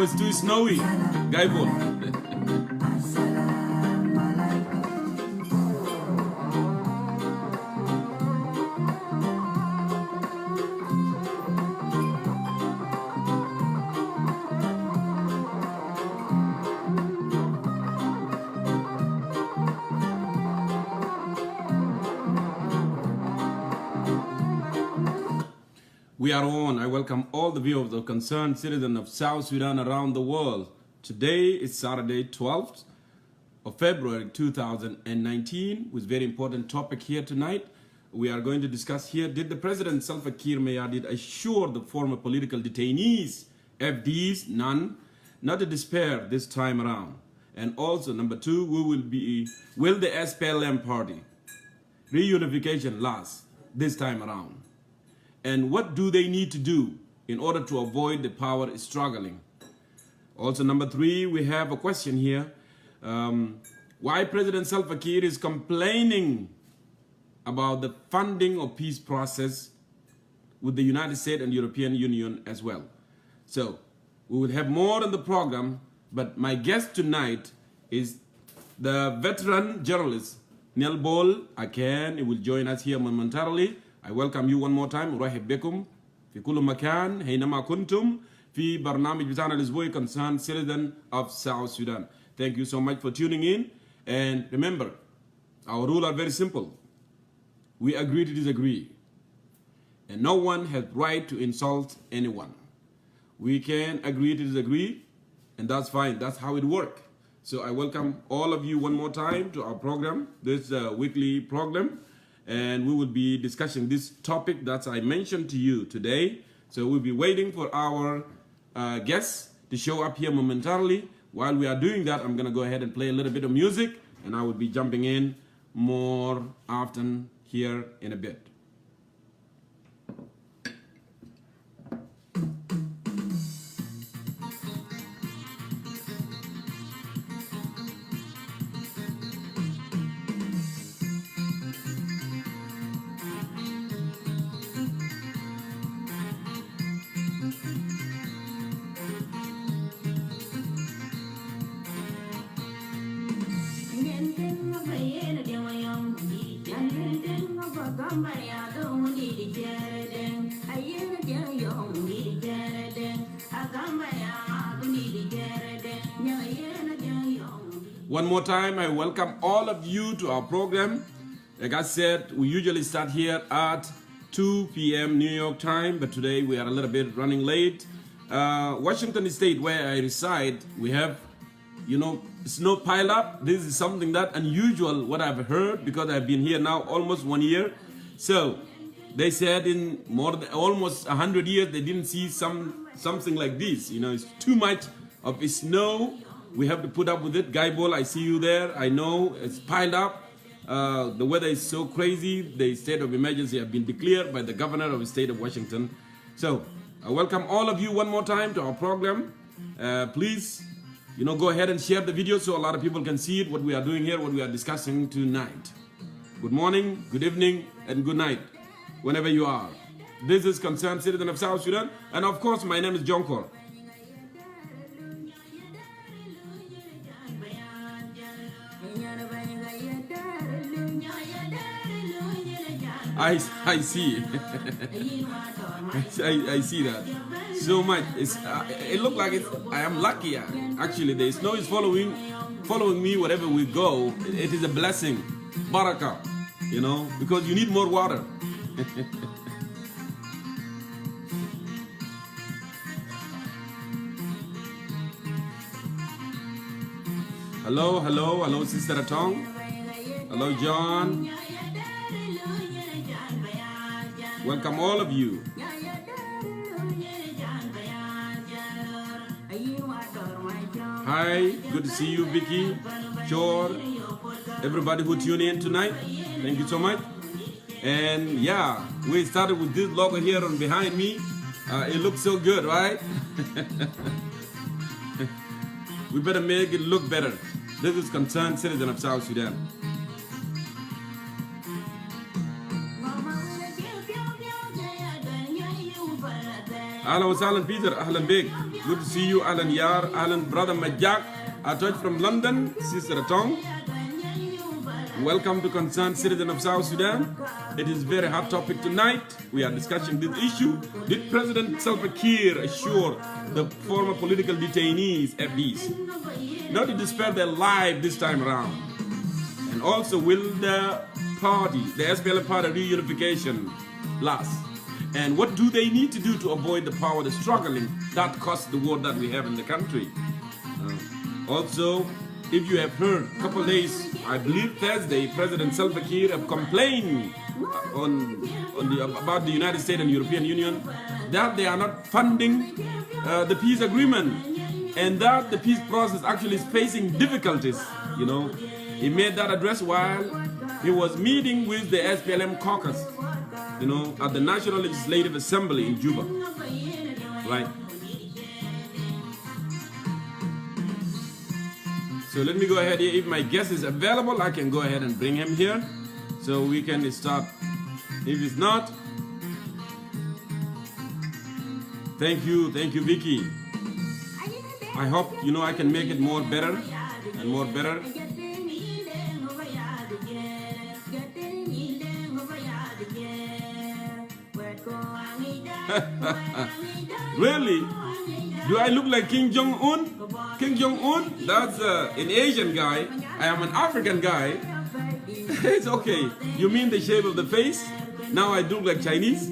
it's too snowy. Guy Bol. We are on. I welcome all the viewers of concerned citizens of South Sudan around the world. Today is Saturday, 12th of February 2019, with very important topic here tonight. We are going to discuss here, did the President Salva Kiir Mayardit assure the former political detainees, FDs, none, not to despair this time around? And also, number two, will the SPLM Party reunification last this time around? And what do they need to do in order to avoid the power struggling? Also, number three, we have a question here. Why President Salva Kiir is complaining about the funding of peace process with the United States and European Union as well. So, we will have more on the program, but my guest tonight is the veteran journalist, Nhial Bol Aken. He will join us here momentarily. I welcome you one more time. ورحب بكم في كل مكان حينما كنتم في برنامج بتاعنا الأسبوعي concerned citizen of South Sudan. Thank you so much for tuning in. And remember, our rules are very simple. We agree to disagree. And no one has right to insult anyone. We can agree to disagree, and that's fine. That's how it works. So I welcome all of you one more time to our program, this weekly program. And we will be discussing this topic that I mentioned to you today. So we'll be waiting for our guests to show up here momentarily. While we are doing that, I'm going to go ahead and play a little bit of music, and I will be jumping in more often here in a bit. One more time, I welcome all of you to our program. Like I said, we usually start here at 2 p.m. New York time, but today we are a little bit running late. Washington State, where I reside, we have, snow pile up. This is something that unusual, what I've heard, because I've been here now almost 1 year. So they said in more than almost 100 years, they didn't see something like this. It's too much of snow. We have to put up with it. Guy Bol, I see you there. I know it's piled up. The weather is so crazy. The state of emergency has been declared by the governor of the state of Washington. So I welcome all of you one more time to our program. Please, go ahead and share the video so a lot of people can see it, what we are doing here, what we are discussing tonight. Good morning, good evening, and good night, whenever you are. This is Concerned Citizen of South Sudan. And of course, my name is Jongkor. I see. I see that so much. It looks like I am lucky. Actually, the snow is following me wherever we go. It is a blessing, barakah, because you need more water. Hello, Sister Atong. Hello, John. Welcome all of you. Hi, good to see you, Vicky, Chor, everybody who tuned in tonight. Thank you so much. And yeah, we started with this logo here on behind me. It looks so good, right? We better make it look better. This is Concerned Citizen of South Sudan. اهلا وسهلا بيتر، اهلا بك. Good to see you, Alan Yar, Alan, brother Majak, Atoch from London, Sister Atong. Welcome to Concerned Citizen of South Sudan. It is a very hot topic tonight. We are discussing this issue. Did President Kiir assure the former political detainees at peace not to spare their life this time around? And also, will the party, the SPLM Party reunification last? And what do they need to do to avoid the power, the struggling that caused the war that we have in the country? Also, if you have heard, a couple of days, I believe Thursday, President Kiir have complained about the United States and European Union that they are not funding the peace agreement, and that the peace process actually is facing difficulties. You know, he made that address while he was meeting with the SPLM caucus, you know, at the National Legislative Assembly in Juba, right? So let me go ahead here. If my guest is available, I can go ahead and bring him here so we can start. If it's not, thank you, Vicky. I hope, you know, I can make it more better and more better. Really? Do I look like Kim Jong-un? Kim Jong-un? That's an Asian guy. I am an African guy. It's okay. You mean the shape of the face? Now I look like Chinese?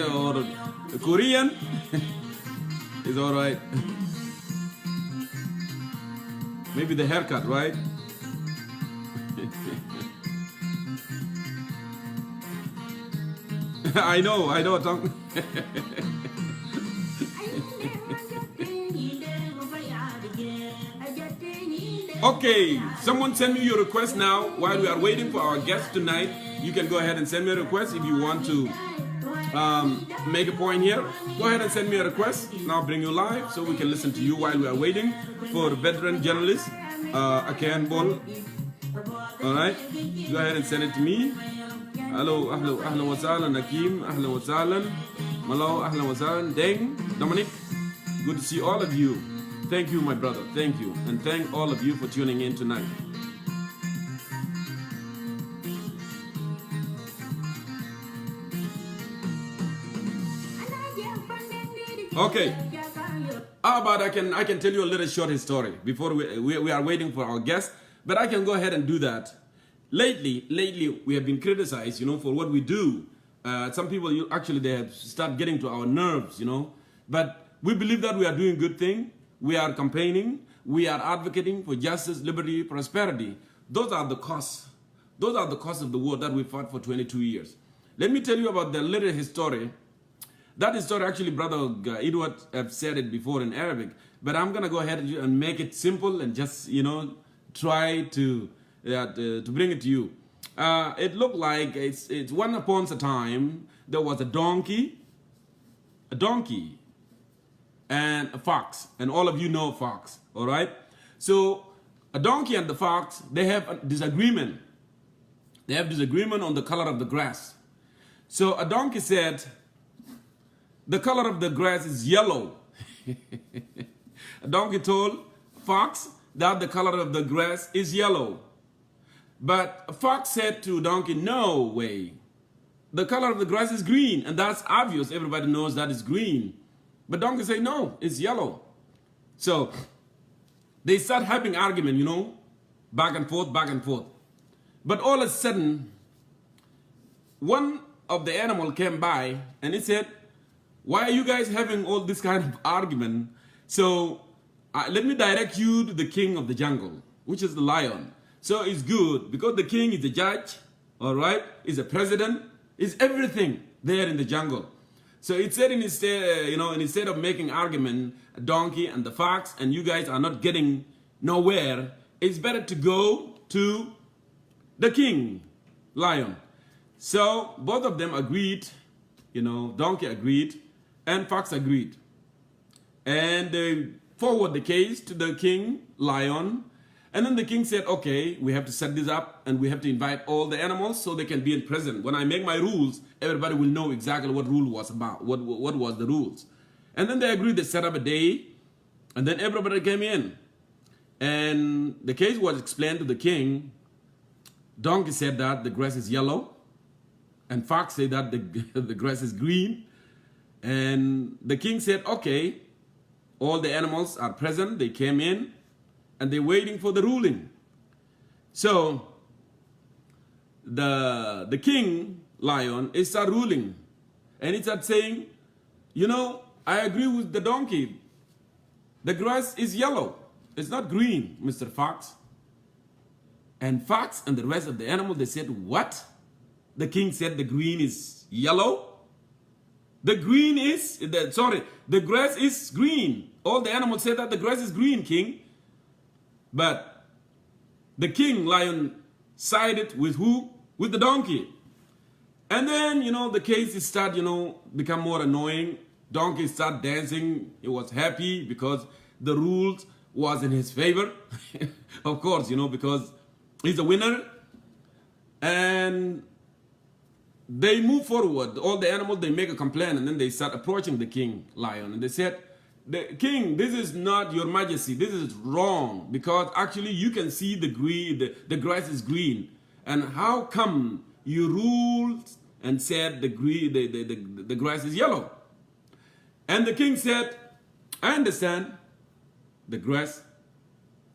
Or Korean? It's alright. Maybe the haircut, right? I know, Tom. Okay, someone send me your request now while we are waiting for our guest tonight. You can go ahead and send me a request if you want to make a point here. Go ahead and send me a request, and I'll bring you live so we can listen to you while we are waiting for veteran journalist Nhial Bol. All right, go ahead and send it to me. Hello, ahlan wa sahlan, Nakim, ahlan wa sahlan, Malo, ahlan wa sahlan, Deng, Dominic. Good to see all of you. Thank you, my brother. Thank you, and thank all of you for tuning in tonight. Okay. How about I can tell you a little short story before we are waiting for our guest, but I can go ahead and do that. Lately we have been criticized, you know, for what we do. Some people actually they have started getting to our nerves, you know. But we believe that we are doing good thing. We are campaigning. We are advocating for justice, liberty, prosperity. Those are the costs. Those are the costs of the war that we fought for 22 years. Let me tell you about the little history. That story actually, Brother Edward have said it before in Arabic, but I'm gonna go ahead and make it simple and just, you know, try to bring it to you. It looked like it's once upon a time there was a donkey, and a fox, and all of you know fox, all right? So a donkey and the fox, they have a disagreement. They have disagreement on the color of the grass. So a donkey said, the color of the grass is yellow. A donkey told fox that the color of the grass is yellow. But a fox said to donkey, no way. The color of the grass is green, and that's obvious. Everybody knows that it's green. But donkey say, no, it's yellow. So they start having argument, you know, back and forth, back and forth. But all of a sudden, one of the animal came by and he said, why are you guys having all this kind of argument? So let me direct you to the king of the jungle, which is the lion. So it's good because the king is the judge, all right? Is a president, is everything there in the jungle. So it said instead, you know, instead of making argument, a donkey and the fox, and you guys are not getting nowhere, it's better to go to the king, lion. So both of them agreed, you know, donkey agreed, and fox agreed. And they forward the case to the king, lion, and then the king said, okay, we have to set this up and we have to invite all the animals so they can be in present. When I make my rules, everybody will know exactly what rule was about, what was the rules. And then they agreed, they set up a day And then everybody came in. And the case was explained to the king. Donkey said that the grass is yellow. And Fox said that the grass is green. And the king said, okay, all the animals are present. They came in and they're waiting for the ruling. So the king lion is start ruling. And he started saying, you know, I agree with the donkey. The grass is yellow. It's not green, Mr. Fox. And Fox and the rest of the animals, they said, what? The king said the green is yellow. The green is, the grass is green. All the animals said that the grass is green, king. But the king lion sided with who? With the donkey. And then, you know, the case start, you know, become more annoying. Donkey start dancing. He was happy because the rules was in his favor. Of course, you know, because he's a winner. And they move forward. All the animals, they make a complaint, and then they start approaching the king lion. And they said, the king, this is not your majesty. This is wrong, because actually you can see the grass is green. And how come you ruled and said the grass is yellow? And the king said, I understand the grass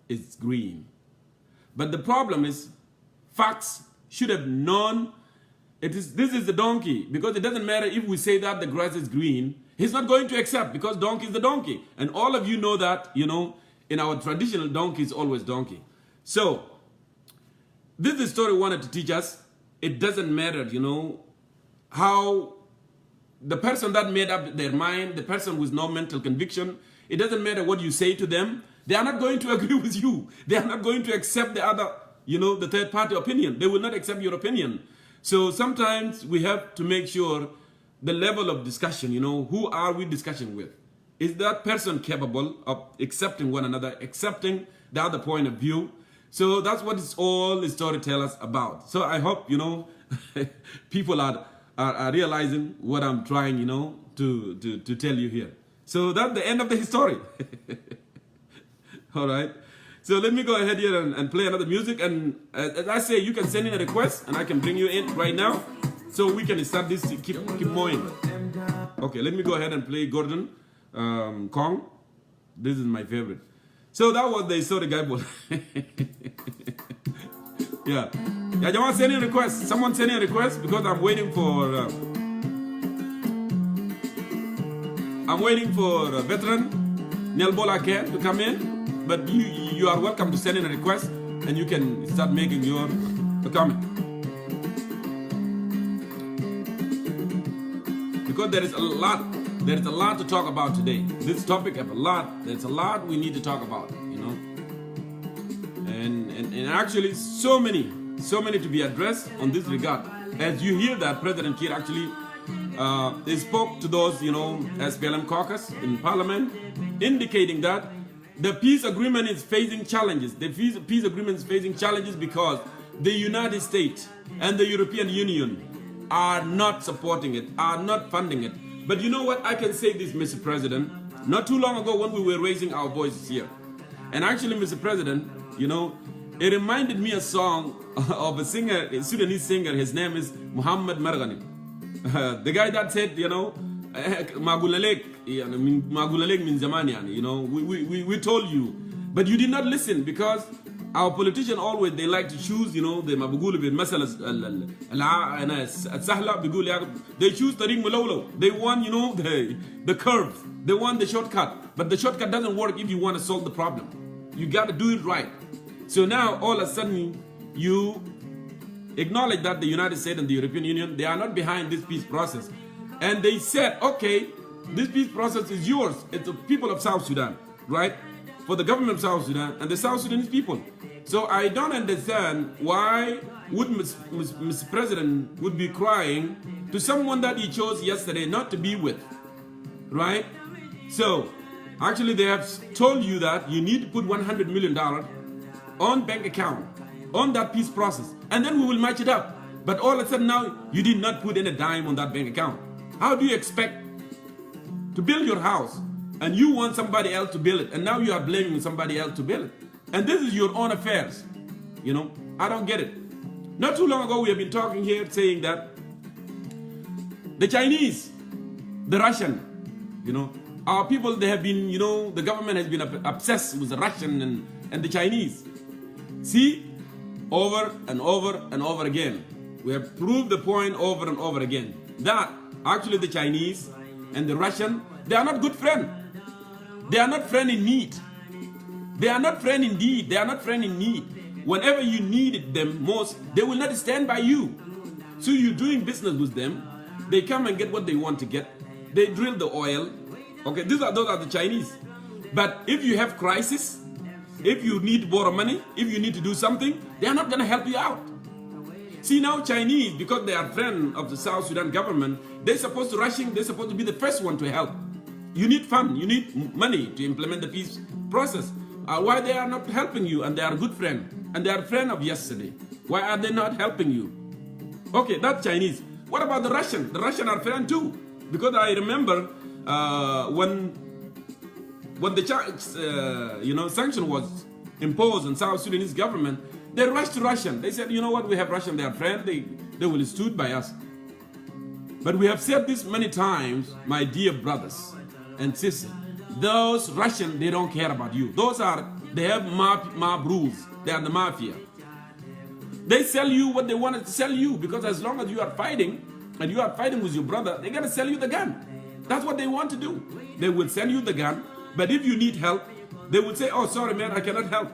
is green. But the problem is, Fox should have known this is the donkey, because it doesn't matter if we say that the grass is green, he's not going to accept, because donkey is the donkey. And all of you know that, you know, in our traditional, donkey is always donkey. So this story wanted to teach us, it doesn't matter, you know, how the person that made up their mind, the person with no mental conviction, it doesn't matter what you say to them, they are not going to agree with you. They are not going to accept the other, you know, the third party opinion. They will not accept your opinion. So sometimes we have to make sure the level of discussion, you know, who are we discussing with? Is that person capable of accepting one another, accepting the other point of view? So that's what it's all the story tells us about. So I hope, you know, people are realizing what I'm trying, you know, to tell you here. So that's the end of the story. All right. So let me go ahead here and play another music. And as I say, you can send in a request and I can bring you in right now. So we can start this to keep moving. Okay, let me go ahead and play Gordon Kong. This is my favorite. So that was the story, guy. Yeah. Yeah, you want to send in a request? Someone send in a request, because I'm waiting for veteran Nhial Bol Aken to come in. But you are welcome to send in a request, and you can start making your comment. Because there is a lot to talk about today. This topic have there's a lot we need to talk about, you know. And actually so many to be addressed on this regard. As you hear that President Kiir actually they spoke to those, you know, SPLM caucus in parliament, indicating that the peace agreement is facing challenges. The peace agreement is facing challenges because the United States and the European Union are not supporting it, are not funding it. But you know what? I can say this, Mr. President. Not too long ago when we were raising our voices here. And actually, Mr. President, you know, it reminded me a song of a singer, a Sudanese singer. His name is Muhammad Marghani. The guy that said, you know, Magulalek min zaman yani, you know, we told you, but you did not listen, because our politicians always, they like to choose, you know, the mabugulu bil masalas sahla bigul, they choose tariq mulawlaw. They want, you know, the curve. They want the shortcut, but the shortcut doesn't work if you want to solve the problem. You got to do it right. So now all of a sudden you acknowledge that the United States and the European Union, they are not behind this peace process. And they said, okay, this peace process is yours. It's the people of South Sudan, right? For the government of South Sudan and the South Sudanese people. So I don't understand why would Mr. President would be crying to someone that he chose yesterday not to be with, right? So actually they have told you that you need to put $100 million on bank account on that peace process, and then we will match it up. But all of a sudden now you did not put in a dime on that bank account. How do you expect to build your house and you want somebody else to build it, and now you are blaming somebody else to build it. And this is your own affairs. You know, I don't get it. Not too long ago, we have been talking here saying that the Chinese, the Russian, you know, our people, they have been, you know, the government has been obsessed with the Russian and the Chinese. See, over and over and over again, we have proved the point over and over again that actually the Chinese and the Russian, they are not good friends. They are not friends in need. They are not friends in deed. They are not friends in need. Whenever you needed them most, they will not stand by you. So you're doing business with them. They come and get what they want to get. They drill the oil. Okay, those are the Chinese. But if you have crisis, if you need to borrow money, if you need to do something, they are not going to help you out. See, now Chinese, because they are friends of the South Sudan government, they're supposed to rushing, they're supposed to be the first one to help. You need fund, you need money to implement the peace process. Why they are not helping you? And they are a good friend, and they are friend of yesterday. Why are they not helping you? Okay, that's Chinese. What about the Russian? The Russian are friend too, because I remember when the you know, sanction was imposed on South Sudanese government, they rushed to Russian. They said, you know what, we have Russian, they are friends, they will stood by us. But we have said this many times, my dear brothers and sisters, those Russians, they don't care about you. Those are, they have mob rules. They are the mafia. They sell you what they wanted to sell you, because as long as you are fighting, and you are fighting with your brother, they're gonna sell you the gun. That's what they want to do. They will sell you the gun, but if you need help, they will say, oh, sorry man, I cannot help.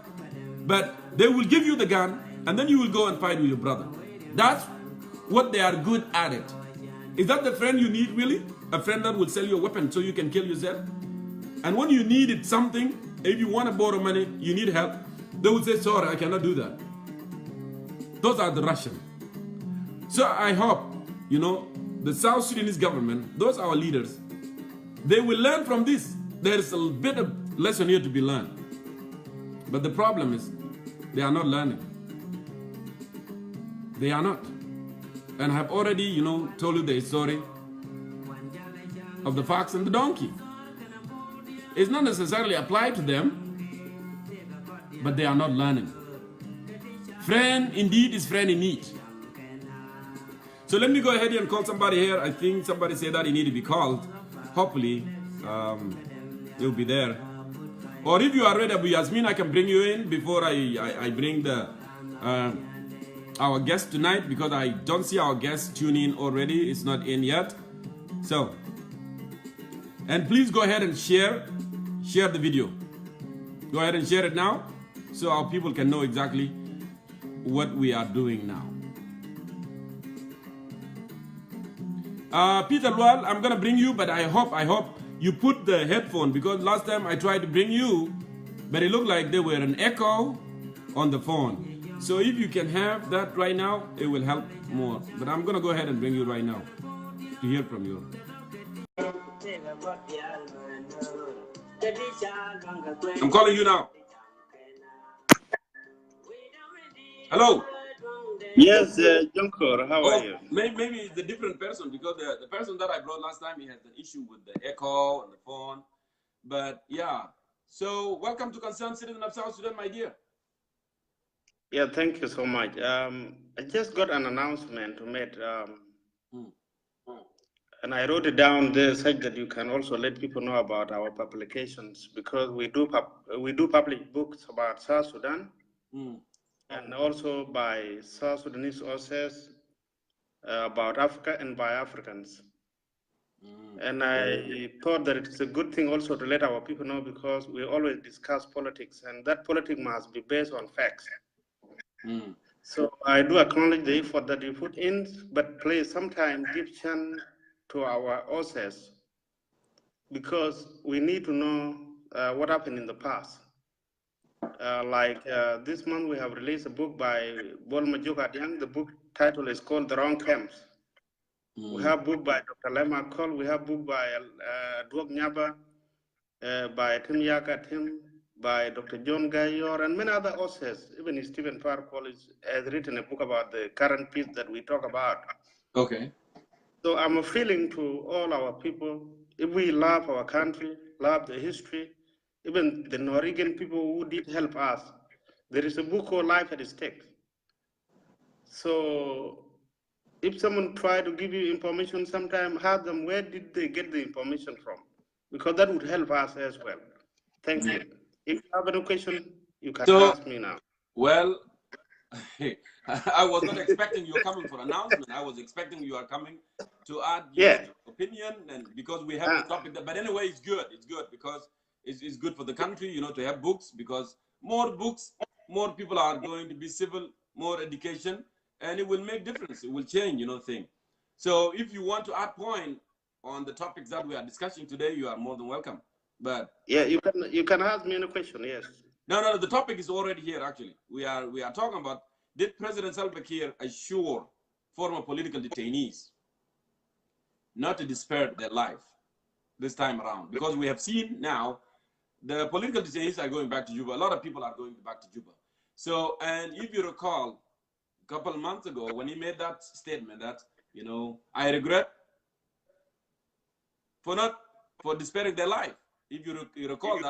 But they will give you the gun, and then you will go and fight with your brother. That's what they are good at it. Is that the friend you need really? A friend that will sell you a weapon so you can kill yourself? And when you needed something, if you want to borrow money, you need help, they will say, sorry, I cannot do that. Those are the Russians. So I hope, you know, the South Sudanese government, those are our leaders, they will learn from this. There is a bit of lesson here to be learned. But the problem is, they are not learning. They are not. And I have already, you know, told you the story of the fox and the donkey. It's not necessarily applied to them, but they are not learning. Friend indeed is friend in need. So let me go ahead and call somebody here. I think somebody said that he needed to be called. Hopefully, he'll be there. Or if you are ready, Abu Yasmin, I can bring you in before I bring the our guest tonight, because I don't see our guest tune in already. It's not in yet. So, and please go ahead and share the video. Go ahead and share it now, so our people can know exactly what we are doing now. Peter Lual, I'm gonna bring you, but I hope you put the headphone, because last time I tried to bring you, but it looked like there were an echo on the phone. So if you can have that right now, it will help more. But I'm gonna go ahead and bring you right now to hear from you. I'm calling you now. Hello. Yes, Jongkor, how are you? Maybe it's a different person, because the person that I brought last time, he had an issue with the echo on the phone. But yeah, so welcome to Concerned Citizen of South Sudan, my dear. Yeah, thank you so much. I just got an announcement to make, and I wrote it down there such that you can also let people know about our publications, because we do publish books about South Sudan. And also by South Sudanese authors about Africa and by Africans. And I thought that it's a good thing also to let our people know, because we always discuss politics, and that politics must be based on facts. So I do acknowledge the effort that you put in, but please sometimes give chance to our authors, because we need to know what happened in the past. This month we have released a book by Bol Aken. The book title is called The Wrong Camps. We have book by Dr. Lema Cole. We have book by Duok Nyaba, by Tim Yaka Tim, by Dr. John Gayor, and many other authors. Even Stephen Parkour has written a book about the current peace that we talk about. Okay. So I'm appealing to all our people, if we love our country, love the history, even the Norwegian people who did help us. There is a book called Life at Stake. So if someone try to give you information, sometimes ask them where did they get the information from, because that would help us as well. Thank you. If you have any question, you can ask me now. Well, I was not expecting you coming for announcement. I was expecting you are coming to add your opinion, and because we have the topic. But anyway, it's good. It's good because it's good for the country, to have books, because more books, more people are going to be civil, more education, and it will make difference. It will change, thing. So if you want to add point on the topics that we are discussing today, you are more than welcome. But yeah, you can ask me any question. Yes. No. The topic is already here. Actually, we are talking about, did President Salva Kiir assure former political detainees not to despair their life this time around? Because we have seen now the political detainees are going back to Juba. A lot of people are going back to Juba. So, and if you recall, a couple of months ago when he made that statement that, I regret for despairing their life. If you recall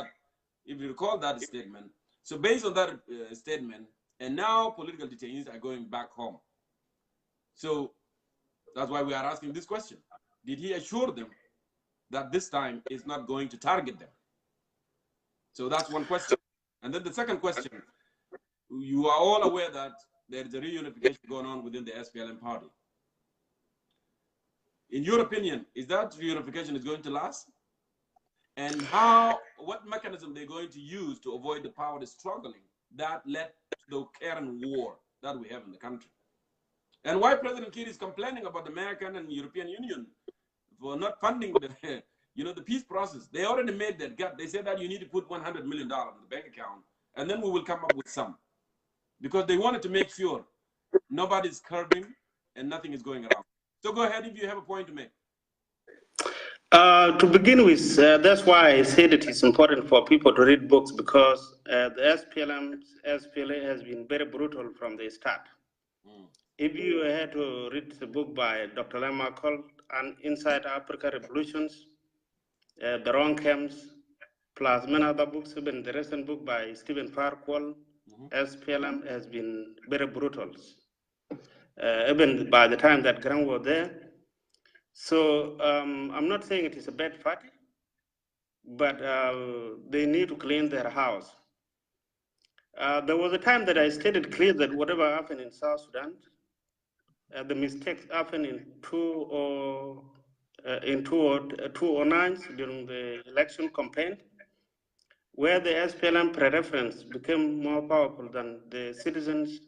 that statement. So based on that statement, and now political detainees are going back home. So that's why we are asking this question. Did he assure them that this time is not going to target them? So that's one question. And then the second question, you are all aware that there is a reunification going on within the SPLM party. In your opinion, is that reunification is going to last? And what mechanism they're going to use to avoid the power struggling that led to the current war that we have in the country? And why President Kiir is complaining about the American and European Union for not funding the, the peace process. They already made that gap. They said that you need to put $100 million in the bank account, and then we will come up with some. Because they wanted to make sure nobody's curbing and nothing is going around. So go ahead if you have a point to make. To begin with, that's why I said it is important for people to read books, because the SPLA has been very brutal from the start. If you had to read the book by Dr. Lamar called Inside Africa Revolutions, The Wrong Camps, plus many other books, even the recent book by Stephen Farquhar, SPLM has been very brutal. Even by the time that Grant was there. So I'm not saying it is a bad party, but they need to clean their house. There was a time that I stated clear that whatever happened in South Sudan, the mistakes happened in 2009 during the election campaign, where the SPLM preference became more powerful than the citizens.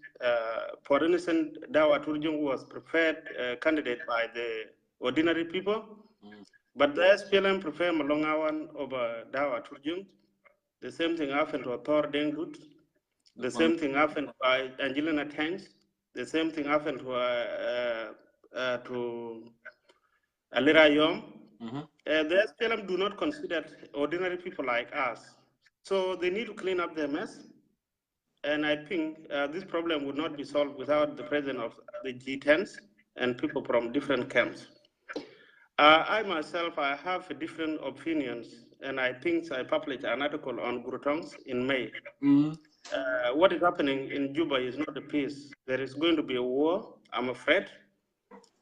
For instance, Dawa Turjung was preferred candidate by the ordinary people, but the SPLM preferred Malongawan over Dawa Turjung. The same thing happened to Thor Dengdut. The same thing happened by Angelina Tanks. The same thing happened to Alira Yom. The SPLM do not consider ordinary people like us. So they need to clean up their mess. And I think this problem would not be solved without the presence of the G10s and people from different camps. I myself, I have different opinions, and I think I published an article on Gurutongs in May. What is happening in Juba is not a peace. There is going to be a war, I'm afraid.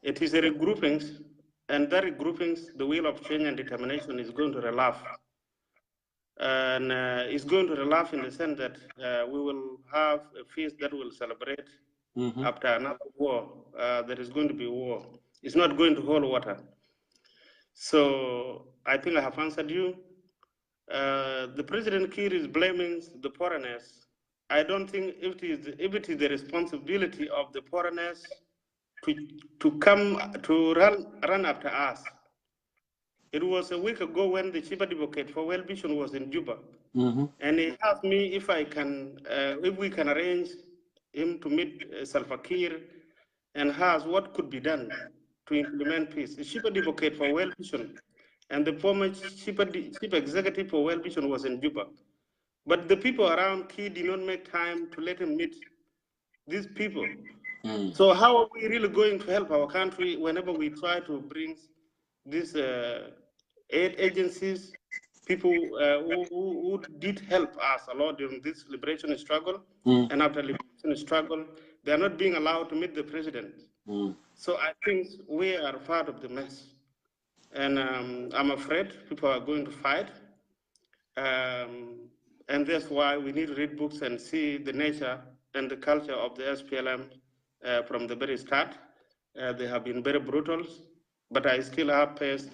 It is a regroupings, and that regroupings, the will of change and determination is going to relapse. And it's going to relapse in the sense that we will have a feast that will celebrate after another war. There is going to be war. It's not going to hold water. So I think I have answered you. The President Kiir is blaming the foreigners. I don't think if it is the responsibility of the foreigners to come to run after us. It was a week ago when the chief advocate for Well Vision was in Juba, and he asked me if we can arrange him to meet Salva Kiir and ask what could be done to implement peace. The chief advocate for Well Vision and the former chief executive for Well Vision was in Juba, but the people around Kiir did not make time to let him meet these people. So how are we really going to help our country whenever we try to bring these aid agencies people who did help us a lot during this liberation struggle, and after liberation struggle, they are not being allowed to meet the president. So I think we are part of the mess. And I'm afraid people are going to fight. And that's why we need to read books and see the nature and the culture of the SPLM from the very start. They have been very brutal, but I still have faith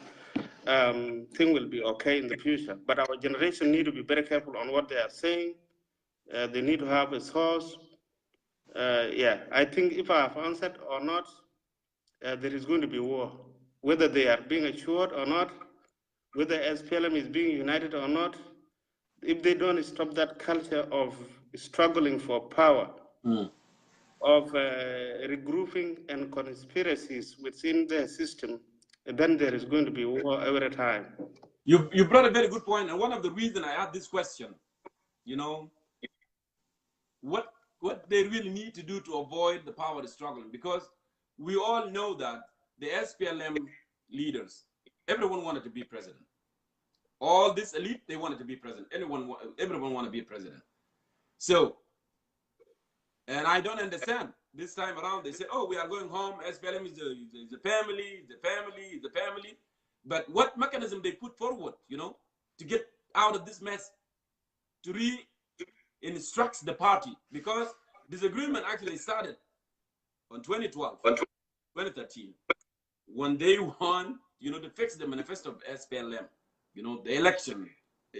things will be okay in the future. But our generation need to be very careful on what they are saying. They need to have a source. Yeah, I think if I have answered or not, there is going to be war. Whether they are being assured or not, whether SPLM is being united or not, if they don't stop that culture of struggling for power, of regrouping and conspiracies within the system, then there is going to be war every time. You brought a very good point, and one of the reasons I had this question, you know, what they really need to do to avoid the power struggle, because we all know that the SPLM leaders, everyone wanted to be president. All this elite, they wanted to be president. Everyone wanted to be president. So, and I don't understand. This time around, they say, oh, we are going home. SPLM is the family, the family, the family. But what mechanism they put forward, you know, to get out of this mess, to re-instruct the party? Because disagreement actually started on 2012, 2013, when they want, you know, to fix the manifesto of SPLM, you know, the election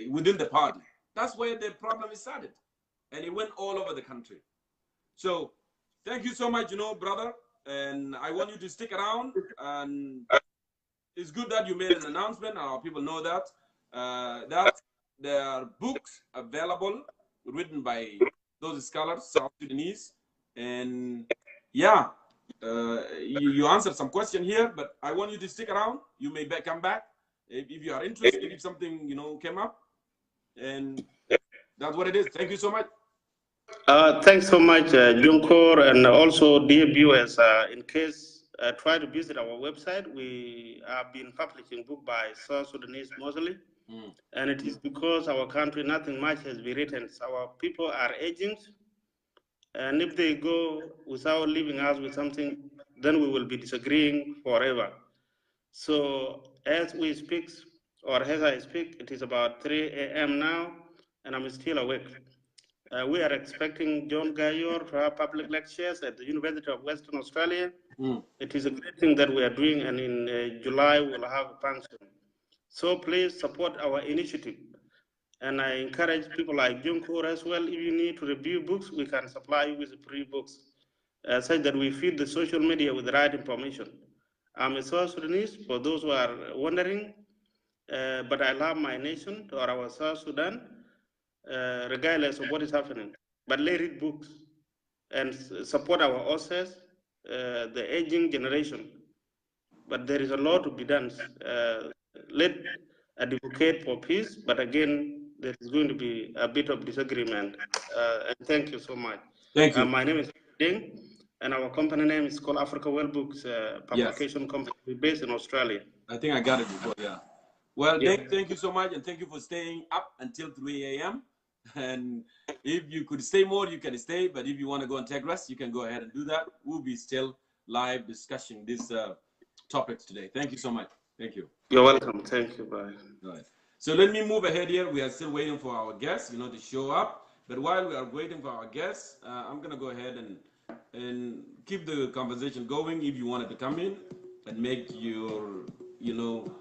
within the party. That's where the problem started. And it went all over the country. So thank you so much, you know, brother. And I want you to stick around. And it's good that you made an announcement. Our people know that. That there are books available written by those scholars, South Sudanese. And yeah, you answered some question here, but I want you to stick around. You may come back if you are interested, if something, you know, came up. And that's what it is. Thank you so much. Thanks so much, Jongkor, and also dear viewers. In case try to visit our website, we have been publishing book by South Sudanese mostly, and it is because our country nothing much has been written. Our people are aging, and if they go without leaving us with something, then we will be disagreeing forever. So as we speak, or as I speak, it is about 3 a.m. now, and I'm still awake. We are expecting John Gayor to have public lectures at the University of Western Australia. It is a great thing that we are doing, and in July we'll have a function. So please support our initiative. And I encourage people like Jongkor as well. If you need to review books, we can supply you with free books, such that we feed the social media with the right information. I'm a South Sudanese, for those who are wondering, but I love my nation, or our South Sudan, regardless of what is happening. But let's read books and support our authors, the aging generation. But there is a lot to be done. Let's advocate for peace, but again, there is going to be a bit of disagreement. And thank you so much. Thank you. My name is Ding, and our company name is called Africa Well Books, publication company based in Australia. I think I got it before, yeah. Well, thank you so much, and thank you for staying up until 3 a.m. And if you could stay more, you can stay. But if you want to go and take rest, you can go ahead and do that. We'll be still live discussing this topic today. Thank you so much. Thank you. You're welcome. Thank you. Bye. All right. So let me move ahead here. We are still waiting for our guests, you know, to show up. But while we are waiting for our guests, I'm going to go ahead and keep the conversation going. If you wanted to come in and make your, you know,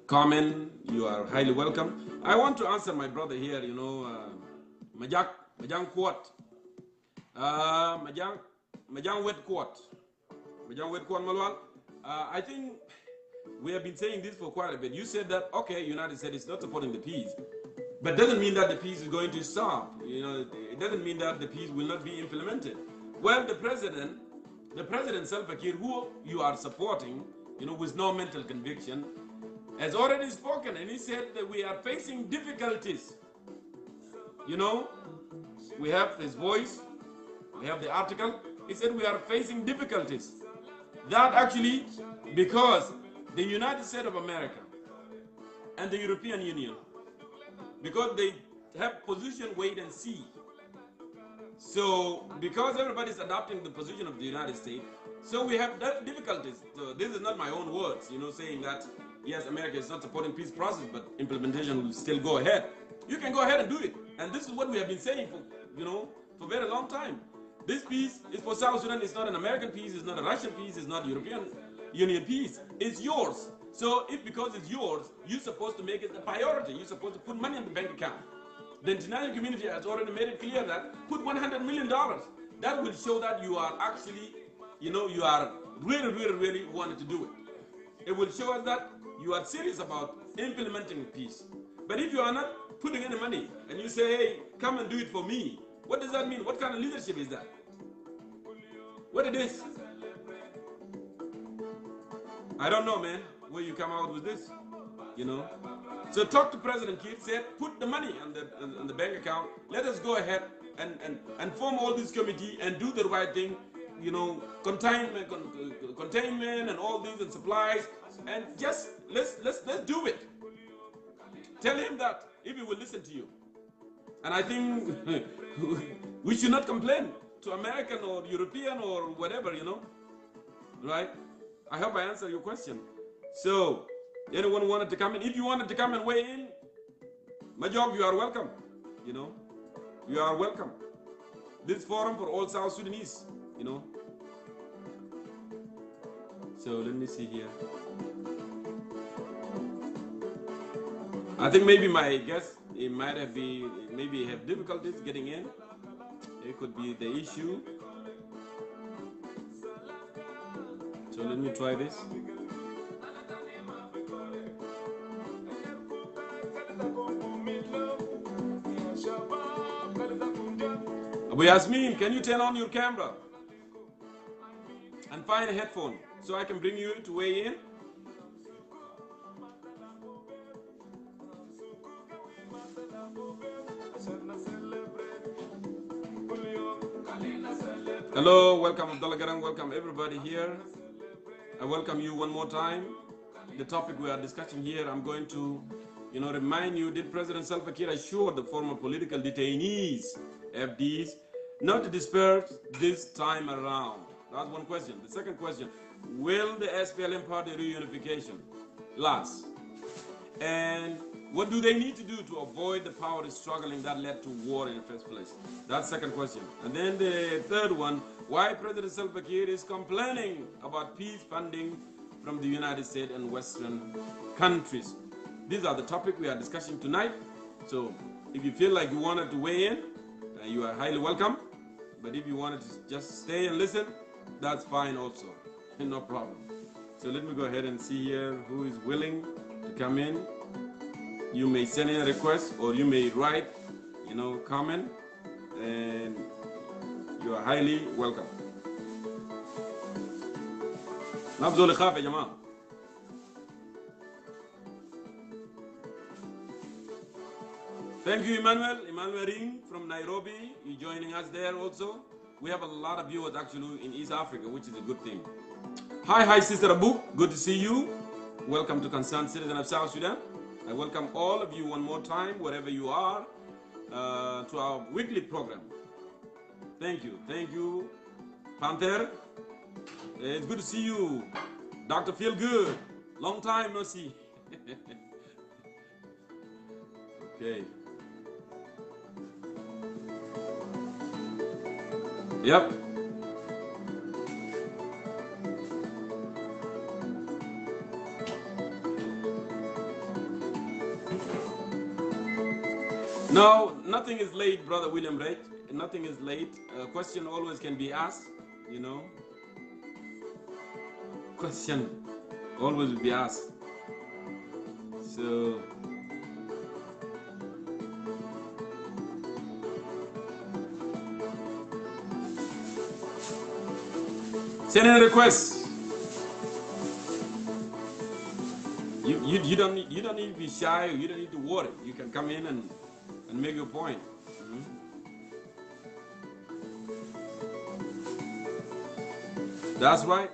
comment, you are highly welcome. I want to answer my brother here, you know, Majang Kwat. Majang Wet Kwat. Majang Wet Kwat Malwal. I think we have been saying this for quite a bit. You said that, okay, United States is not supporting the peace, but doesn't mean that the peace is going to stop. You know, it doesn't mean that the peace will not be implemented. Well, the president Salva Kiir, who you are supporting, you know, with no mental conviction, has already spoken, and he said that we are facing difficulties. You know, we have his voice, we have the article. He said we are facing difficulties. That actually, because the United States of America and the European Union, because they have position wait and see. So because everybody's adopting the position of the United States, so we have difficulties. So this is not my own words, saying that yes, America is not supporting peace process, but implementation will still go ahead. You can go ahead and do it, and this is what we have been saying for for a very long time. This peace is for South Sudan. It's not an American peace. It's not a Russian peace. It's not a European Union peace. It's yours. So if because it's yours, you're supposed to make it a priority. You're supposed to put money in the bank account. The international community has already made it clear that put $100 million. That will show that you are actually, you are really wanted to do it. It will show us that you are serious about implementing peace. But if you are not putting any money and you say, hey, come and do it for me, what does that mean? What kind of leadership is that? What it is? I don't know, man, where you come out with this, So talk to President Kiir, said, put the money on the bank account. Let us go ahead and form all this committee and do the right thing, containment and all these and supplies, and just let's do it. Tell him that if he will listen to you. And I think we should not complain to American or European or whatever, right? I hope I answered your question. So, anyone wanted to come in? If you wanted to come and weigh in, Majok, you are welcome. You are welcome. This forum for all South Sudanese, So let me see here. I think maybe my guest, it might have been, maybe have difficulties getting in. It could be the issue. So let me try this. Abu Yasmin, can you turn on your camera and find a headphone so I can bring you to weigh in? Hello, welcome Abdullah Garang, welcome everybody here. I welcome you one more time. The topic we are discussing here, I'm going to remind you, did President Salva Kiir assure the former political detainees, FDs, not to disperse this time around? That's one question. The second question, will the SPLM Party reunification last? And what do they need to do to avoid the power struggling that led to war in the first place? That's the second question. And then the third one, why President Salva Kiir is complaining about peace funding from the United States and Western countries. These are the topics we are discussing tonight. So if you feel like you wanted to weigh in, you are highly welcome. But if you wanted to just stay and listen, that's fine also. No problem. So let me go ahead and see here who is willing to come in. You may send in a request or you may write, comment, and you are highly welcome. نبذل خاف يا جماعة. Thank you, Emmanuel Ring from Nairobi. You joining us there also. We have a lot of viewers actually in East Africa, which is a good thing. Hi, Sister Abu. Good to see you. Welcome to Concerned Citizen of South Sudan. I welcome all of you one more time, wherever you are, to our weekly program. Thank you, Panther. It's good to see you, Dr. Feel Good. Long time no see. Okay. Yep. No, nothing is late, Brother William Wright. Nothing is late. A question always can be asked, Question always will be asked. So, send in a request. You don't need to be shy. You don't need to worry. You can come in and make your point. That's right.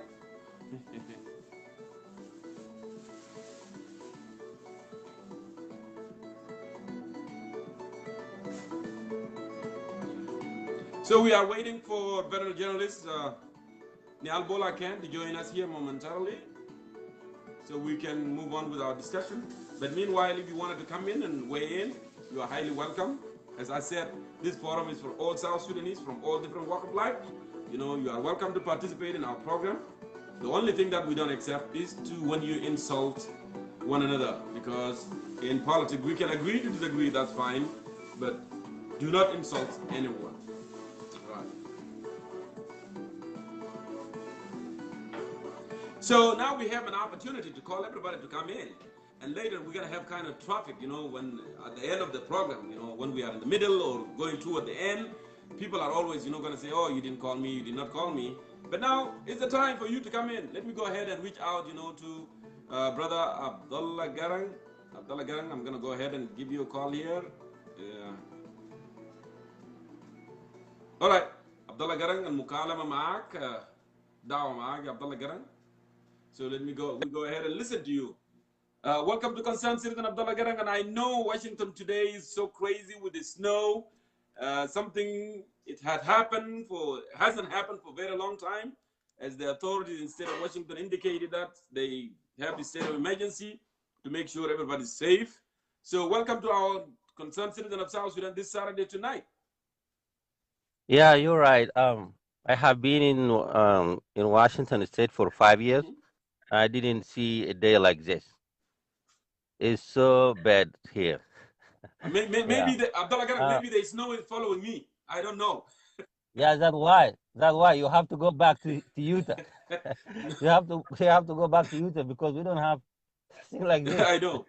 So we are waiting for veteran journalist Nhial Bol Aken to join us here momentarily, so we can move on with our discussion. But meanwhile, if you wanted to come in and weigh in, you are highly welcome. As I said, this forum is for all South Sudanese from all different walks of life. You know, you are welcome to participate in our program. The only thing that we don't accept is when you insult one another, because in politics we can agree to disagree, that's fine, but do not insult anyone. Right. So now we have an opportunity to call everybody to come in, and later we're gonna have kind of traffic, you know, when at the end of the program, you know, when we are in the middle or going toward the end, people are always, you know, gonna say, oh, you didn't call me, you did not call me. But now it's the time for you to come in. Let me go ahead and reach out, you know, to brother Abdullah Garang. Abdullah Garang, I'm gonna go ahead and give you a call here. All right, Abdullah Garang, المكالمة معك دعوة معك يا Abdullah Garang. So we go ahead and listen to you. Welcome to Concerned Citizen Abdullah Garang, and I know Washington today is so crazy with the snow. Something hasn't happened for a very long time, as the authorities in the state of Washington indicated that they have the state of emergency to make sure everybody's safe. So welcome to our Concerned Citizen of South Sudan this Saturday tonight. Yeah, you're right. I have been in Washington State for 5 years. I didn't see a day like this. It's so bad here. Maybe Abdullah Garang, maybe the snow is following me. I don't know. Yeah, that's why. That's why you have to go back to Utah. you have to go back to Utah, because we don't have things like this. I know.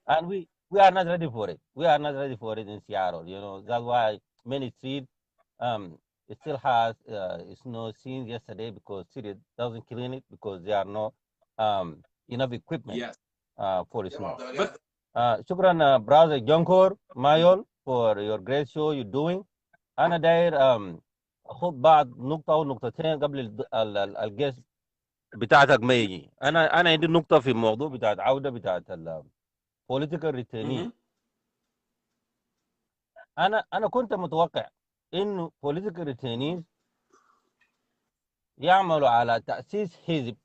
And we are not ready for it. We are not ready for it in Seattle. You know, that's why many streets it still has snow since yesterday, because city doesn't clean it because there are no enough equipment for the snow. But shukran brother Jongkor Mayol for your great show you're doing. أنا داير أخذ بعض نقطة أو نقطتين قبل الجيست بتاعتك ما يجي. أنا عندي نقطة في الموضوع بتاعت عودة بتاعت political retainees. أنا كنت متوقع إنه political retainees يعملوا على تأسيس حزب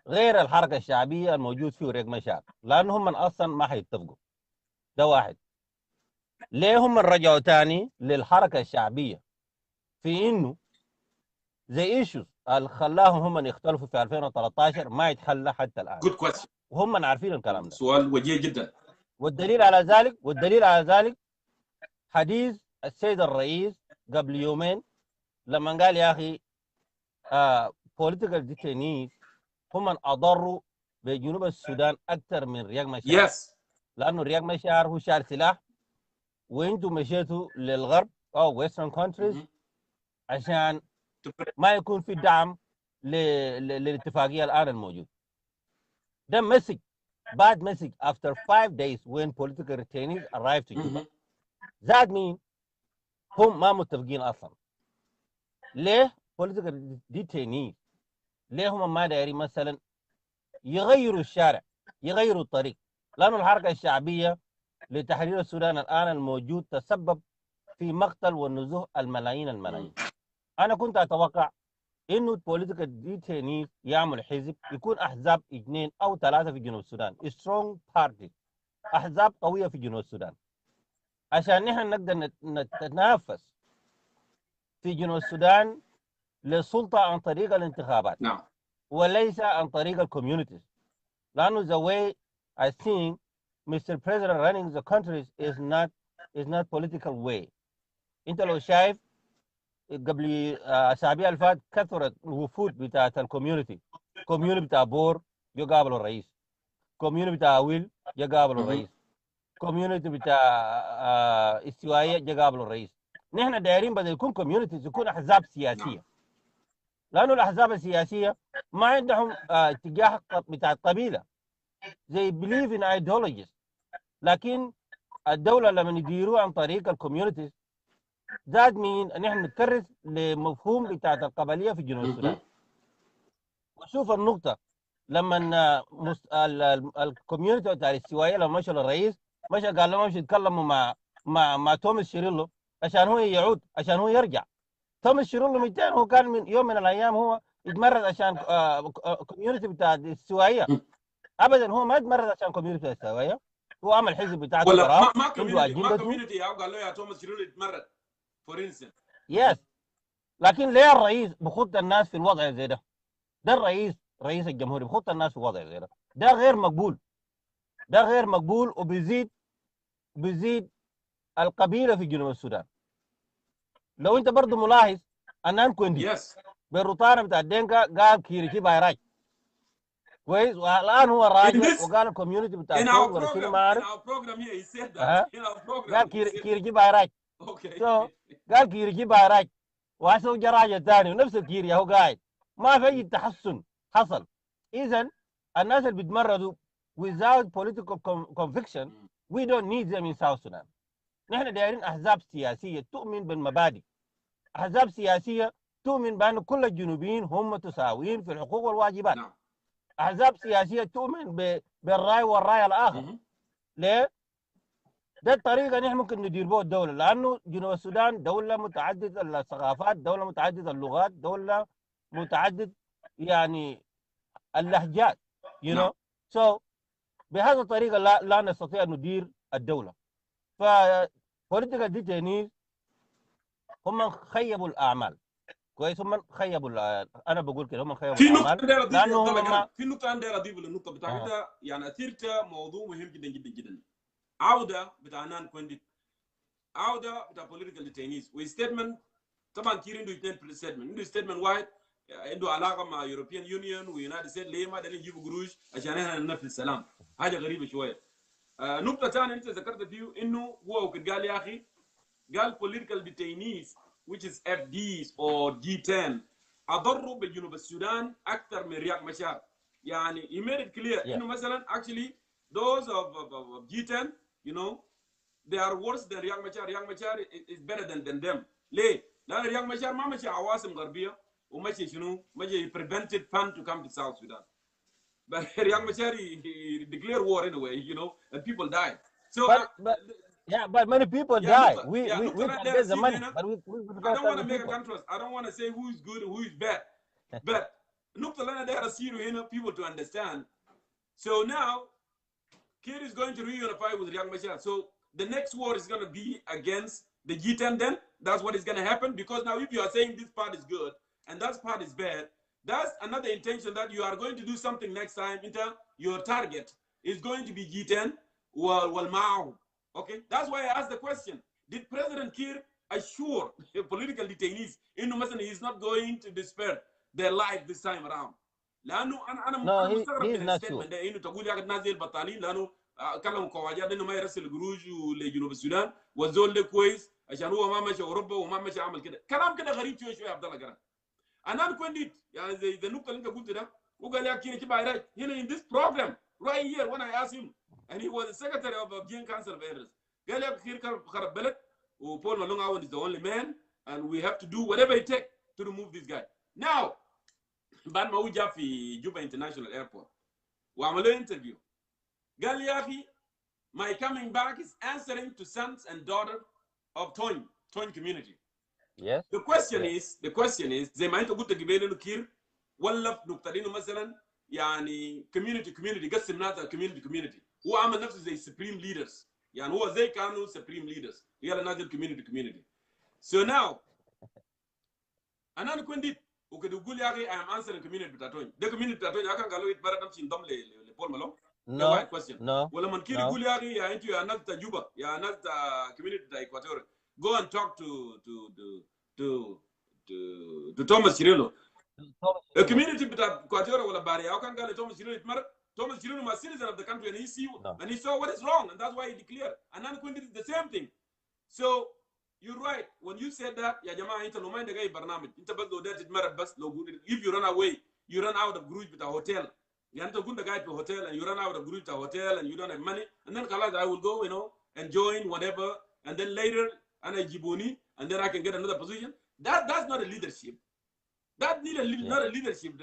غير الحركة الشعبية الموجود فيه ريق مشاعر، لأنهم من أصلا ما حيتفقوا. ده واحد. ليه هم رجعوا تاني للحركة الشعبية في إنه زي إيشوز اللي خلاهم هم يختلفوا في 2013 ما يتحلى حتى الآن. Good question. وهم عارفين الكلام ده. سؤال وجيه جدا. والدليل على ذلك حديث السيد الرئيس قبل يومين لما قال يا أخي political detainees هم من أضروا بجنوب السودان أكثر من رياض مشاعر. لأنه رياض مشاعر هو شال سلاح، وانتم مشيتوا للغرب أو Western countries عشان ما يكون في دعم للاتفاقية الآن الموجود. ده message, bad message after 5 days when political detainees arrived to Juba. That means هم ما متفقين أصلا. ليه political detainees؟ ليه هم ما دايرين مثلا يغيروا الشارع، يغيروا الطريق؟ لأنه الحركة الشعبية لتحرير السودان الآن الموجود تسبب في مقتل ونزوح الملايين. أنا كنت أتوقع إنه political detainees يعمل حزب يكون أحزاب 2 أو 3 في جنوب السودان، strong party، أحزاب قوية في جنوب السودان، عشان نحن نقدر نتنافس في جنوب السودان للسلطة عن طريق الانتخابات. وليس عن طريق الكوميونيتيز. لأنه the way I think Mr. President running the country is not political way. أنت لو شايف قبل أسابيع الفات كثرت وفود بتاعت الكوميونيتي، كوميونيتي بتاع بور يقابلوا الرئيس، كوميونيتي بتاع ويل يقابلوا الرئيس، كوميونيتي بتاع استوائية يقابلوا الرئيس. نحن دايرين بدل يكون كوميونيتيز يكون أحزاب سياسية، لأنه الأحزاب السياسية ما عندهم اتجاه بتاع القبيلة، زي believe in ideologies. لكن الدولة لما يديروا عن طريق الكوميونيتيز ذات مين ان احنا نكرس لمفهوم بتاعت القبلية في جنوب السودان. وشوف النقطة لما الكوميونيتي بتاع الاستوائية لما مشوا للرئيس، مشى قال لهم مشوا يتكلموا مع توماس شيريلو عشان هو يعود، عشان هو يرجع. تم الشروط له 200. هو كان من يوم من الايام هو يتمرد عشان كوميونتي بتاع السوايه. ابدا هو ما يتمرد عشان كوميونتي السوايه. هو عمل حزب بتاعته ولا براه، ما عنده كوميونتي، اجندته. او قال له يا توماس شيريل يتمرد فور انستنس. يس. لكن ليه الرئيس بخط الناس في الوضع زي ده؟ ده الرئيس، رئيس الجمهوريه بخط الناس في وضع زي ده. ده غير مقبول، ده غير مقبول، وبيزيد القبيله في جنوب السودان. لو انت برضه ملاحظ انان كوندي يس بالرطانه بتاع الدنكا قال كيريكي بايراج كويس، والان هو in راجع this وقال الكوميونتي بتاع in الصوت our ولا شنو program ما عارف. here he said that in our قال program he said كيريكي بايراج. okay. سو قال كيريكي بايراج، وهسه جا راجع ثاني ونفس الكيري اهو قاعد. ما في اي تحسن حصل. اذا الناس اللي بيتمردوا without political conviction we don't need them in South Sudan. نحن دايرين احزاب سياسيه تؤمن بالمبادئ، احزاب سياسيه تؤمن بان كل الجنوبيين هم تساويين في الحقوق والواجبات. نعم. احزاب سياسيه تؤمن بالراي والراي الاخر. ليه؟ ده الطريقه نحن ممكن ندير بها الدوله، لانه جنوب السودان دوله متعدده الثقافات، دوله متعدده اللغات، دوله متعدد يعني اللهجات you know. so بهذه الطريقه لا نستطيع ان ندير الدوله. ف political detainees هم خيبوا الاعمال كويس. هم خيبوا انا بقول كده هم خيبوا في الاعمال نقطة عندي أضيف لانه هم ما في نقطة عندي أضيف للنقطة بتاعتك يعني أثيرت موضوع مهم جدا جدا جدا. عودة بتاع نان كوندي، عودة بتاع political detainees وستيتمنت. طبعا كير عنده اثنين ستيتمنت، عنده ستيتمنت واحد عنده علاقة مع يوروبيان يونيون ويونايتد ستيتس ليه ما قاعدين يجيبوا قروش عشان احنا ننفذ السلام. حاجة غريبة شوية. نقطة ثانية أنت ذكرت فيه إنه هو قال يا أخي قال political detainees which is FDs or G10 أضروا بجنوب السودان أكثر من رياض مشار. يعني he made it clear إنه مثلا actually those of G10 you know they are worse than رياض مشار. رياض مشار is better than them. ليه؟ لأن رياض مشار ما مشي عواصم غربية ومشي شنو؟ مشي prevented fund to come to South Sudan. But رياض مشار he declared war anyway, you know, and people died. So but many people die. We can get the money, but we I don't want to the make people. a contrast. I don't want to say who is good, who is bad. But نقطة لنا there are people to understand. So now, Kiir is going to reunify with Riek Machar. So the next war is going to be against the G10 then? That's what is going to happen? Because now if you are saying this part is good and that part is bad, that's another intention that you are going to do something next time. Your target is going to be G10 or Mao. Okay, that's why I asked the question. Did President Kiir assure political detainees إنه he is not going to despair their life this time around؟ لأنه أنا مستغرب من الستيتمنت ده إنه تقول يا أخي الناس زي البطالين لأنه كلموا قواجات إنه ما يرسل قروش لجنوب السودان والزول ده كويس عشان هو ما مشى أوروبا وما مشى عمل كده. كلام كده غريب شوية يا عبد الله قرن. أنا كونديت يعني زي النقطة اللي أنت قلت ده وقال يا كير كيف هنا in this program right here when I asked him and he was the secretary of Gen Council of Elders. قال يا كير خرب بلد وبول مالونج عون is the only man and we have to do whatever it takes to remove this guy. Now بعد ما هو جاء في جوبا انترناشونال ايربورت وعملوا انترفيو قال يا اخي my coming back is answering to sons and daughters of Toin community. Yes. The question is زي ما انت قلت قبل انه كير ولف نقطه انه مثلا يعني community قسم ناسا community هو عمل نفسه زي supreme leaders يعني هو زي كانوا supreme leaders يلا نازل community. So now انا كنت وكده يقول يا اخي I am answering community بتاعتوني ده community بتاعتوني كان قالوا يتبرد نمشي نضم لبول مالون. ده واحد question. ولا من كير يقول يا اخي يا انتوا يا ناس بتاع جوبا يا ناس بتاع community بتاع اكواتوريا go and talk to Thomas Cirillo. The community بتاع اكواتوريا ولا باريا كان قال توماس شيريلو يتمرد. Thomas Cirillo was citizen of the country and he saw what is wrong and that's why he declared. And then Quindi did the same thing. So you're right when you said that يا جماعه انت لو ما عندك اي برنامج انت بس لو ده تتمرد بس لو if you run away you run out of group بتاع hotel يعني انت كنت قاعد في hotel and you run out of group بتاع hotel and you don't have money and then خلاص I will go you know and join whatever and then later انا يجيبوني and then I can get another position. That's not a leadership. That's not a leadership.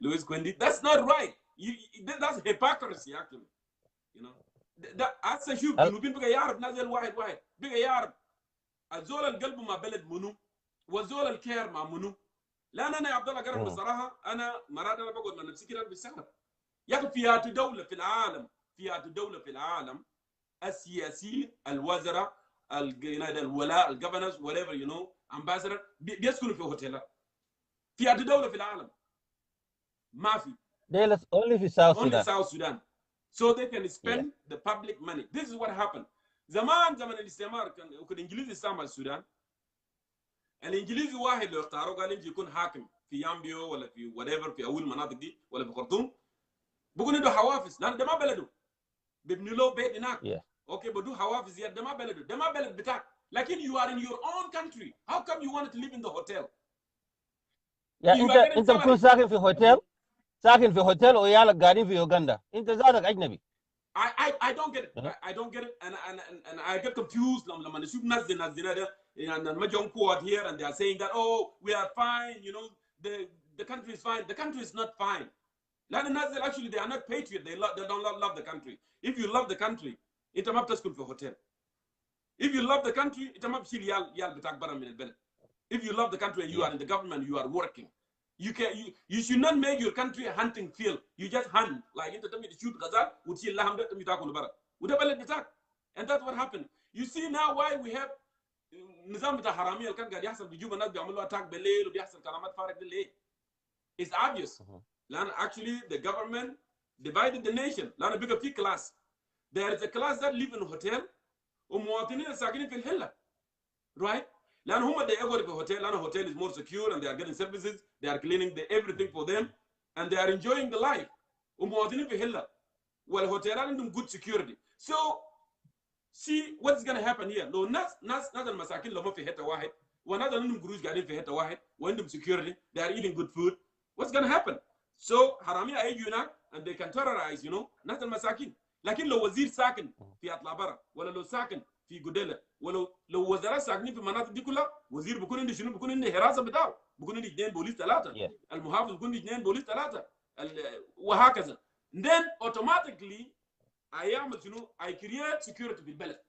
Louis Quendi. That's not right. That's hypocrisy actually. You know. ده هسه شوف جنوبين بقى يعرف نازل واحد بقى يعرف الزول القلب ما بلد منو والزول الكير مع منو. لان انا يا عبد الله قرن بصراحه انا مرات انا بقعد مع نفسي كده بالسهره يا اخي فئات دوله في العالم، فئات دوله في العالم السياسيين الوزراء الولاء الجفرنرز whatever you know ambassador بيسكنوا في هوتيلات. فئات دوله في العالم ما في. only في South only Sudan. South Sudan. So they can spend the public money. This is what happened. زمان الاستعمار كان الانجليز استعمر السودان. الانجليزي واحد لو اختاروه قال يجي يكون حاكم في يامبيو ولا في whatever في اول المناطق دي ولا في خرطوم بيكون عنده حوافز لان ده ما بلده. بيبني له بيت هناك. اوكي بدو حوافز زياده ده ما بلده، ده ما بلد بتاعك. لكن you are in your own country. How come you wanted to live in the hotel? انت بتكون ساكن في هوتيل، ساكن في هوتيل وعيالك قاعدين في يوغندا، انت ذاتك اجنبي. I don't get it. I don't get it and I get confused لما نشوف ناس ده and then Jongkor here and they are saying that oh we are fine, you know, the country is fine. The country is not fine. لأن الناس actually they are not patriot. They don't love the country. If you love the country انت ما بتسكن في هوتيل. If you love the country انت ما بتشيل يال بتاعك برا من البلد. If you love the country and you are in the government, you are working. You should not make your country a hunting field. You just hunt like انت تمي تشوت غزال وتشيل لحم ده تمي تاكله برا وده بلد بتاعك. And that's what happened. You see now why we have نظام بتاع حرامية اللي كان قاعد يحصل بيجيبوا الناس بيعملوا اتاك بالليل وبيحصل كلامات فارغ ده ليه؟ It's obvious. لأن actually the government divided the nation. لأن بيبقى في class. There is a class that live in a hotel ومواطنين ساكنين في الحلة. Right? لأن هم they go to the hotel. لأن hotel is more secure and they are getting services. They are cleaning everything for them and they are enjoying the life. ومواطنين في الحلة. والهوتيلات عندهم good security. So see what's going to happen here. لو ناس المساكين لو ما في حتة واحد وناس عندهم قروش قاعدين في حتة واحد وعندهم security. They are eating good food. What's going to happen? So حرامية هيجوا هناك and they can terrorize, you know, ناس المساكين. لكن لو وزير ساكن في اطلع برا ولا لو ساكن في جدله ولو وزراء ساكنين في المناطق دي كلها وزير بيكون عنده شنو؟ بيكون عنده حراسه بتاعه، بيكون عنده 2 بوليس 3 المحافظ بيكون عنده 2 بوليس 3 وهكذا. then automatically هيعمل شنو؟ هي create security في البلد.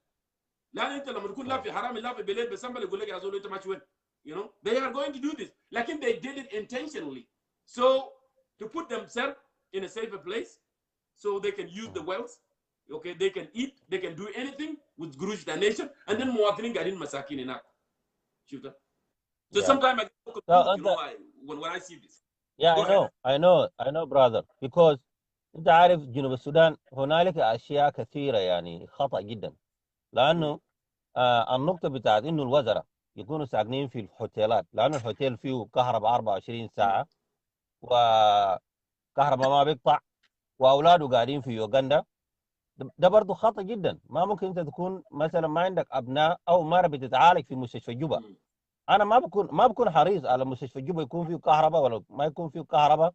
لان انت لما تكون لا في حرامي لا في بلاد بسمبل يقول لك يا زول انت ماشي وين؟ you know they are going to do this. لكن they did it intentionally so to put themselves in a safer place so they can use the wealth. Okay, they can eat, they can do anything with قروش the nation and then مواطنين قاعدين مساكين هناك. شفت؟ So sometimes I get confused, you know, when I see this. Yeah, I know brother because انت عارف جنوب السودان هنالك اشياء كثيره يعني خطا جدا. لانه النقطه بتاعت انه الوزراء يكونوا ساكنين في الهوتيلات، لانه الهوتيل فيه كهرباء 24 ساعه وكهرباء ما بيقطع واولاده قاعدين في يوغندا. ده برضه خطأ جدا. ما ممكن انت تكون مثلا ما عندك ابناء او مره بتتعالج في مستشفى جوبا. انا ما بكون حريص على مستشفى جوبا يكون فيه كهرباء ولا ما يكون فيه كهرباء،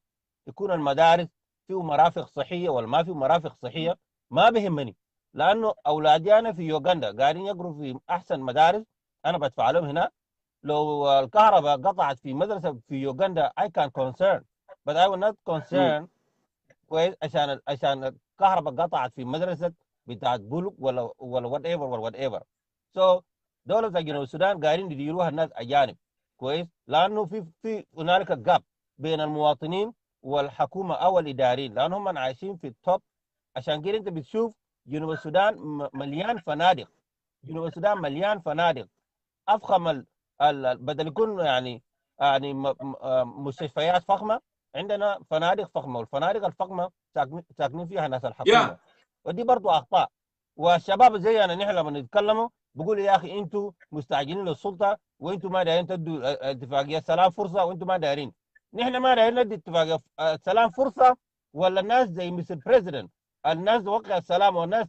يكون المدارس فيه مرافق صحيه ولا ما فيه مرافق صحيه، ما بيهمني. لانه اولادي انا في يوغندا قاعدين يقروا في احسن مدارس انا بدفع لهم هناك. لو الكهرباء قطعت في مدرسه في يوغندا I can concern but I will not concern كويس عشان الكهرباء قطعت في مدرسه بتاعت بولك ولا وات ايفر. سو دوله جنوب السودان قاعدين يديروها الناس اجانب كويس، لانه في هنالك جاب بين المواطنين والحكومه او الاداريين، لانهم هم عايشين في التوب. عشان كده انت بتشوف جنوب السودان مليان فنادق. جنوب السودان مليان فنادق افخم بدل يكون يعني مستشفيات فخمه، عندنا فنادق فخمه، والفنادق الفخمه ساكنين فيها ناس الحكومه. ودي برضو اخطاء. والشباب زينا نحن لما نتكلموا بيقولوا يا اخي انتوا مستعجلين للسلطه وانتوا ما دايرين تدوا اتفاقيه سلام فرصه وانتوا ما دايرين. نحن ما دايرين ندي اتفاقيه سلام فرصه ولا الناس زي مستر بريزيدنت الناس وقع السلام والناس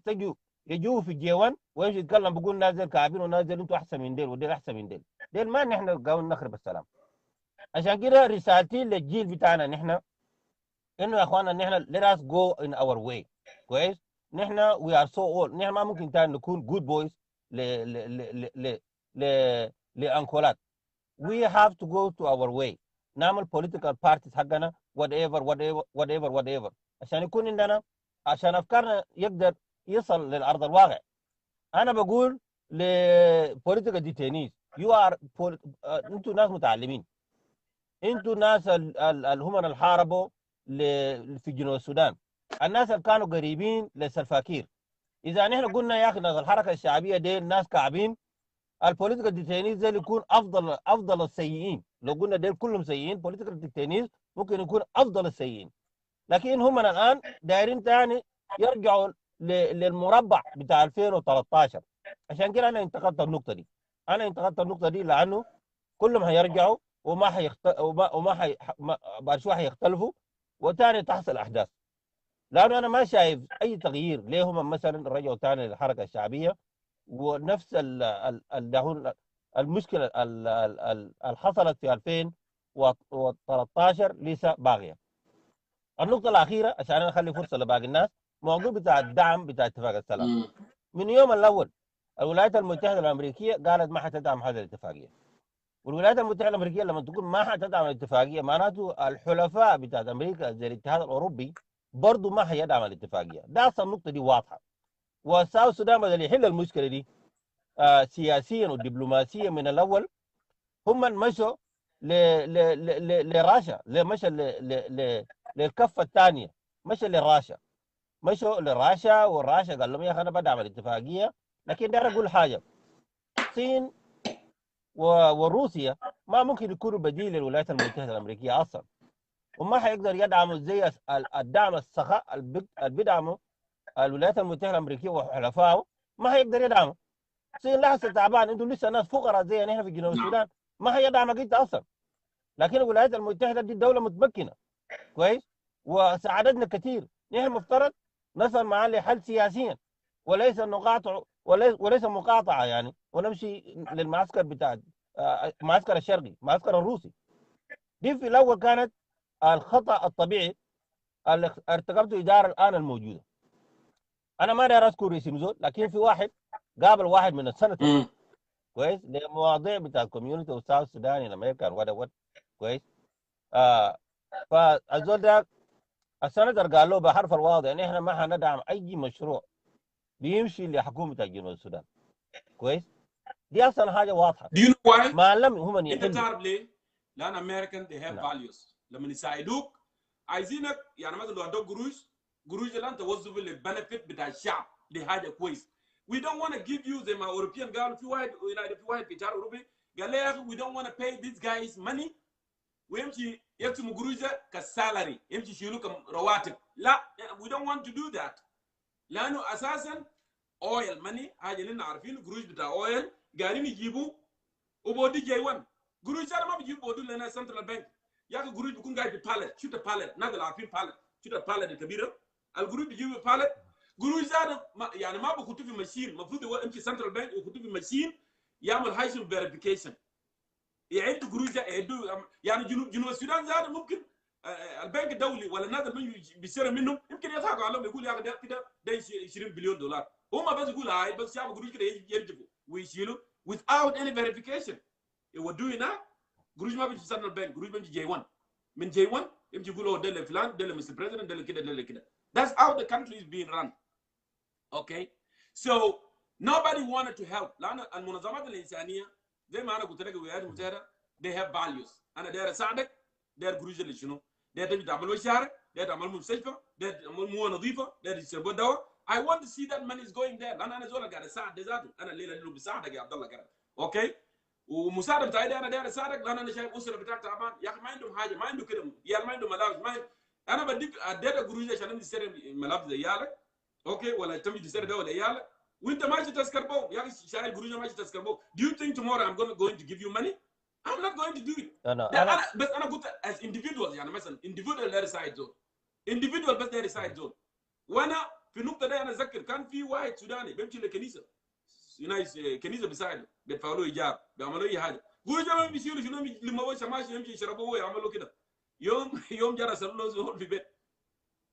يجوا في الجيوان ويمشي يتكلم بيقول الناس ديل كعبين والناس ديل انتوا احسن من ديل وديل احسن من ديل. ديل ما نحن قاعدين نخرب السلام. عشان كده رسالتي للجيل بتاعنا نحن انه يا اخوانا نحن let us go in our way كويس. نحن we are so old. نحن ما ممكن تاني نكون good boys لانكولات. we have to go to our way. نعمل political parties حقنا whatever عشان يكون عندنا، عشان افكارنا يقدر يصل للارض الواقع. انا بقول لبوليتيكال ديتينيز انتوا ناس متعلمين، انتوا ناس هم اللي حاربوا في جنوب السودان، الناس اللي كانوا قريبين للسلفاكير. اذا نحن قلنا يا اخي ناس الحركه الشعبيه دي ناس كعبين، البوليتيكال ديتينيز دي يكون افضل السيئين. لو قلنا ديل كلهم سيئين، بوليتيكال ديتينيز ممكن يكون افضل السيئين. لكن هم الان دايرين ثاني يرجعوا للمربع بتاع 2013. عشان كده انا انتقدت النقطه دي. لانه كلهم هيرجعوا بعد شويه هيختلفوا وثاني تحصل احداث. لانه انا ما شايف اي تغيير ليه هم مثلا رجعوا ثاني للحركه الشعبيه، ونفس المشكله اللي حصلت في 2013 لسه باقيه. النقطه الاخيره عشان انا اخلي فرصه لباقي الناس، موضوع بتاع الدعم بتاع اتفاق السلام. من يوم الاول الولايات المتحده الامريكيه قالت ما حتدعم هذه الاتفاقيه، والولايات المتحده الامريكيه لما تقول ما حتدعم الاتفاقيه معناته الحلفاء بتاعت امريكا زي الاتحاد الاوروبي برضه ما هيدعم الاتفاقيه. ده اصلا النقطه دي واضحه. والساوث السودان بدل يحل المشكله دي سياسيا ودبلوماسيا من الاول، هم مشوا لراشا، مشوا للكفه الثانيه، مشوا لراشا، والراشا قال لهم يا اخي انا بدعم الاتفاقيه. لكن داير اقول حاجه، الصين وروسيا ما ممكن يكونوا بديل للولايات المتحده الامريكيه اصلا، وما حيقدر يدعموا زي الدعم السخاء اللي بيدعموا الولايات المتحده الامريكيه وحلفائه. ما هيقدر يدعموا. الصين لسه تعبان، انتوا لسه ناس فقراء زي هنا في جنوب السودان، ما هيدعمك انت اصلا. لكن الولايات المتحده دي دوله متمكنه كويس وساعدتنا كثير. نحن مفترض نصل معاه لحل سياسيا، وليس نقاطع وليس مقاطعه يعني، ونمشي للمعسكر بتاع المعسكر الشرقي، المعسكر الروسي. دي في الاول كانت الخطا الطبيعي اللي ارتكبته الاداره الان الموجوده. انا ما داير اذكر اسم زول، لكن في واحد قابل واحد من السنتر كويس لمواضيع بتاع الكوميونتي والساوث السوداني الامريكان وات كويس. فالزول ده السنتر قال له بحرف الواضح ان احنا ما هندعم اي مشروع بيمشي لحكومه جنوب السودان كويس. دي اصلا حاجه واضحه. Do you know why؟ ما لم هم انت يحلوا. تعرف ليه؟ لان امريكان they have values. لما يساعدوك عايزينك يعني مثلا لو ادوك قروش اللي انت توظفه للبنفيت بتاع الشعب، دي حاجه كويس. We don't want to give you زي ما اوروبيان قالوا في واحد في جار اوروبي قال لي يا اخي we don't want to pay these guys money ويمشي يكتموا قروش كالسالري، يمشي يشيلوا كرواتب. لا we don't want to do that. لانه اساسا اويل ماني حاجه اللي عارفين قروش بتاع اويل قاعدين يجيبوا وبودي جي 1 قروش هذا ما بيجيبوا بودي لنا سنترال بنك. يا اخي قروش بيكون قاعد في بالت، شو بالت ناس اللي عارفين بالت، شو البالت الكبيره القروش بيجيبوا بالت. قروش هذا يعني ما بيخطوا في ماشين، المفروض يمشي سنترال بنك ويخطوا في ماشين يعمل هايشن فيريفيكيشن، يعدوا قروش يعدوا. يعني جنوب السودان زاد ممكن البنك الدولي ولا الناس اللي بيشتري منهم يمكن يضحكوا عليهم يقول يا اخي كده 20 بليون دولار. هم بس يقولوا هاي بس شافوا قروش كده يرجفوا ويشيلوا without any verification. يودوه هنا قروش ما بيجي سنترال بنك، قروش بيجي جي 1. من جي 1 يمشي يقولوا ده لفلان ده لمستر بريزيدنت ده كده ده كده. That's how the country is being run. Okay? So nobody wanted to help. لأن المنظمات الإنسانية زي ما أنا قلت لك الولايات المتحدة they have values. أنا داير أساعدك، داير قروش اللي شنو؟ داير تجي تعملوا شارع، داير تعملوا مستشفى، داير تعملوا مويه نظيفة، داير تشربوا دواء. I want to see that money is going there. لأن أنا زول قاعد أساعد ذاته، أنا الليلة اللي بساعدك يا عبد الله كرم. أوكي؟ ومساعدة بتاعي أنا داير أساعدك لأن أنا شايف أسرة بتاعك تعبان، يا أخي ما عندهم حاجة، ما عندهم كده، يا ما عندهم ملابس، ما أنا بديك أديتك قروش عشان تشتري ملابس لعيالك، أوكي؟ ولا تمشي تشتري دواء لعيالك، وأنت ماشي تسكر بو، يا أخي شايل قروش ماشي تسكر بو. Do you think tomorrow I'm going to give you money? I'm not going to do it. بس أنا قلت as individuals يعني مثلا individual داير يساعد زول. individual بس داير يساعد زول. وأنا في النقطة دي أنا أتذكر كان في واحد سوداني بيمشي لكنيسة. كنيسه بيساعده بيدفعوا له ايجار بيعملوا اي حاجه. قولوا جماعه بيشيلوا شنو لما شماشي يمشي يشربوا ويعملوا كده. يوم جرى سلوا زول في بيت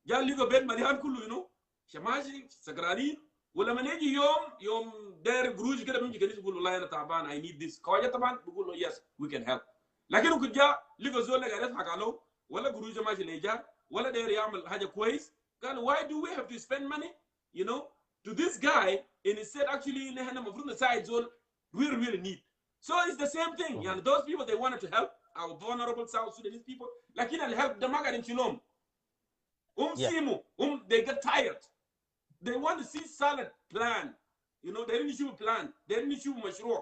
جاء لقى بيت مليان كله شماشي سكرانين. ولما نيجي يوم داير قروش كده بيمشي كنيسه يقول والله انا تعبان اي نيد ذس كواجه طبعا بيقول له يس وي كان هيلب. لكن كنت جاء لقى زول قاعد يضحك عليه ولا قروش ماشي الايجار ولا داير يعمل حاجه كويس. قال why do we have to spend money to this guy, and instead actually in the side zone really need. So it's the same thing. And those people, they wanted to help our vulnerable South Sudanese people. Like help the Maga in Chilom. They get tired. They want to see solid plan. You know, they didn't issue a plan. They didn't issue mashro.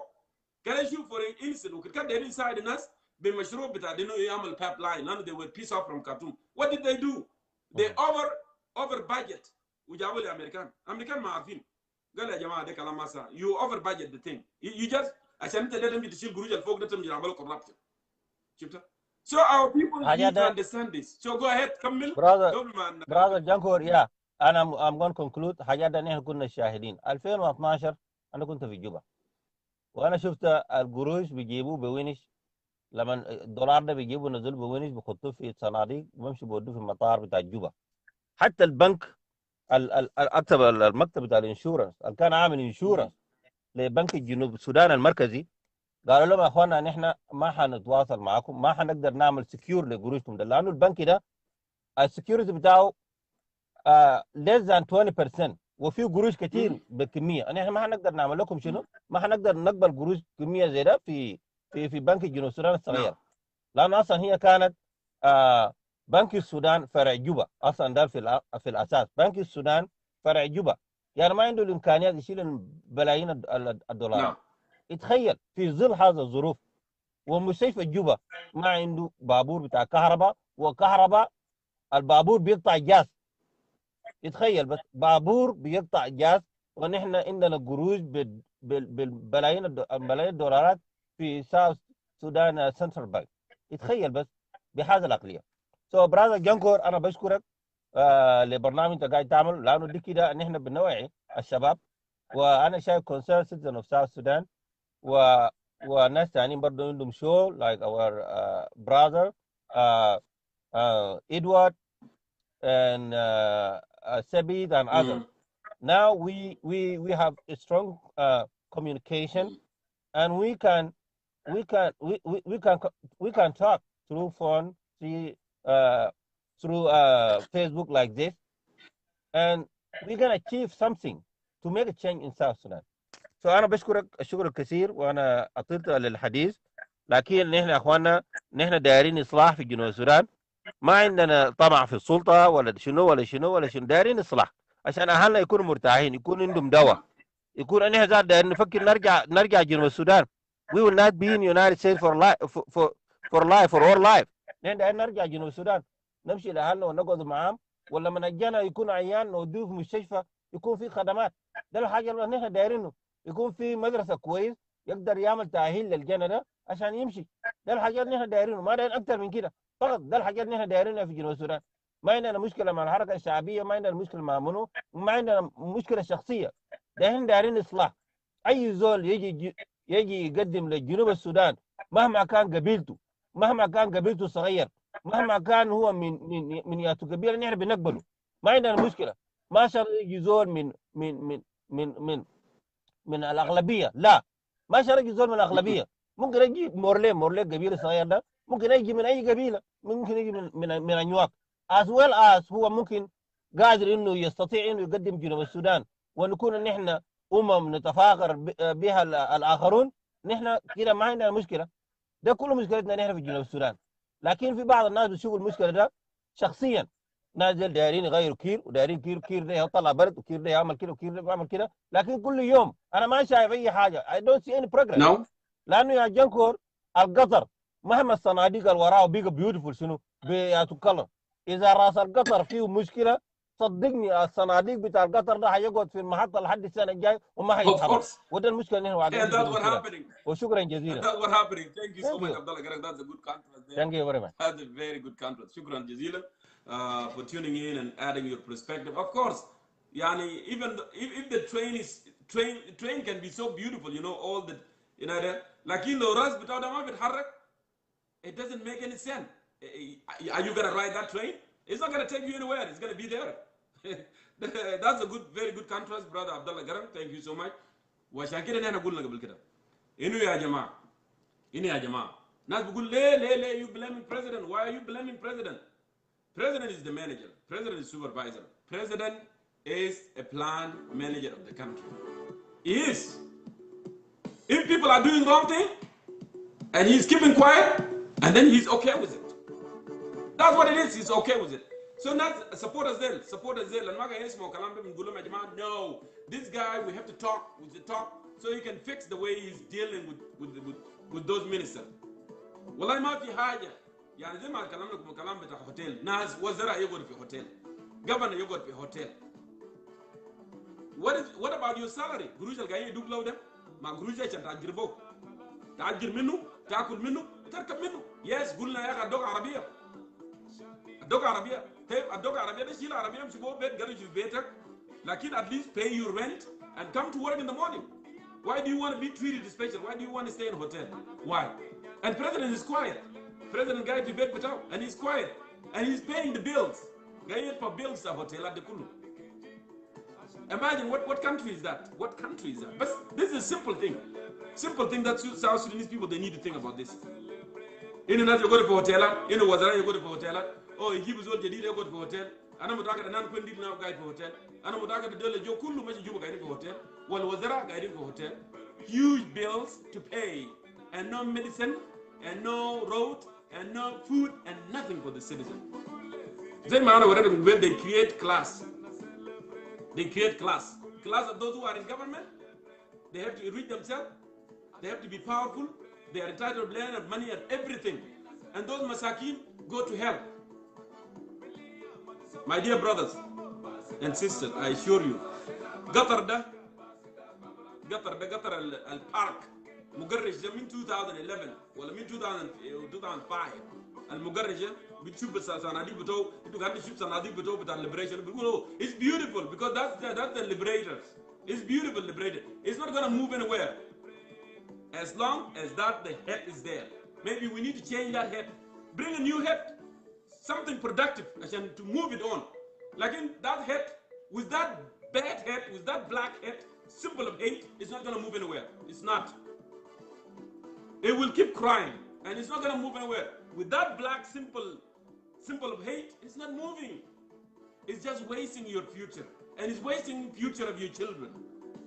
Can issue for an instance, we can inside in us, be mashro, but I didn't know Yamal pipeline. None of they were piece off from Khartoum. What did they do? They over budget. American Marvin. You over budget the thing. You just I sent them to shield Guruj and folk that corruption. So our people need to understand this. So go ahead, Kamil. brother Jongkor, yeah. I'm going to conclude. حاجات ده نحن كنا شاهدين 2012 انا كنت في جوبا وانا شفت القروش بيجيبوه بوينش لما الدولار ده بيجيبوه نزل بوينش بيحطوه في صناديق وبمشي بودوه في المطار بتاع جوبا. حتى البنك المكتب بتاع الانشورنس اللي كان عامل انشورنس لبنك الجنوب السودان المركزي قالوا لهم يا اخوانا نحن ما حنتواصل معاكم، ما حنقدر نعمل سكيور لقروشكم ده، لانه البنك ده السكيورتي بتاعه less than 20% وفي قروش كثير بكميه. احنا ما حنقدر نعمل لكم شنو؟ ما حنقدر نقبل قروش كميه زي ده في بنك الجنوب السودان الصغير، لانه اصلا هي كانت بنك السودان فرع جوبا، اصلا ده في الاساس بنك السودان فرع جوبا، يعني ما عنده الامكانيات يشيل بلايين الدولارات. اتخيل في ظل هذا الظروف ومستشفى جوبا ما عنده بابور بتاع كهرباء، وكهرباء البابور بيقطع جاز. يتخيل بس بابور بيقطع جاز ونحن عندنا قروش بالبلايين الدولارات في ساوث سودان سنترال بانك. يتخيل بس بهذا العقليه. سو براذر جونكور انا بشكرك لبرنامج انت قاعد تعمل، لانه دي كده نحن بنوعي الشباب، وانا شايف كونسيرن سيتيزن اوف ساوث سودان وناس ثانيين برضه عندهم شو like our brother Edward and Sabid and others. Now we have a strong communication, and we can talk through phone, through Facebook like this, and we can achieve something to make a change in South Sudan. So أنا بشكرك الشكر الكثير، وأنا أطلت للحديث، لكن نحن يا أخواننا نحن دايرين إصلاح في جنوب السودان، ما عندنا طمع في السلطة ولا شنو ولا شنو ولا شنو، دايرين إصلاح عشان أهلنا يكونوا مرتاحين، يكون عندهم دواء، يكون نحن ذات دايرين نفكر نرجع جنوب السودان. We will not be in United States for all life. نحن دايرين نرجع جنوب السودان، نمشي لأهلنا ونقعد معاهم، ولا من أجانا يكون عيان نوديه في مستشفى يكون في خدمات. ده الحاجة اللي نحن دايرينه، يكون في مدرسة كويس يقدر يعمل تأهيل للجنة ده عشان يمشي. ده الحاجات اللي نحن دايرينه، ما دايرين أكتر من كده فقط. ده الحاجات اللي نحن دايرينها في جنوب السودان. ما عندنا مشكلة مع الحركة الشعبية، ما عندنا مشكلة مع منو، وما عندنا مشكلة شخصية. ده نحن دايرين إصلاح. أي زول يجي يقدم لجنوب السودان مهما كان قبيلته صغير، مهما كان هو من ياتو قبيلة، نحن بنقبله، ما عندنا مشكلة. ما شرط يجي زول من الأغلبية، لا، ما شرط يجي زول من الأغلبية. ممكن يجي مورلي قبيلة صغير ده، ممكن يجي من أي قبيلة، ممكن يجي من أنيواك، as well as هو ممكن قادر إنه يستطيع إنه يقدم جنوب السودان، ونكون نحن نتفاخر بها الآخرون. نحن كده ما عندنا مشكلة. ده كله مشكلتنا نحن في جنوب السودان. لكن في بعض الناس بيشوفوا المشكلة ده شخصيا، نازل دايرين يغيروا كير، ودايرين كير ده يطلع برد، وكير ده يعمل كده، وكير ده يعمل كده، لكن كل يوم انا ما شايف اي حاجه. I don't see any progress. No. لانه يا جنكور القطر مهما الصناديق اللي وراه بيجا بيوتيفول شنو بياتو كلر، اذا راس القطر فيه مشكله صدقني الصناديق بتاع القطر ده هيقعد في المحطه لحد السنه الجاي وما هيتحرك. وده المشكله اللي هو And that's what happening. وشكرا جزيلا. And that's what happening. Thank you so much, Abdullah Garang. That's a good contrast there. Thank you very much. That's a very good contrast. Shukran jazila for tuning in and adding your perspective. Of course, yani, even if the train can be so beautiful, you know, all the, you know, like in the ras bitaw da ma bitharrak, it doesn't make any sense. Are you going to ride that train? It's not going to take you anywhere. It's going to be there. That's a good, very good contrast, brother Abdullah Garang. Thank you so much. وعشان كده نحن قلنا قبل كده إنه يا جماعة ناس بيقول ليه you blaming president? Why are you blaming president? President is the manager. President is supervisor. President is a plan manager of the country. He is. If people are doing wrong thing, and he's keeping quiet, and then he's okay with it. That's what it is. He's okay with it. So not supporters then, and no, this guy we have to talk with the talk so he can fix the way he's dealing with those ministers. والله ما في حاجة يعني زي ما كلام لكم كلام بتاع هوتيل ناس وزراء يقعدوا في هوتيل governor يقعد في هوتيل. What about your salary? قروش الجايين يدوك لو ده ما قروش عشان تأجر تأجر منه تأكل منه تركب منه. يس قلنا يا أخي الدوق عربية الدوق عربية. طيب الدوق عربية ده شيل عربية مش بو بيت قريش في بيتك لكن at least pay your rent and come to work in the morning. Why do you want to be treated special? Why do you want to stay in a hotel? Why? And president is quiet. President guy to bed without, and he's quiet, and he's paying the bills. Guy for bills the hotel at the Kulu. Imagine what country is that? What country is that? But this is a simple thing that South Sudanese people they need to think about this. In another you go to hotel, in a Wazara you go to hotel. Oh, he gives all the deal you go to hotel. أنا متأكد أن أنا كنت ديل ناو قاعد في هوتيل. أنا متأكد الدولة جو كله ماشي جوا قاعدين في هوتيل. والوزراء قاعدين في هوتيل. Huge bills to pay, and no medicine, and no road, and no food, and nothing for the citizen. زي ما أنا وريت when they create class. They create class of those who are in government. They have to reach themselves. They have to be powerful. They are entitled to land of money and everything. And those masakin go to hell. My dear brothers and sisters, I assure you, Qatar al-Park, مقرش من 2011 ولا من 2005 المقرش بتشوف الصناديق بتوع انتوا قاعدين تشوف الصناديق بتوع بتاع liberation بيقولوا it's beautiful because that's the liberators. It's beautiful liberated. It's not gonna move anywhere as long as the head is there. Maybe we need to change that head. Bring a new head. Something productive to move it on. Like in that head, with that bad head, with that black head, symbol of hate, it's not going to move anywhere. It's not. It will keep crying, and it's not going to move anywhere. With that black symbol of hate, it's not moving. It's just wasting your future, and it's wasting future of your children,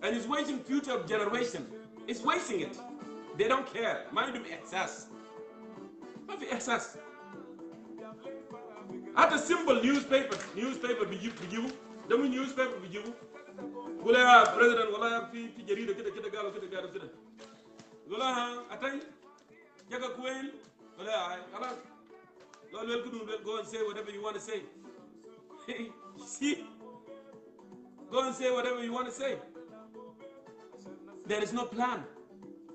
and it's wasting future of generation. It's wasting it. They don't care. Mind them excess. What is excess? At a simple newspaper بيجيبوا ده من newspaper بيجيبوا يقول يا president والله في جريدة كده قالوا كده يقول لها أتاي جاك كوين ولا خلاص قالوا لكم go and say whatever you want to say. See, go and say whatever you want to say. There is no plan.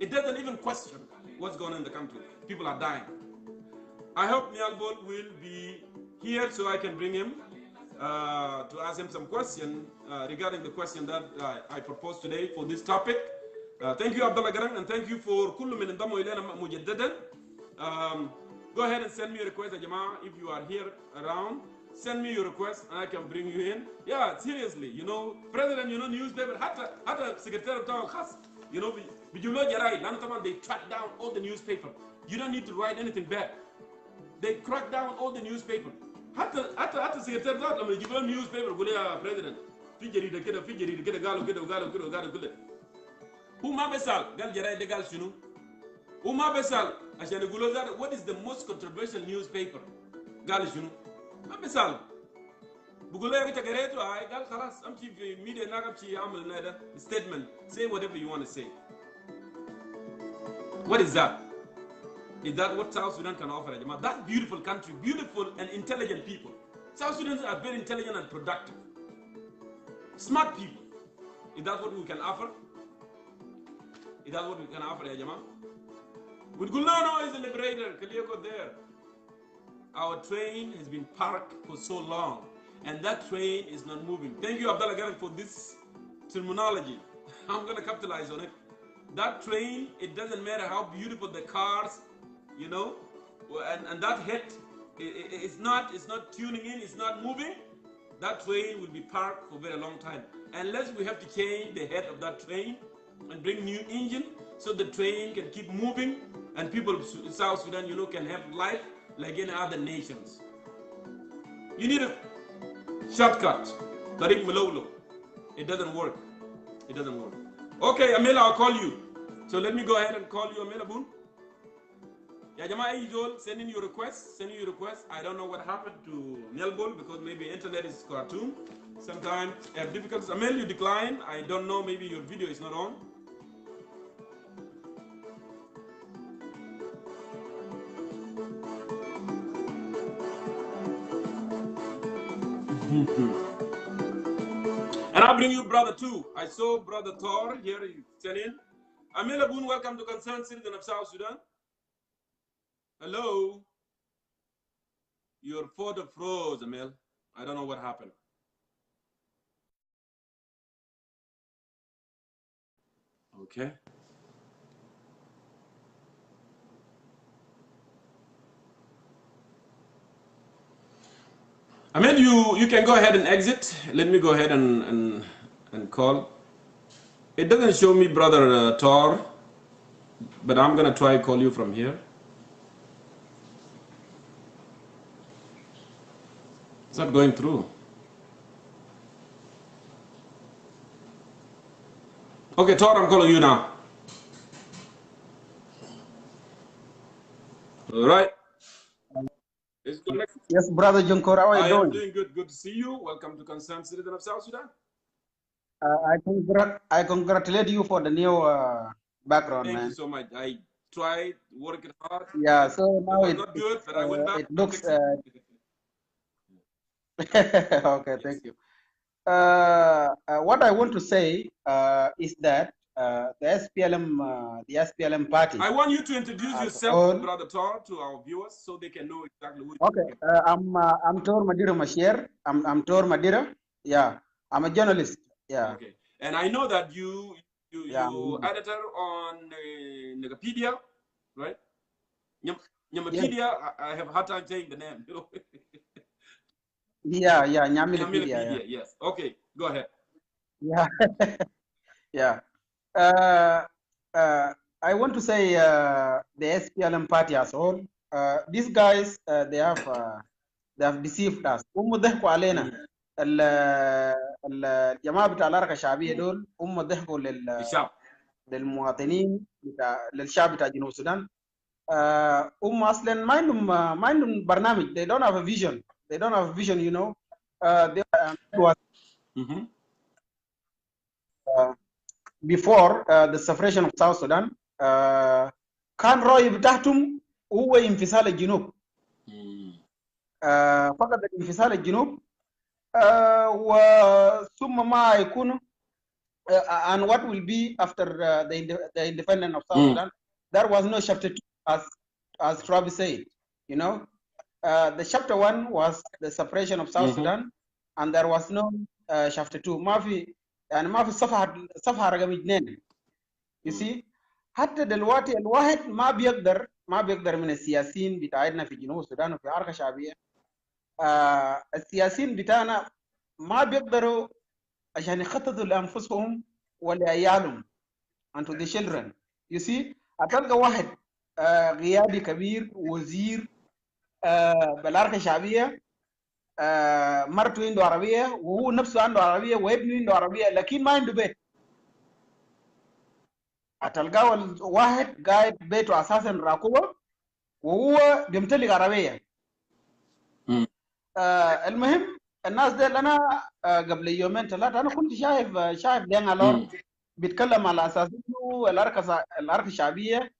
It doesn't even question what's going on in the country. People are dying. I hope Nhial Bol will be here so I can bring him to ask him some question regarding the question that I proposed today for this topic. Thank you Abdullah Garang, and thank you for كل من انضموا إلينا مجددا. Go ahead and send me a request, Jama, if you are here around. Send me your request and I can bring you in. Yeah, seriously, you know, president, you know, newspaper, حتى secretary بتاعه الخاص, you know, بيجيبوا له جرايد لأنه طبعا they track down all the newspaper. You don't need to write anything bad. They crack down all the newspaper. حتى السكرتير ذات لما يجيب لهم newspaper يقول يا president في جريدة كده قالوا كده. هو ما بيسأل قال جرايد ده قال شنو؟ هو ما بيسأل عشان يقولوا ذات what is the most controversial newspaper؟ قال شنو؟ ما بيسأل. بقول له يا قريته هاي قال خلاص أمشي في media هناك أمشي أعمل هذا statement. Say whatever you want to say. What is that? Is that what South Sudan can offer? That's beautiful country, beautiful and intelligent people. South Sudanese are very intelligent and productive. Smart people. Is that what we can offer? Is that what we can offer, Jama? We go, no, it's a liberator. Kalioko there. Our train has been parked for so long, and that train is not moving. Thank you, Abdullah Garang, for this terminology. I'm going to capitalize on it. That train, it doesn't matter how beautiful the cars, you know, and that head, it's not tuning in, it's not moving. That train will be parked for a very long time. Unless we have to change the head of that train and bring new engine so the train can keep moving and people in South Sudan, you know, can have life like in other nations. You need a shortcut. Tariq Malolo. It doesn't work. It doesn't work. Okay, Amel, I'll call you. So let me go ahead and call you, Amel Abun. Yeah, Jama Ijol, sending you requests. I don't know what happened to Nhial Bol because maybe internet is cartoon. Sometimes have difficulties. Amel, you decline. I don't know, maybe your video is not on. And I'll bring you brother too. I saw brother Thor here. You sent in. Amel Abun, welcome to Concerned Citizen of South Sudan. Hello. Your photo froze, Amel. I don't know what happened. Okay. Amel, you can go ahead and exit. Let me go ahead and call. It doesn't show me brother Thor, but I'm gonna try call you from here. It's not going through. Okay, Thor, I'm calling you now. All right. Yes, brother Jongkor, how are you doing? I am doing good. Good to see you. Welcome to Concerned Citizen of South Sudan. I congratulate you for the new background, Thank man. you so much. I tried working hard. Yeah, so now it was not good, but I went back. It looks. Okay, thank you. What I want to say is that the SPLM Party. I want you to introduce yourself, brother Tor, to our viewers so they can know exactly who. Okay, I'm Tor Madira Mashier. I'm Tor Madira. Yeah, I'm a journalist. Yeah. Okay, and I know that you editor on Wikipedia, right? Wikipedia. Yeah. I have a hard time saying the name. Yeah, Nyamipedia. Yeah. Yes. Okay, go ahead. Yeah, yeah. I want to say the SPLM party as whole. These guys, they have deceived us. ضحكوا علينا. الجماعة بتاع الحركة الشعبية دول ضحكوا للمواطنين للشعب بتاع جنوب السودان. أصلا ما عندهم برنامج. They don't have a vision. They don't have a vision, you know. Before the separation of South Sudan, كان رأي بتاعتهم هو انفصال الجنوب. فقط انفصال الجنوب وثم ما يكون and what will be after the independence of South Sudan. There was no chapter 2 as Travis said, you know. The chapter 1 was the separation of South Sudan, and there was no chapter 2. ما في صفحة رقم 2. You see, حتى دلوقتي الواحد ما بيقدر من السياسيين بتاعنا في جنوب السودان وفي حركة شعبية. السياسيين بتاعنا ما بيقدروا عشان يخططوا لأنفسهم ولعيالهم and to the children. You see, هتلقى واحد قيادي كبير وزير بالحركة الشعبية، مرته عنده عربية وهو نفسه عنده عربية وابنه عنده عربية، لكن ما عنده بيت. هتلقاه واحد قاعد بيته أساسا راكوبة وهو بيمتلك عربية. المهم الناس دي أنا قبل يومين ثلاثة أنا كنت شايف دين على بيتكلم على أساس إنه الحركة الشعبية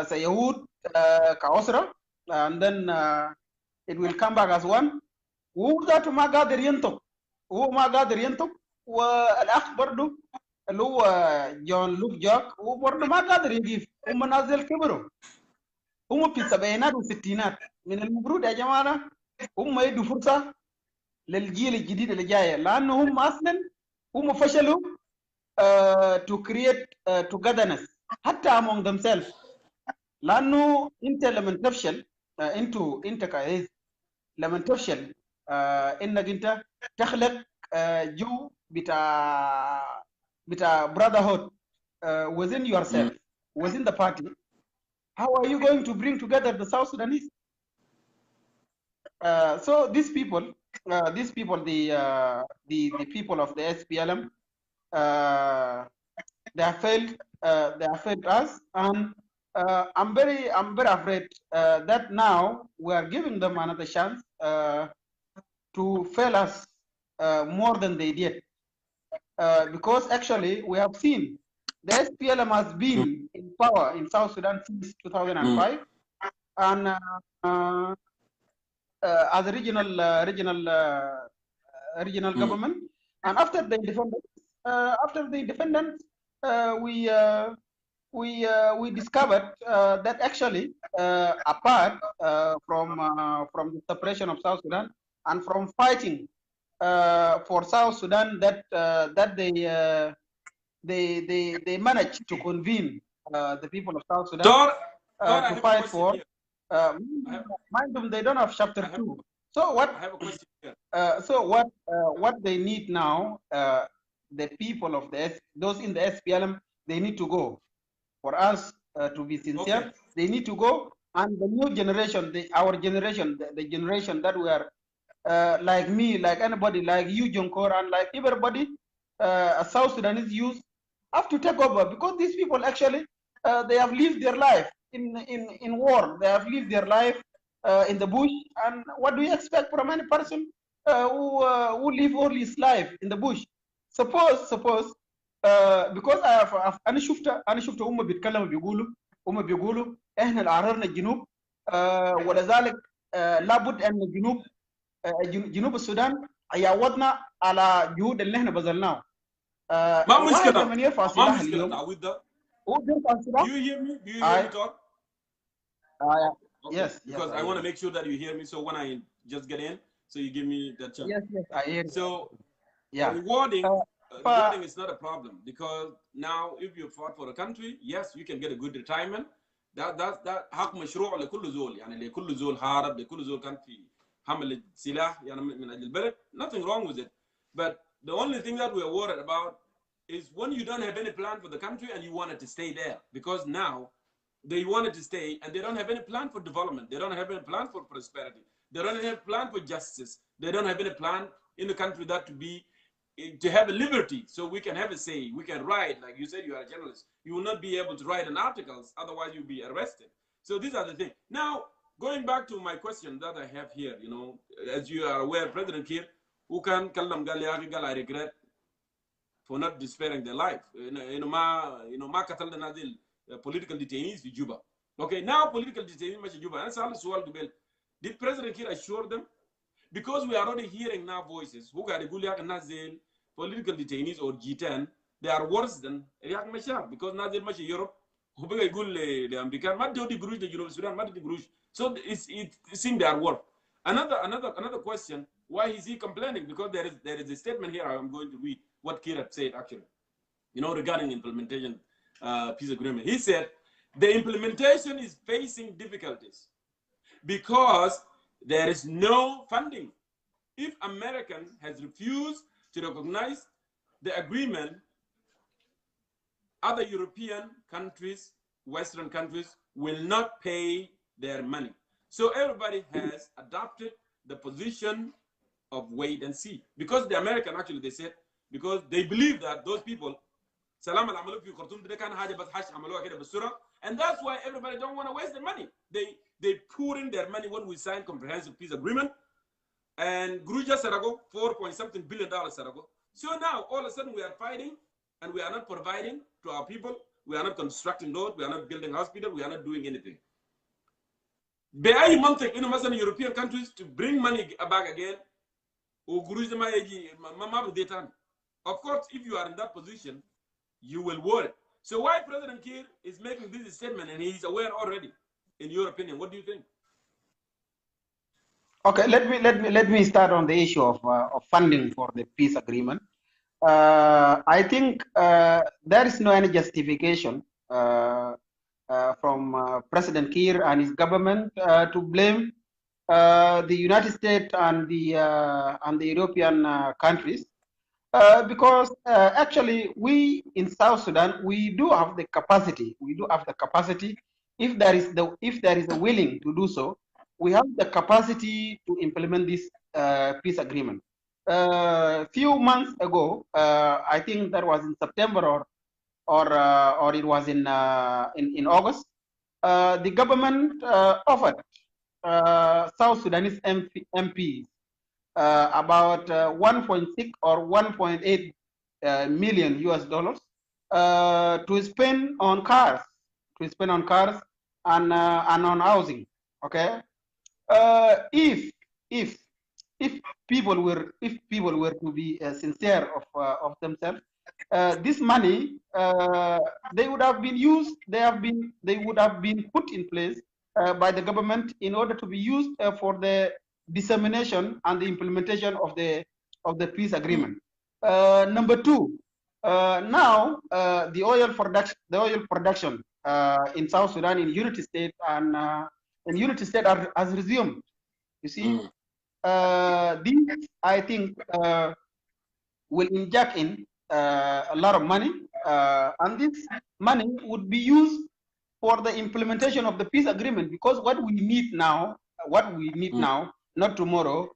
سيعود كأسرة and then it will come back as one. وهو ذاته ما قادر ينطق والأخ برضه اللي هو جون لوك جوك هو برضه ما قادر يجيب. هم نازل كبروا، هم في السبعينات والستينات. من المفروض يا جماعة هم يدوا فرصة للجيل الجديد اللي جاي، لأنه هم أصلا هم فشلوا to create togetherness حتى among themselves. لأنه أنت لما تفشل أنت كعزيز لما تفشل إنك أنت تخلق جو بتاع brotherhood within yourself, within the party. How are you going to bring together the South Sudanese? So these people these people, the people of the SPLM, they have failed. They have failed us, and I'm very afraid that now we are giving them another chance to fail us more than they did, because actually we have seen the SPLM has been in power in South Sudan since 2005, and as a regional government, and after the independence, we discovered that actually, apart from the separation of South Sudan and from fighting for South Sudan, that they managed to convene the people of South Sudan to fight for. Mind them, they don't have chapter 2. So what? I have a question here. What they need now, the people of those in the SPLM, they need to go. For us to be sincere, they need to go, and the new generation, our generation, the generation that we are, like me, like anybody, like you, Jongkor, and like everybody, South Sudanese youth, have to take over, because these people actually, they have lived their life in war. They have lived their life in the bush, and what do you expect from any person who live all his life in the bush? Suppose because انا شفت هم بيتكلموا بيقولوا احنا اللي عررنا الجنوب، ولذلك لابد ان جنوب السودان يعوضنا على جهود اللي احنا بذلناه. ما مشكلة من يرفع سلاح اليوم تعويض ده. هو بيرفع سلاح. Do you hear me? Do you hear me talk? Yes. Because I want to make sure that you hear me. So when I just get in, so you give me that chance. Yes, I hear you. So yeah, rewarding is not a problem, because now if you fought for a country, yes, you can get a good retirement. that حق مشروع لكل زول، يعني لكل زول هارب، لكل زول كان في حمل السلاح يعني من أجل البلد. Nothing wrong with it. But the only thing that we are worried about is when you don't have any plan for the country and you wanted to stay there, because now they wanted to stay and they don't have any plan for development. They don't have any plan for prosperity. They don't have a plan for justice. They don't have any plan in the country that to have a liberty, so we can have a say. We can write, like you said, you are a journalist. You will not be able to write an articles, otherwise you'll be arrested. So these are the things. Now, going back to my question that I have here, as you are aware, President Kiir, who can kallam gal I regret for not despairing their life. Ma katalna nazil political detainees in Juba. Okay, now political detainees in Juba. And did President Kiir assure them? Because we are already hearing now voices who got Nazil, political detainees or G10, they are worse than Riyak Mashar, because Nazil Mashi Europe, who be the American, not the Grush, the Europe Sudan, not the Grush. So it seems they are worse. Another question, why is he complaining? Because there is a statement here I'm going to read what Kiir had said actually, regarding implementation peace agreement. He said the implementation is facing difficulties because there is no funding. If American has refused to recognize the agreement, other European countries, Western countries, will not pay their money. So everybody has adopted the position of wait and see. Because the American, actually, they said, because they believe that those people, and that's why everybody don't want to waste their money. They pour in their money when we sign comprehensive peace agreement, and Gruja Sarago, $4.something billion Sarago. So now all of a sudden we are fighting, and we are not providing to our people. We are not constructing roads. We are not building hospitals. We are not doing anything. European countries to bring money back again. Of course, if you are in that position, you will worry. So why President Kiir is making this statement, and he's aware already? In your opinion, what do you think? Okay, let me start on the issue of funding for the peace agreement. I think there is no any justification from President Kiir and his government to blame the United States and the European countries, because actually we in South Sudan, we do have the capacity. We do have the capacity. If there is a willing to do so, we have the capacity to implement this peace agreement. Few months ago, I think that was in September or it was in August, the government offered South Sudanese MPs about 1.6 or 1.8 million US dollars to spend on cars, and on housing. Okay, if people were to be sincere of themselves, this money they would have been used. They would have been put in place by the government in order to be used for the dissemination and the implementation of the peace agreement. Number two, now the oil production in South Sudan in Unity State and in Unity State has resumed. You see, this I think will inject in a lot of money, and this money would be used for the implementation of the peace agreement. Because what we need now, not tomorrow,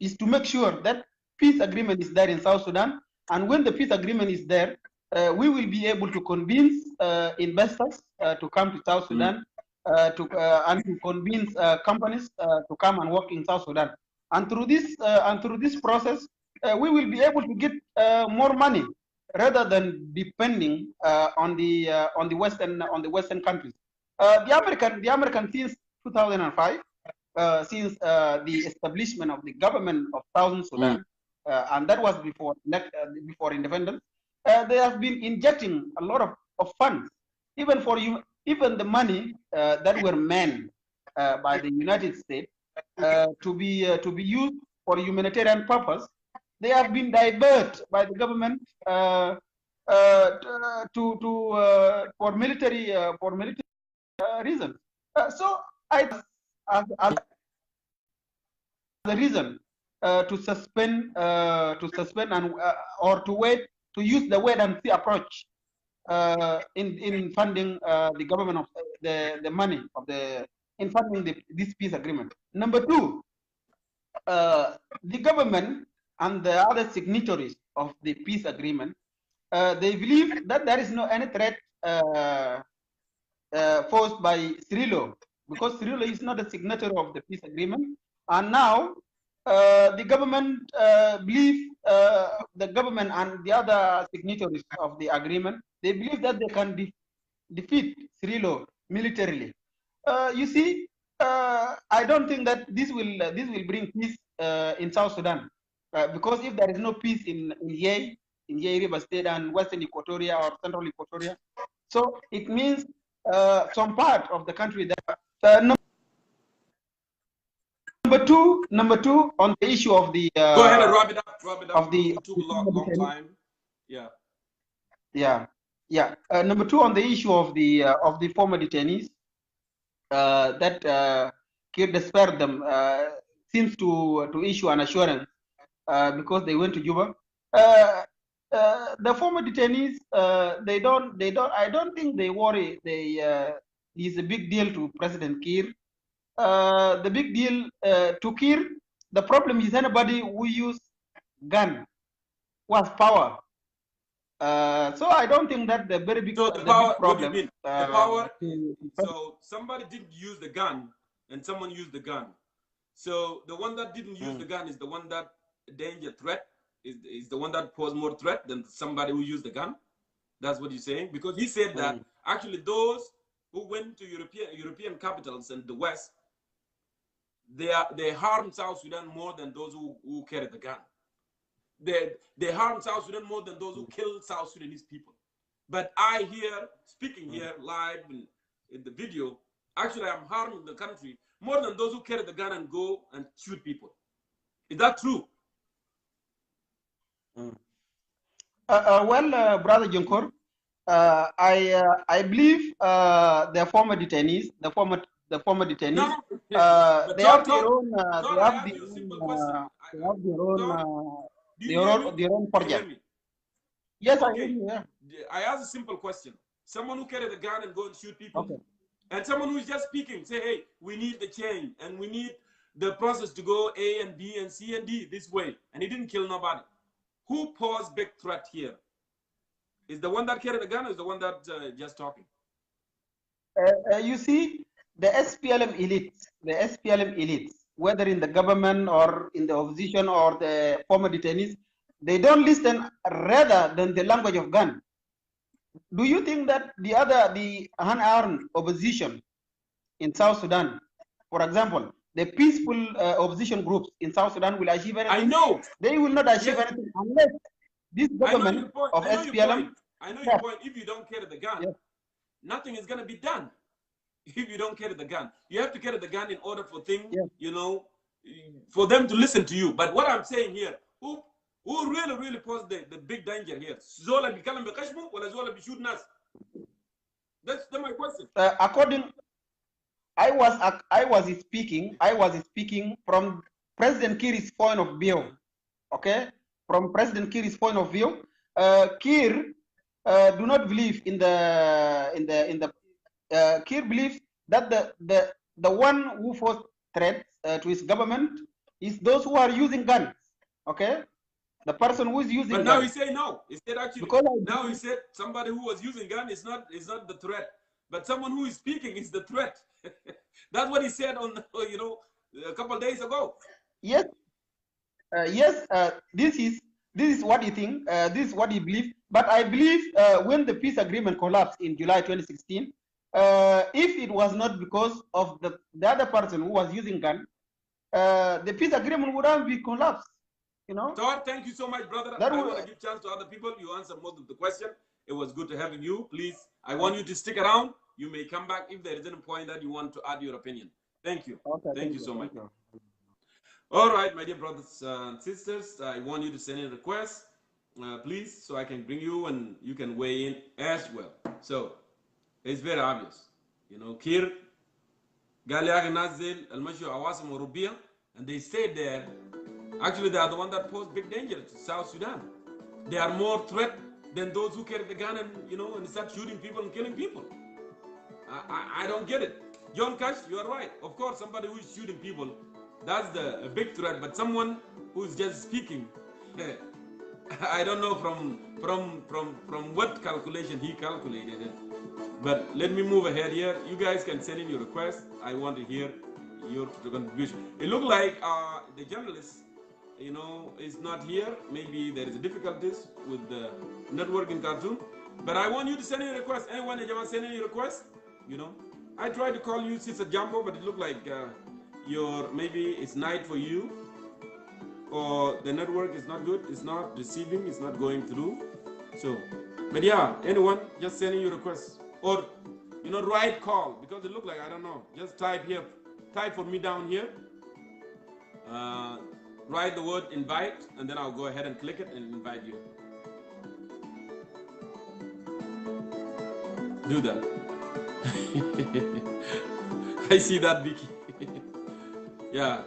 is to make sure that peace agreement is there in South Sudan. And when the peace agreement is there, we will be able to convince investors to come to South Sudan, and to convince companies to come and work in South Sudan. And through this process, we will be able to get more money rather than depending on the Western countries. The American since 2005, since the establishment of the government of Southern Sudan, and that was before independence, they have been injecting a lot of funds, even the money that were meant by the United States to be used for humanitarian purpose. They have been diverted by the government for military reasons. So as the reason to suspend and or to wait, to use the wait and see approach in funding the government of the money of in funding this peace agreement. Number two, the government and the other signatories of the peace agreement, they believe that there is no any threat posed by Cirilo, because Cirilo is not a signatory of the peace agreement. And now the government believe, the government and the other signatories of the agreement, they believe that they can defeat Cirilo militarily. You see, I don't think that this will bring peace in South Sudan, because if there is no peace in Yei River State and Western Equatoria or Central Equatoria, so it means some part of the country that. Number two, on the issue of the go ahead and wrap it up. Of the too long time. Yeah. Number two, on the issue of the former detainees, that Kiir despaired them, seems to issue an assurance because they went to Juba. The former detainees, I don't think they worry. It's a big deal to President Kiir. The big deal to Kiir, the problem is anybody who use gun was power. So I don't think that the very big, big problem. What do you mean? The power. So somebody didn't use the gun, and someone used the gun. So the one that didn't use the gun is the one that threat is the one that posed more threat than somebody who used the gun. That's what you're saying, because he said that actually those who went to European capitals and the West, they harmed South Sudan more than those who carried the gun. They harmed South Sudan more than those who killed South Sudanese people. But I hear, speaking here live in the video, actually I'm harming the country more than those who carry the gun and go and shoot people. Is that true? Well, Brother Jongkor, I believe the former detainees, they have their own, their own project. Yes, okay. I hear you. Yeah. I ask a simple question. Someone who carry the gun and go and shoot people, and someone who is just speaking, say, hey, we need the change and we need the process to go A and B and C and D this way, and he didn't kill nobody. Who posed big threat here? Is the one that carried the gun, or is the one that just talking? You see, the SPLM elites, whether in the government or in the opposition or the former detainees, they don't listen rather than the language of gun. Do you think that the unarmed opposition in South Sudan, for example, the peaceful opposition groups in South Sudan will achieve anything? I know. They will not achieve anything unless this government of SPLM. I know your point. If you don't carry the gun, yes, nothing is going to be done. If you don't carry the gun, you have to carry the gun in order for things, yes, you know, for them to listen to you. But what I'm saying here, who really posed the big danger here? Zola bikalam bekashmu or Zola bishud nas? That's my question. I was speaking from President Kiir's point of view. Okay, from President Kiir's point of view, Kiir do not believe in the Kiir believes that the one who posed threats to his government is those who are using guns. Okay, the person who is using. But now he say no. He said actually. Because now he said somebody who was using gun is not the threat, but someone who is speaking is the threat. That's what he said on a couple of days ago. Yes, this is what he thinks. This is what he believes. But I believe when the peace agreement collapsed in July 2016, if it was not because of the other person who was using gun, the peace agreement would have been collapsed. You know. Todd, thank you so much, brother. I want to give chance to other people. You answered most of the question. It was good to having you. Please, I want you to stick around. You may come back if there is any point that you want to add your opinion. Thank you. Okay, thank you so much. You. All right, my dear brothers and sisters, I want you to send in requests, please, so I can bring you and you can weigh in as well. So it's very obvious. You know, Kiir, Galiag Nazil, Al Mashu Awasim Orubia, and they stayed there. Actually, they are the one that posed big danger to South Sudan. They are more threat than those who carry the gun and start shooting people and killing people. I don't get it. John Cash, you are right. Of course, somebody who is shooting people, that's a big threat. But someone who is just speaking, I don't know from what calculation he calculated it. But let me move ahead here. You guys can send in your request. I want to hear your contribution. It looked like the journalist, is not here. Maybe there is difficulties with the network in Khartoum. But I want you to send in a request. Anyone send in a request? I tried to call you Sister Jumbo, but it looked like maybe it's night for you, or the network is not good. It's not receiving. It's not going through. So, but yeah, anyone just send in your request, or write call, because it looked like, I don't know. Just type here. Type for me down here. Write the word invite, and then I'll go ahead and click it and invite you. Do that. I see that, Vicky. Yeah.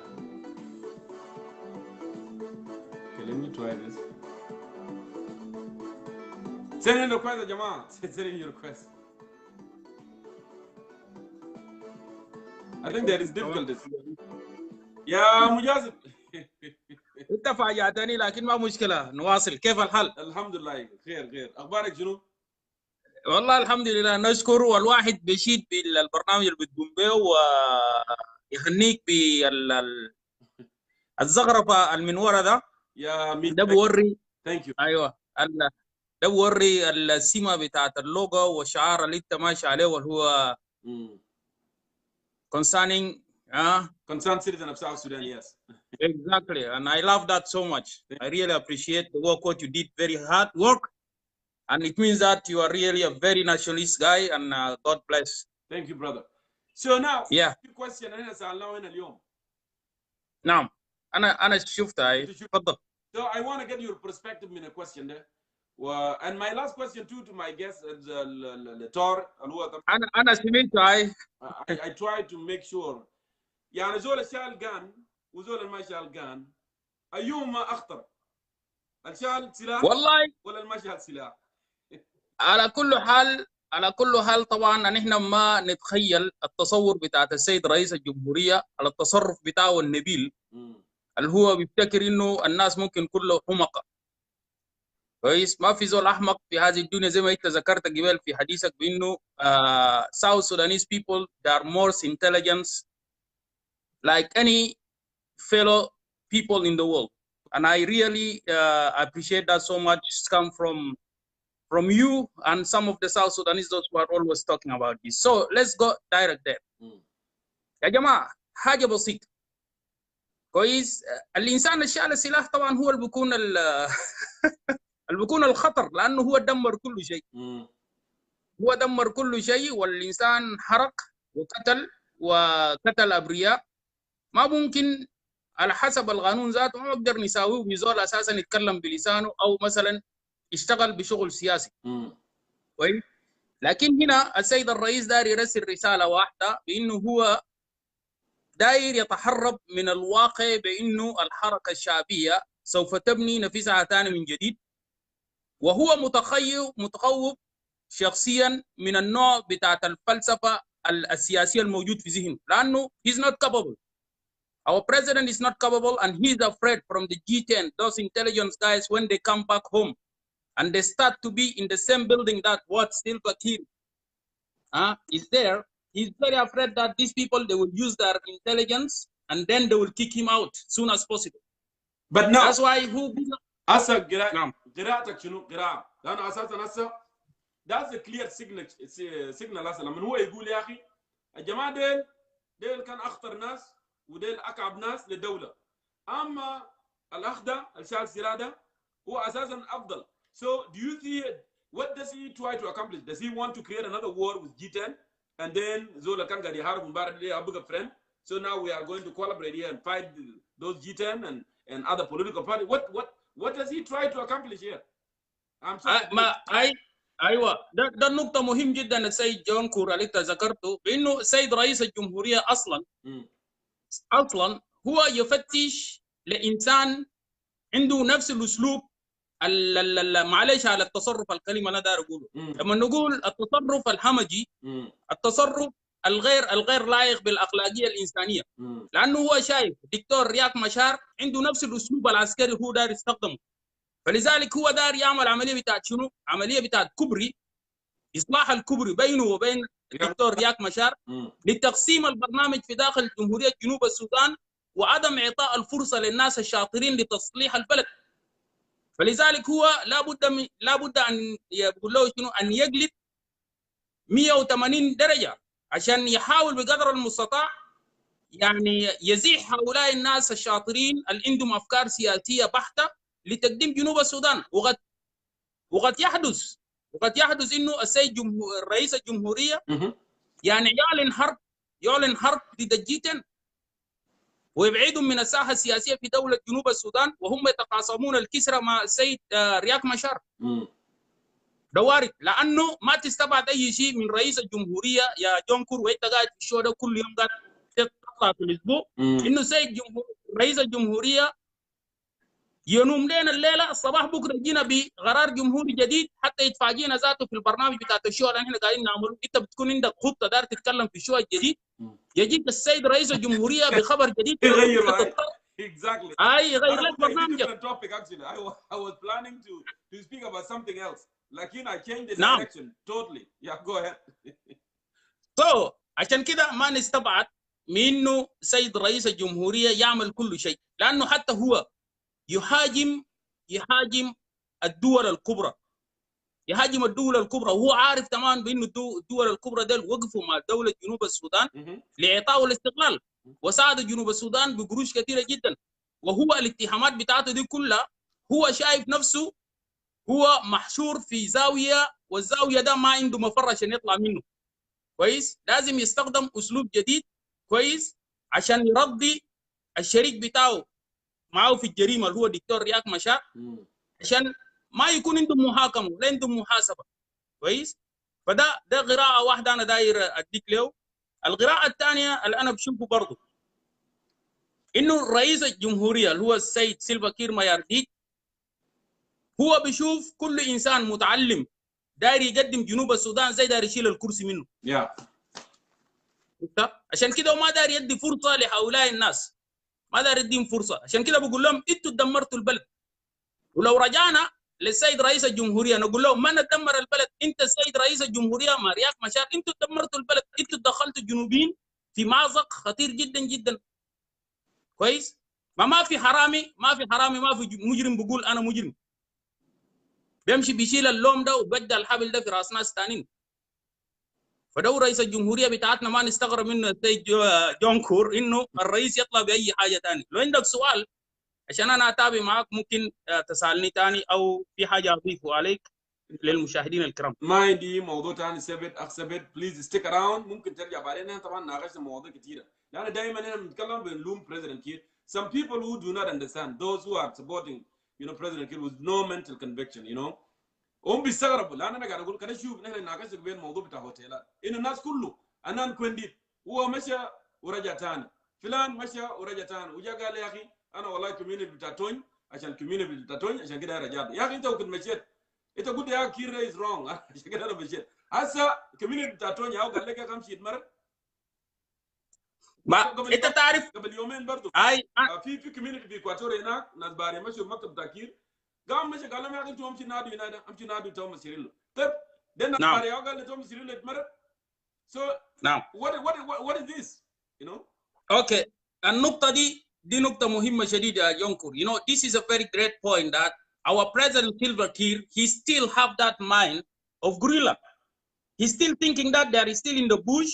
Okay, let me try this. Send in a request, Jamal. Send in your request. I think there is difficulties. يا مجازب. انت فاجأتني لكن ما مشكلة، نواصل. كيف الحال؟ الحمد لله خير. اخبارك شنو؟ والله الحمد لله نشكر، والواحد بيشيد بالبرنامج اللي بتقوم به ويهنيك بالزغرفة المنورة ده. يا ده بوري. ثانك يو. ايوه ده بوري السمة بتاعت اللوجو والشعار اللي انت ماشي عليه، واللي هو concerning concerned citizen of South Sudan. Yes, exactly, and I love that so much. I really appreciate the work what you did, very hard work, and it means that you are really a very nationalist guy, and God bless. Thank you, brother. So now, yeah, question أنا سألناه هنا اليوم. نعم أنا شفتها. تفضل. So I want to get your perspective من a question there. And my last question too to my guest, Tor. أنا سمعت. I try to make sure. يعني زول شال قان وزول ما شال قان أيهما أخطر؟ الشال سلاح والله ولا ما شال سلاح؟ على كل حال على كل حال طبعا نحن ما نتخيل التصور بتاعت السيد رئيس الجمهورية على التصرف بتاعه النبيل اللي هو بيفتكر انه الناس ممكن كله حمقة. كويس، ما في زول احمق في هذه الدنيا زي ما انت ذكرت قبل في حديثك بانه South Sudanese people they are more intelligent like any fellow people in the world, and I really appreciate that so much. It's come from you and some of the South Sudanese those who are always talking about this. So let's go direct there. يا جماعة حاجة بسيطة. كويس، الإنسان اللي شال السلاح طبعا هو اللي بيكون اللي بيكون الخطر، لأنه هو دمر كل شيء. هو دمر كل شيء، والإنسان حرق وقتل أبرياء. ما ممكن على حسب القانون ذاته ما نقدر نساويه بزول أساسا يتكلم بلسانه أو مثلا يشتغل بشغل سياسي. كويس، لكن هنا السيد الرئيس داير يرسل رسالة واحدة بأنه هو داير يتحرب من الواقع بأنه الحركة الشعبية سوف تبني نفسها ثاني من جديد، وهو متخوف شخصيا من النوع بتاعت الفلسفة السياسية الموجود في ذهنه، لأنه he's not capable. Our president is not capable and he's afraid from the G10, those intelligence guys, when they come back home and they start to be in the same building that what Silva Kiir is there. He's very afraid that these people, they will use their intelligence and then they will kick him out soon as possible. But no. That's why هسه قراءتك شنو؟ قراءة لأنه أساسا هسه that's a clear signal هسه لما هو يقول يا أخي الجماعة ديل كان أخطر ناس وديل أكعب ناس للدولة، أما الأخ ده الشال سرادة هو أساسا أفضل. So do you see what does he try to accomplish? Does he want to create another war with G10 and then Zola kan gadi harb mubarak de abuga friend? So now we are going to collaborate here and fight those G10 and other political parties. What does he try to accomplish here? I'm sorry. ايوه ده النقطة مهم جدا السيد جونكور اللي انت ذكرته، بانه السيد رئيس الجمهورية اصلا هو يفتش لانسان عنده نفس الاسلوب معلش على التصرف الكلمة انا داير اقوله. لما نقول التصرف الهمجي، التصرف الغير لائق بالاخلاقية الانسانية، لانه هو شايف دكتور رياك مشار عنده نفس الاسلوب العسكري هو داير يستخدمه، فلذلك هو داير يعمل عمليه بتاعت شنو؟ عمليه بتاعت كبري، اصلاح الكبري بينه وبين الدكتور رياك مشار لتقسيم البرنامج في داخل جمهوريه جنوب السودان وعدم اعطاء الفرصه للناس الشاطرين لتصليح البلد. فلذلك هو لابد ان يقول له شنو؟ ان يقلب 180 درجه عشان يحاول بقدر المستطاع يعني يزيح هؤلاء الناس الشاطرين اللي عندهم افكار سياسيه بحته لتقديم جنوب السودان. وقد يحدث انه السيد رئيس الجمهوريه يعني يعلن حرب ضد الجيتن ويبعدهم من الساحه السياسيه في دوله جنوب السودان، وهم يتقاسمون الكسرى مع السيد رياك مشار. ده وارد، لانه ما تستبعد اي شيء من رئيس الجمهوريه يا جونكور، وانت قاعد في الشو ده كل يوم قاعد تطلع في الاسبوع، انه رئيس الجمهوريه ينوم لنا الليله الصباح بكره يجينا بقرار جمهوري جديد حتى يتفاجئنا ذاته في البرنامج بتاع الشو اللي احنا قاعدين نعمله. انت بتكون عندك خطه دار تتكلم في الشو الجديد، يجيك السيد رئيس الجمهوريه بخبر جديد يغير exactly. يغير لك برنامجك. different topic actually. I was planning to speak about something else. لكن I changed the direction totally. Yeah, go ahead. So عشان كده ما نستبعد من انه سيد رئيس الجمهوريه يعمل كل شيء، لانه حتى هو يهاجم الدول الكبرى، وهو عارف تماما بانه الدول الكبرى دول وقفوا مع دوله جنوب السودان لاعطائه الاستقلال وساعدوا جنوب السودان بقروش كثيره جدا. وهو الاتهامات بتاعته دي كلها هو شايف نفسه هو محشور في زاويه، والزاويه ده ما عنده مفر عشان يطلع منه. كويس، لازم يستخدم اسلوب جديد كويس عشان يرضي الشريك بتاعه معه في الجريمه اللي هو دكتور رياك مشار، عشان ما يكون عندهم محاكمه ولا عندهم محاسبه. كويس، فده قراءه واحده انا داير اديك له. القراءه الثانيه اللي انا بشوفه برضه انه رئيس الجمهوريه اللي هو السيد سيلفا كير مايارديت هو بيشوف كل انسان متعلم داير يقدم جنوب السودان زي داير يشيل الكرسي منه. عشان كده وما داير يدي فرصه لهؤلاء الناس، ما داير يديهم فرصه. عشان كده بقول لهم انتوا دمرتوا البلد. ولو رجعنا للسيد رئيس الجمهوريه نقول له من دمر البلد؟ انت السيد رئيس الجمهوريه رياض مشار، انتوا دمرتوا البلد، انتوا دخلتوا الجنوبيين في مأزق خطير جدا جدا. كويس؟ ما في حرامي، ما في مجرم بيقول انا مجرم. بيمشي بيشيل اللوم ده وبدل الحبل ده في راس ناس ثانيين. فدو رئيس الجمهوريه بتاعتنا ما نستغرب منه السيد جونكور انه الرئيس يطلع باي حاجه ثانيه. لو عندك سؤال عشان انا اتابع معك ممكن تسالني ثاني او في حاجه اضيفه عليك للمشاهدين الكرام. ما عندي موضوع ثاني ثابت اخ ثابت، بليز ستيك اراوند، ممكن ترجع بعدين. احنا طبعا ناقشنا مواضيع كثيره لان دائما احنا بنتكلم بنلوم President Kiir. Some people who do not understand, those who are supporting President Kiir with no mental conviction, هم بيستغربوا. لان انا قاعد اقول كده شوف نحن ناقشنا بين الموضوع بتاع هوتيلات انه الناس كله انان كونديت هو مشى ورجع ثاني، فلان مشى ورجع ثاني، وجا قال يا اخي انا والله كوميونتي بتاع توني عشان كوميونتي بتاع توني عشان كده رجعت. يا اخي انت كنت مشيت، انت قلت يا كير از رونج عشان كده انا مشيت. هسه كوميونتي بتاع توني قال لك امشي يتمرن. انت تعرف قبل يومين برضه في كوميونتي في اكواتوريا هناك ناس باري مشوا المكتب بتاع كير، قام مشى قال لهم يا اخي انتوا امشي نادي يونايتد، امشي نادي توم سيريلو. طيب ده ناس باري قال لتوم سيريلو يتمرن. So what is this? Okay. النقطة دي نقطة مهمة شديدة يا جونكور. This is a very great point that our President Kiir, he still have that mind of gorilla. He's still thinking that they are still in the bush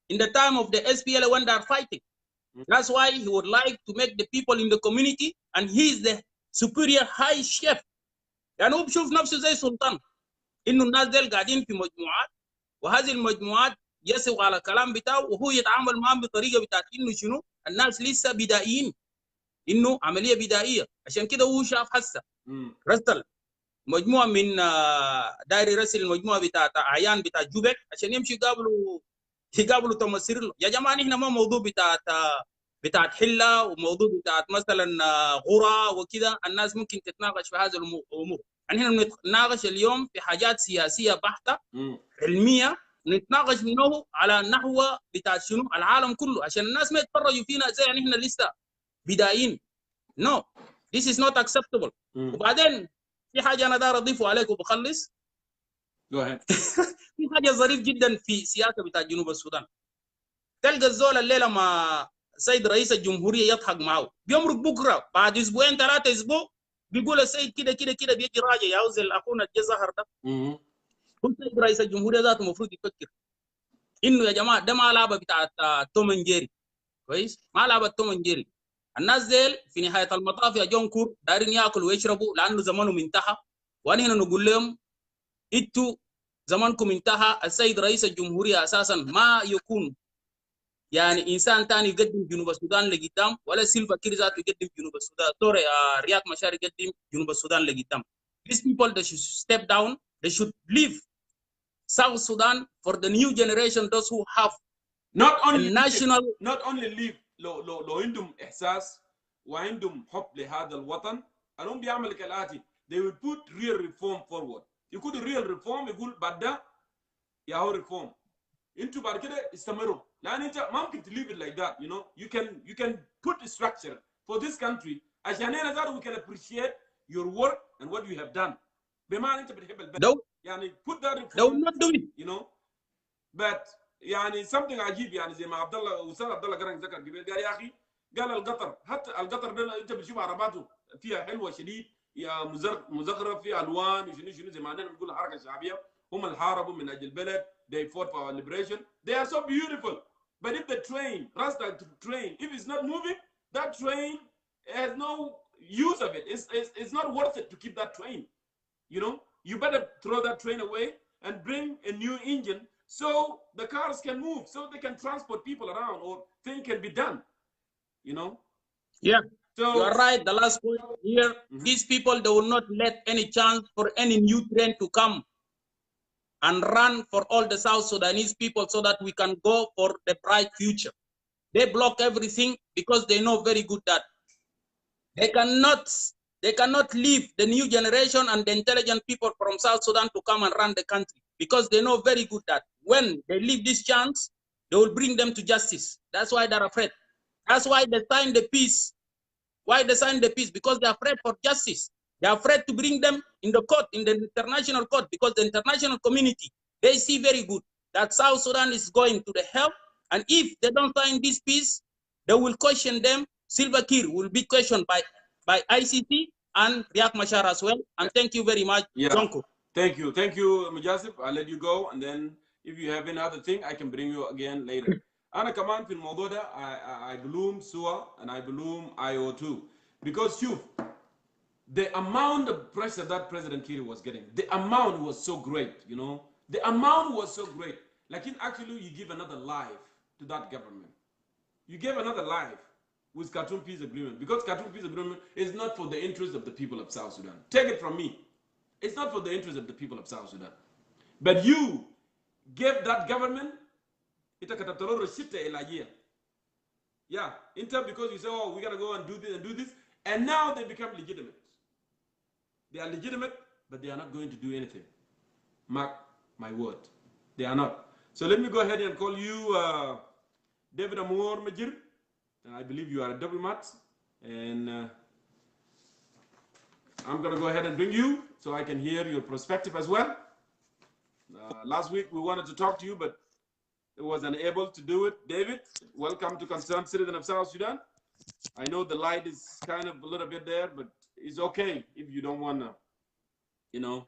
in the time of the SPLM when they are fighting. That's why he would like to make the people in the community and he is the superior high chef. يعني هو بشوف نفسه زي سلطان إنه الناس ديل قاعدين في مجموعات وهذه المجموعات يسوق على الكلام بتاعه وهو يتعامل معهم بطريقه بتاعت انه شنو الناس لسه بدائيين، انه عمليه بدائيه. عشان كده هو شاف هسه رسل مجموعه من داير يرسل المجموعه بتاعت اعيان بتاعت جوبك عشان يمشي يقابلوا تمثيل. يا جماعه نحن ما موضوع بتاعت حله وموضوع بتاعت مثلا غرى وكده الناس ممكن تتناقش في هذه الامور. نحن بنتناقش اليوم في حاجات سياسيه بحته علميه، نتناقش منه على نحو بتاع شنو العالم كله عشان الناس ما يتفرجوا فينا زي يعني احنا لسه بدائيين. No, this is not acceptable. وبعدين في حاجه انا داير اضيفه عليك وبخلص. في حاجه ظريف جدا في سياسه بتاع جنوب السودان. تلقى الزول الليله ما السيد رئيس الجمهوريه يضحك معه، بيمرق بكره بعد اسبوعين ثلاثه اسبوع بيقول السيد كده كده كده بيجي راجع يعوز اخونا الجزهر ده. كل رئيس الجمهوريه ذاته المفروض يفكر انه يا جماعه ده ما لعبه بتاعت توم اند جيري. كويس؟ ما لعبه توم اند جيري. الناس ديل في نهايه المطاف يا جونكور دايرين ياكلوا ويشربوا لانه زمانهم انتهى، ونحن نقول لهم انتوا زمانكم انتهى. السيد رئيس الجمهوريه اساسا ما يكون يعني انسان ثاني يقدم جنوب السودان لقدام، ولا سيلفا كير ذاته يقدم جنوب السودان، سوري رياض مشار يقدم جنوب السودان لقدام. These people they should step down, they should leave South Sudan for the new generation, those who have not only national leave لو عندهم احساس وعندهم حب لهذا الوطن انهم بيعملوا كالاتي. they will put real reform forward. يكون real reform يقول بعد ده يا هو reform انتوا بعد كده استمروا، لان انت ما ممكن to leave it like that. you can put a structure for this country عشان هنا ذاته we can appreciate your work and what you have done. بمعنى انت بتحب البلد يعني put that reform but يعني something عجيب يعني زي ما عبد الله استاذ عبد الله قرن ذكر قبل قال يا اخي قال القطر، حتى القطر ده انت بتشوف عرباته فيها حلوه شديد يا مزخرف في الوان وشنو زي ما عندنا بنقول الحركه الشعبيه هم اللي حاربوا من اجل البلد. they fought for our liberation. They are so beautiful. But if the train, if it's not moving, that train has no use of it. It's not worth it to keep that train. You better throw that train away and bring a new engine so the cars can move, so they can transport people around or things can be done. Yeah. So you are right. The last point here, these people, they will not let any chance for any new train to come and run for all the South Sudanese people so that we can go for the bright future. They block everything because they know very good that they cannot They cannot leave the new generation and the intelligent people from South Sudan to come and run the country, because they know very good that when they leave this chance, they will bring them to justice. That's why they're afraid. That's why they signed the peace. Why they signed the peace? Because they're afraid for justice. They're afraid to bring them in the court, in the international court, because the international community, they see very good that South Sudan is going to the hell. And if they don't sign this peace, they will question them. Silva Kiir will be questioned by ICC and Riek Machar as well. And thank you very much, Jongkor. Thank you, Mujasif. I'll let you go, and then if you have any other thing, I can bring you again later. Ana kaman fil mawdu da I bloom SUA and I bloom IO too, because the amount of pressure that President Kiir was getting, the amount was so great, you know. The amount was so great. Like actually you give another life to that government. You gave another life with Khartoum Peace Agreement, because Khartoum Peace Agreement is not for the interest of the people of South Sudan. Take it from me. It's not for the interest of the people of South Sudan. But you gave that government, yeah, because you say, oh, we gotta go and do this, and now they become legitimate. They are legitimate, but they are not going to do anything. Mark my word, they are not. So let me go ahead and call you David Amour Majir, and I believe you are a diplomat, and I'm gonna go ahead and bring you so I can hear your perspective as well. Last week we wanted to talk to you, but it was unable to do it. David, welcome to Concerned Citizen of South Sudan. I know the light is kind of a little bit there, but it's okay if you don't want to, you know.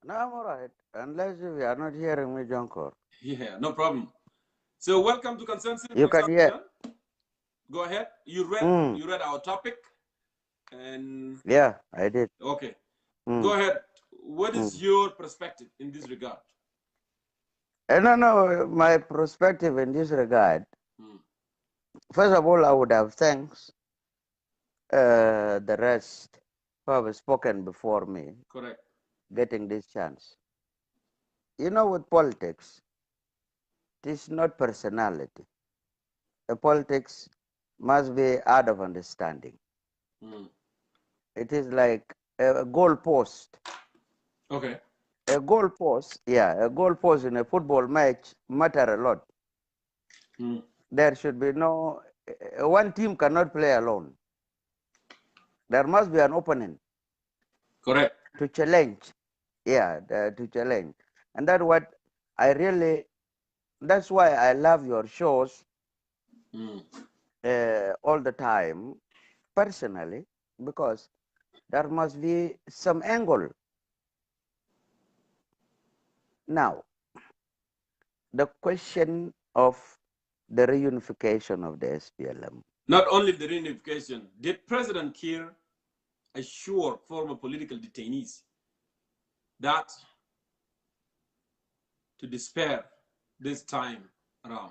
No, I'm all right. Unless you are not hearing me, Jongkor. Yeah, no problem. So welcome to Concerned Citizen You of can South hear. Sudan. Go ahead. You read our topic, and Yeah, I did. okay. Go ahead. What is your perspective in this regard? No, my perspective in this regard. First of all, I would have thanks the rest who have spoken before me. Correct. Getting this chance. You know, with politics, it is not personality. The politics must be out of understanding. It is like a goal post. Okay. A goal post, a goal post in a football match matter a lot. There should be no, one team cannot play alone. There must be an opponent. Correct. To challenge. Yeah, to challenge. And that's what I really, that's why I love your shows all the time, personally, because there must be some angle. Now, the question of the reunification of the SPLM. Not only the reunification, did President Kiir assure former political detainees that to despair this time around?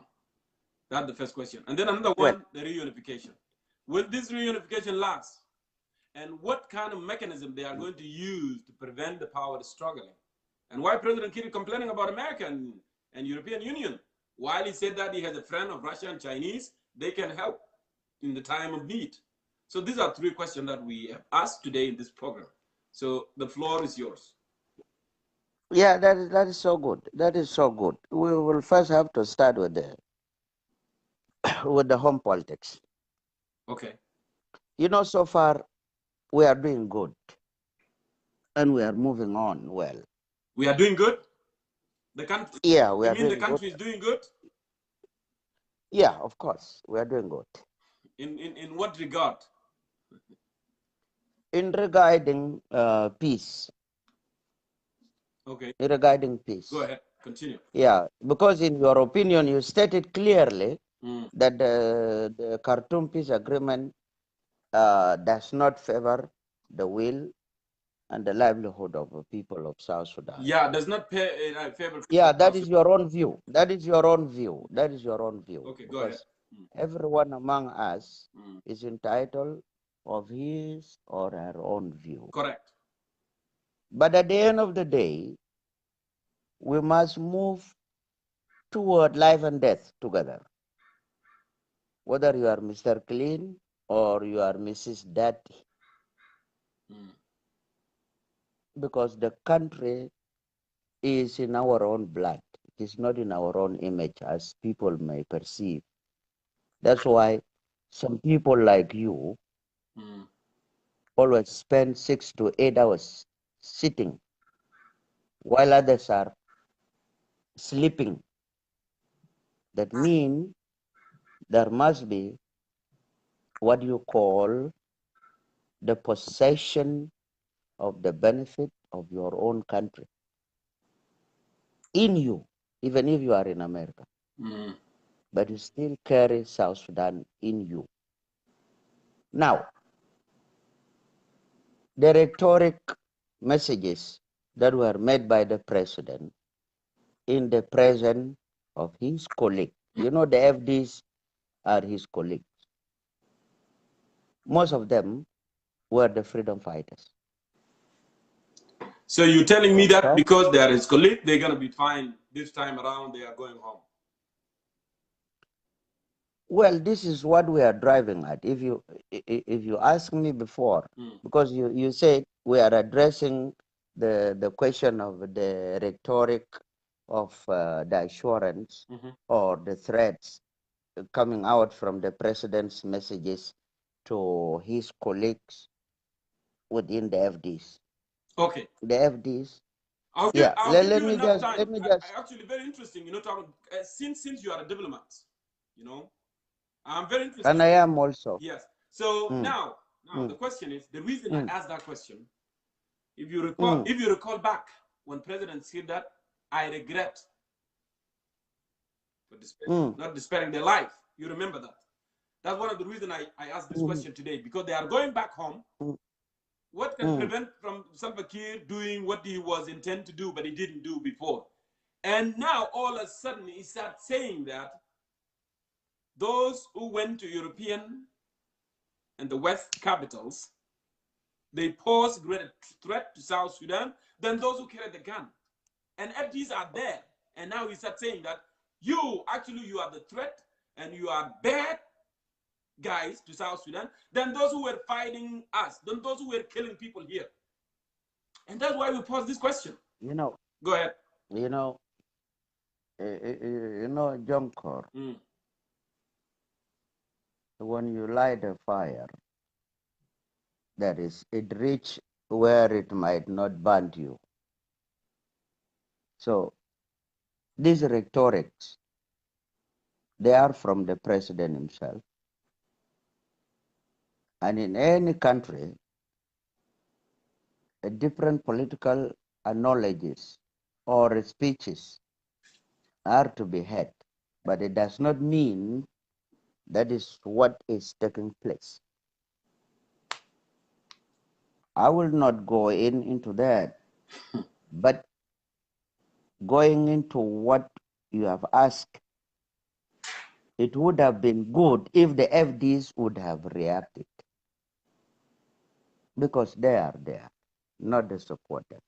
That's the first question. And then another one, the reunification. Will this reunification last? And what kind of mechanism they are going to use to prevent the power struggling? And why President Kiir is complaining about America and European Union? While he said that he has a friend of Russia and Chinese, they can help in the time of need. So these are three questions that we have asked today in this program. So the floor is yours. Yeah, that is so good. That is so good. We will first have to start with the home politics. Okay. You know, so far we are doing good, and we are moving on well. We are doing good. The country. Yeah, we are. You mean the country is doing good? Yeah, of course, we are doing good. In what regard? In regarding peace. Okay. In regarding peace. Go ahead. Continue. Yeah, because in your opinion, you stated clearly that the Khartoum Peace Agreement does not favor the will and the livelihood of the people of South Sudan. Yeah, does not favor. Yeah, that is your own view. That is your own view. That is your own view. Okay, go ahead. Everyone among us is entitled of his or her own view. Correct. But at the end of the day, we must move toward life and death together. Whether you are Mr. Clean or you are Mrs. Dirty, Because the country is in our own blood. It is not in our own image as people may perceive. That's why some people like you always spend 6 to 8 hours sitting while others are sleeping. That means there must be what you call the possession of the benefit of your own country in you, even if you are in America. But you still carry South Sudan in you. Now, the rhetoric messages that were made by the president in the presence of his colleague, you know, the FDs are his colleagues. Most of them were the freedom fighters. So you're telling me that because they are his colleague, they're going to be fine this time around, they are going home? Well, this is what we are driving at. If you ask me before, because you said we are addressing the question of the rhetoric of the assurance or the threats coming out from the president's messages to his colleagues within the FDs. Okay. The FDs. I'll give you enough time. Let me just. Actually, very interesting. You know, since you are a diplomat, you know, I'm very interested. And I am also. Yes. So now the question is, the reason I asked that question, if you recall back when President said that, I regret for not despairing their life. You remember that? That's one of the reasons I asked this question today, because they are going back home. What can prevent from Salva Kiir doing what he was intended to do, but he didn't do before? And now all of a sudden he starts saying that those who went to European and the West capitals, they pose greater threat to South Sudan than those who carry the gun. And FDs are there. And now he starts saying that you are the threat and you are bad guys to South Sudan than those who were fighting us, than those who were killing people here. And that's why we pose this question. You know. Go ahead. You know, Jongkor, when you light a fire, it reach where it might not burn you. So these rhetorics, they are from the president himself. And in any country, a different political knowledges or speeches are to be had. But it does not mean that is what is taking place. I will not go into that, but going into what you have asked, it would have been good if the FDs would have reacted, because they are there, not the supporters.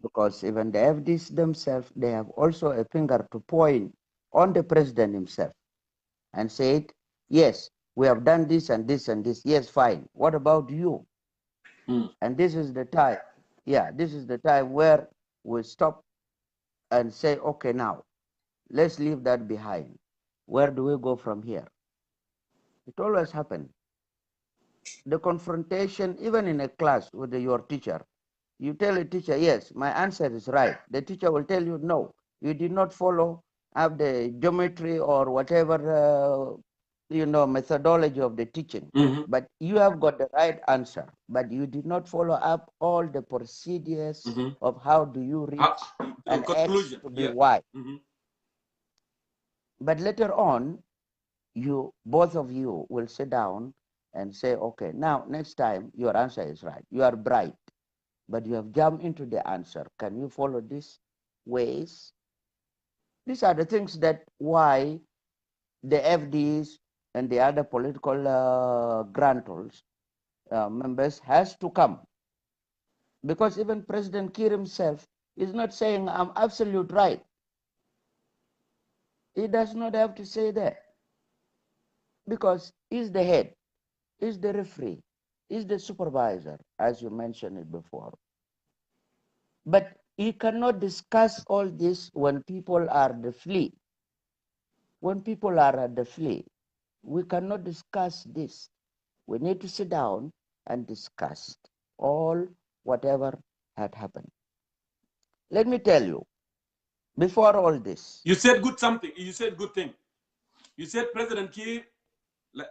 Because even the FDs themselves, they have also a finger to point on the president himself and say, yes, we have done this and this and this. Yes, fine. What about you? And this is the time. Yeah, this is the time where we stop and say, okay, now let's leave that behind. Where do we go from here? It always happens. The confrontation, even in a class with your teacher, you tell a teacher, yes, my answer is right. The teacher will tell you, no, you did not follow up the geometry or whatever, methodology of the teaching. But you have got the right answer, but you did not follow up all the procedures of how do you reach an X to be Y. But later on, both of you will sit down and say, okay, now next time your answer is right. You are bright, but you have jumped into the answer. Can you follow these ways? These are the things that why the FDs and the other political grantors members has to come. Because even President Kiir himself is not saying I'm absolute right. He does not have to say that. Because he's the head, he's the referee, is the supervisor, as you mentioned it before. But you cannot discuss all this when people are the flee. When people are at the flee, we cannot discuss this. We need to sit down and discuss all whatever had happened. Let me tell you, before all this. You said good something. You said good thing. You said President Kiir,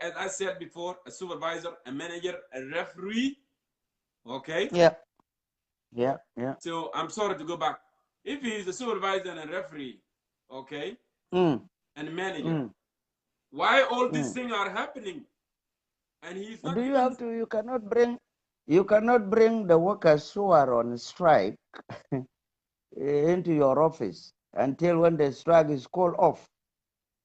as I said before, a supervisor, a manager, a referee. Okay? Yeah. So I'm sorry to go back. If he is a supervisor and a referee, okay, Mm. and a manager, why all these things are happening? And he's not even... You cannot bring the workers who are on strike into your office until when the strike is called off.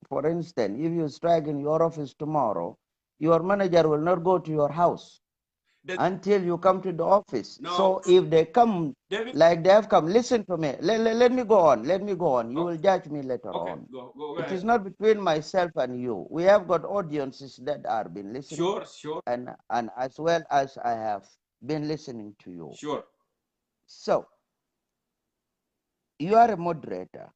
For instance, if you strike in your office tomorrow, your manager will not go to your house until you come to the office. No. So if they come, David? like they have come, listen to me. Let me go on. Let me go on. You will judge me later on. Go It ahead. is not between myself and you. We have got audiences that are been listening. Sure. And as well as I have been listening to you. Sure. So, you are a moderator.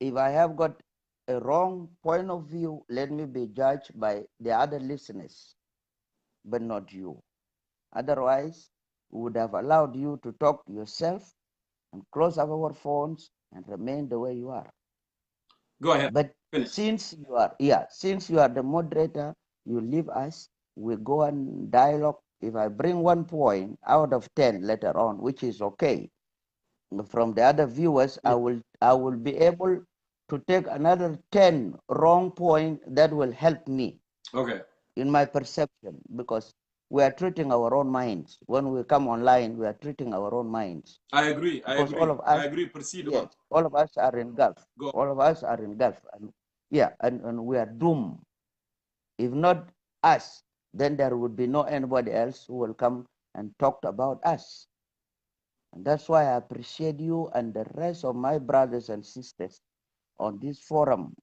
If I have got a wrong point of view, let me be judged by the other listeners, but not you. Otherwise, we would have allowed you to talk yourself and close up our phones and remain the way you are. Go ahead. But Finish. since you are the moderator, you leave us, we go and dialogue. If I bring 1 point out of 10 later on, which is okay, from the other viewers, I will be able to take another 10 wrong point that will help me. Okay. In my perception, because we are treating our own minds. When we come online, we are treating our own minds. I agree. Because all of us, I agree. Proceed. yes, all of us are in Gulf. Go. All of us are in Gulf. And and we are doomed. If not us, then there would be no anybody else who will come and talk about us. And that's why I appreciate you and the rest of my brothers and sisters on this forum,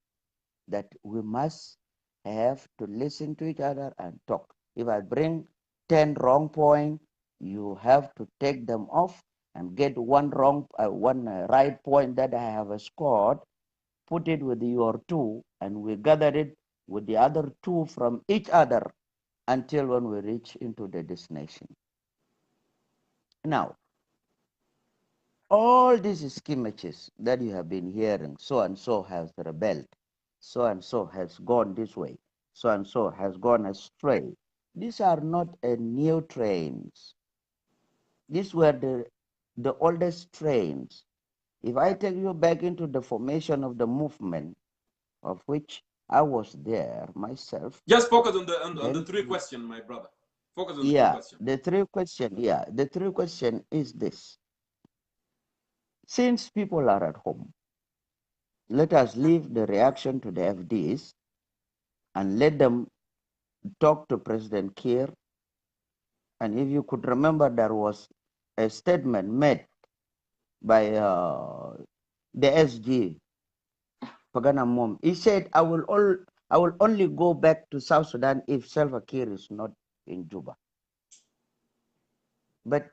that we must have to listen to each other and talk. If I bring 10 wrong points, you have to take them off and get one right point that I have scored, put it with your 2, and we gather it with the other 2 from each other until when we reach into the destination. Now, all these schemages that you have been hearing, so and so has rebelled, so and so has gone this way, so and so has gone astray. These are not new trains. These were the oldest trains. If I take you back into the formation of the movement, of which I was there myself. Just focus on the 3 questions, my brother. Focus on the 3 questions. The 3 question is this. Since people are at home, let us leave the reaction to the FDs and let them talk to President Kiir. And if you could remember, there was a statement made by the SG, Pagana Mom. He said, I will only go back to South Sudan if Salva Kiir is not in Juba. But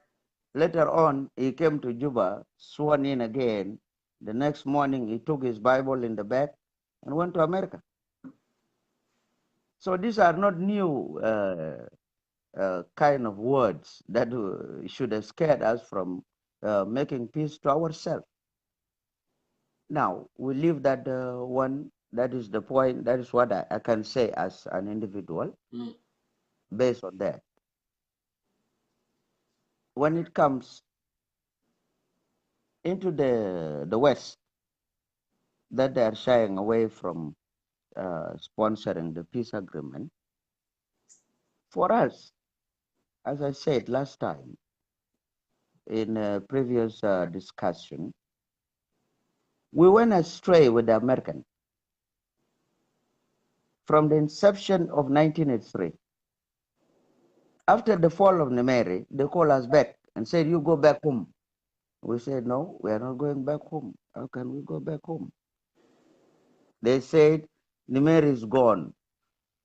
later on, he came to Juba, sworn in again. The next morning, he took his Bible in the bag and went to America. So these are not new kind of words that should have scared us from making peace to ourselves. Now, we leave that one. That is the point. That is what I can say as an individual based on that. When it comes into the West, that they are shying away from sponsoring the peace agreement, for us, as I said last time in a previous discussion, we went astray with the American from the inception of 1983. After the fall of Nimeri, they called us back and said, you go back home. We said, no, we are not going back home. How can we go back home? They said, Nimeri is gone.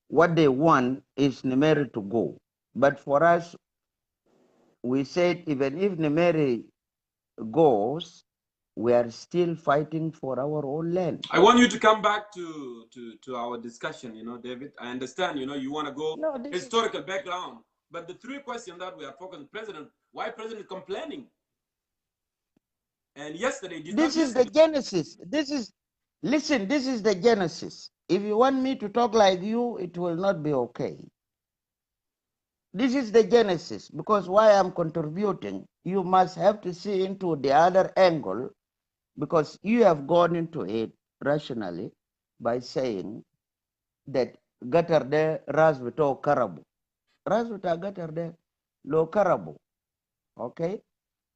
What they want is Nimeri to go. But for us, we said even if Nimeri goes, we are still fighting for our own land. I want you to come back to our discussion, David. I understand, you want to go historical background. But the three questions that we are focusing, President, why President complaining? And yesterday, this is the genesis. Listen, this is the genesis. If you want me to talk like you, it will not be okay. This is the genesis, because why I'm contributing, you must have to see into the other angle, because you have gone into it rationally by saying that gatarde rasvito karabu. Rasvita gatarde lo karabu. Okay?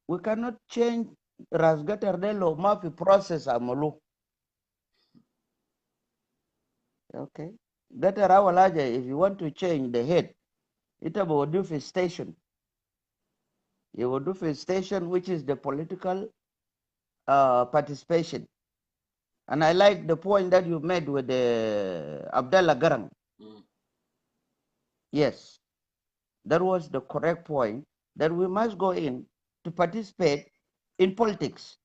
We cannot change ras gatarde lo mafi process amalu. Okay? Gatarawalaja, if you want to change the head, it will do for station. You will do for station, which is the political participation. And I like the point that you made with the Abdallah Garang. Yes, that was the correct point, that we must go in to participate in politics,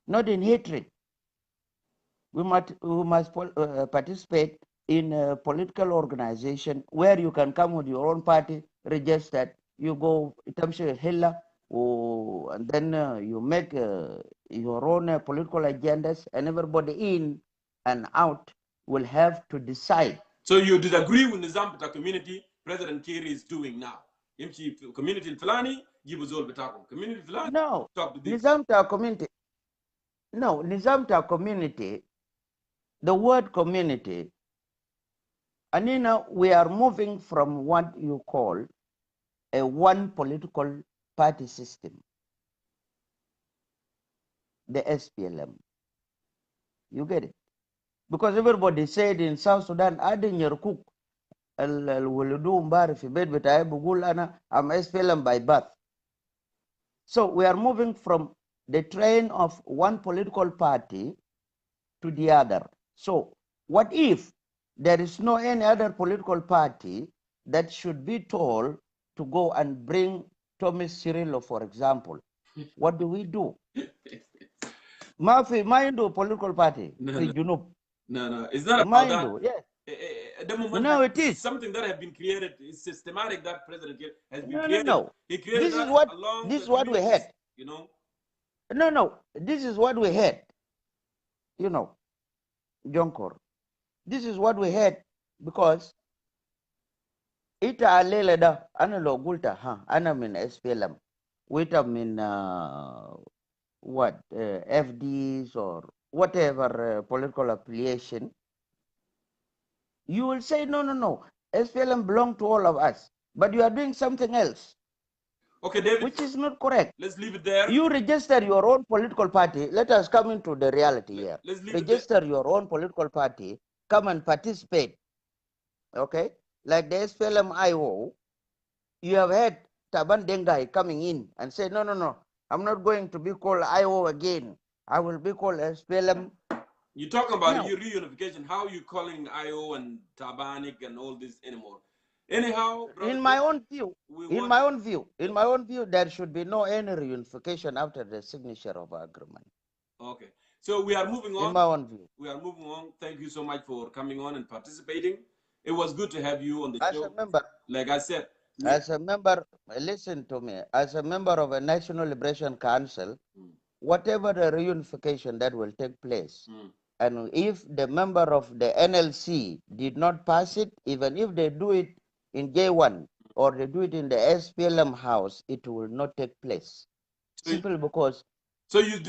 not in hatred. We must participate in a political organization where you can come with your own party, registered, you go, and then you make your own political agendas, and everybody in and out will have to decide. So you disagree with the community President Kiir is doing now? Community Fulani, community Fulani, no, talk to this. Community. No, Nizamta community, the word community, Anina, we are moving from what you call a one political party system, the SPLM. You get it? Because everybody said in South Sudan, Adin Yerkuk, Al-Wuludu Mbari fi bed bitaye bugul ana, I'm SPLM by birth. So we are moving from the train of one political party to the other. So what if there is no any other political party that should be told to go and bring Thomas Cirillo, for example? What do we do? Mafi, mind political party. No, it's not about that. Yes. No, it is something that has been created. It's systematic that President Kiir has been created. No. He created this is what we had. No, this is what we had. Jongkor. This is what we had, because ita alele da ana logulta ana min SPLM. Wita min FDs or whatever political affiliation. You will say no. SPLM belong to all of us, but you are doing something else. Okay, David. Which is not correct. Let's leave it there. You register your own political party. Let us come into the reality here. Register your own political party. Come and participate. Okay? Like the SPLM IO, you have had Taban Dengai coming in and say, no. I'm not going to be called IO again. I will be called SPLM. You're talking about reunification. How are you calling IO and Tabanik and all this anymore? Anyhow, in my own view, there should be no any reunification after the signature of agreement. Okay, so we are moving on. In my own view, we are moving on. Thank you so much for coming on and participating. It was good to have you on the show. As a member, like I said, as a member, listen to me. As a member of a National Liberation Council, whatever the reunification that will take place. And if the member of the NLC did not pass it, even if they do it in J1 or they do it in the SPLM house, it will not take place. Simply because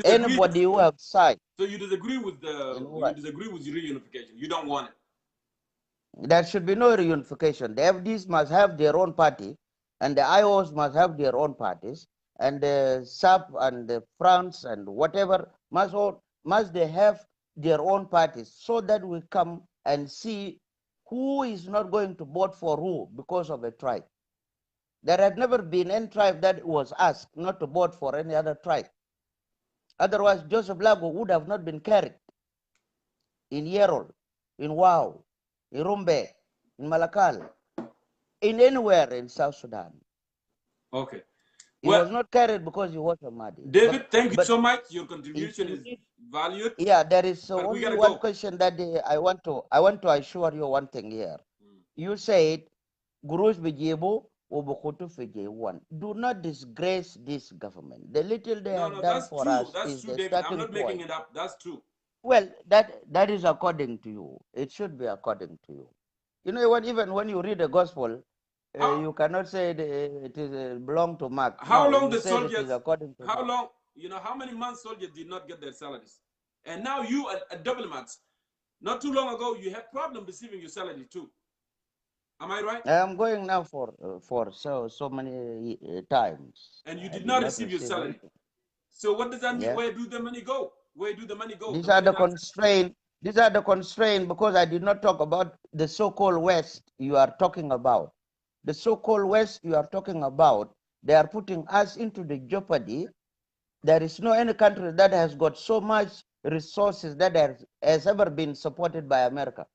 anybody who have signed. So you disagree with reunification? You don't want it? There should be no reunification. The FDs must have their own party, and the IOs must have their own parties, and the SAP and the France and whatever must they have their own parties, so that we come and see who is not going to vote for who because of a tribe. There had never been any tribe that was asked not to vote for any other tribe. Otherwise, Joseph Lago would have not been carried in Yerol, in Wau, in Rumbe, in Malakal. in anywhere in South Sudan. Okay. He was not carried because he was a Mahdi. David, thank you so much. Your contribution is valued. Yeah, there is but only one question that I want to assure you one thing here. You said Gurush Bijibu Ubukutu Fiji1. Do not disgrace this government. The little they have done for us is the David. starting I'm not point. making it up. That's true. Well, that is according to you. It should be according to you. You know what? Even when you read the gospel, you cannot say it is belong to Mark. How long you the said soldiers? It is according to how Mark. long? You know how many months soldiers did not get their salaries, and now you at diplomats. Not too long ago, you had problem receiving your salary too. Am I right? I am going now for so many times. And you did not receive your salary. Anything. So what does that mean? Yeah. Where do the money go? Where do the money go? These are the constraints. These are the constraints because I did not talk about the so-called West you are talking about. The so-called West you are talking about, they are putting us into the jeopardy. There is no any country that has got so much resources that has ever been supported by America.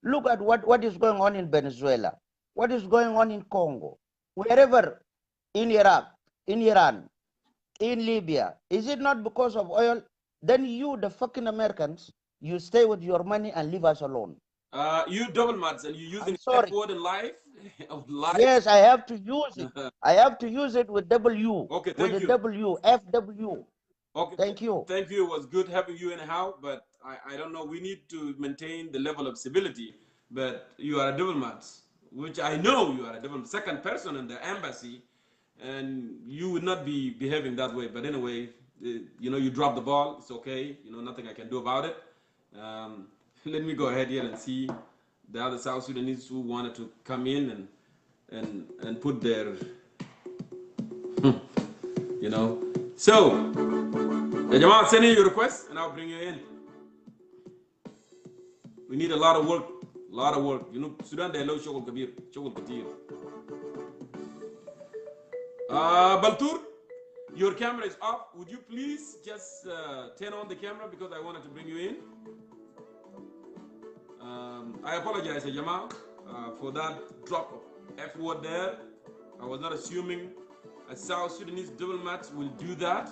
Look at what is going on in Venezuela, what is going on in Congo, wherever, in Iraq, in Iran, in Libya. Is it not because of oil? Then you, the fucking Americans, you stay with your money and leave us alone. You diplomats and you using that word in life? Yes, I have to use it. I have to use it with W. Okay, with thank the you. W, FW. Okay, thank you. Thank you. It was good having you anyhow, but I don't know. We need to maintain the level of civility. But you are a diplomat, which I know you are a diplomat, second person in the embassy, and you would not be behaving that way. But anyway, you know, you dropped the ball. It's okay. You know, nothing I can do about it. Let me go ahead here and see the other South Sudanese who wanted to come in and put their, you know. So, Jamal, send in your request and I'll bring you in. We need a lot of work. You know, Sudan, they love Shogol Kabir, Shogol Katir. Baltur, your camera is off. Would you please just turn on the camera because I wanted to bring you in? I apologize, Jamal, for that drop of F word there. I was not assuming a South Sudanese diplomat will do that,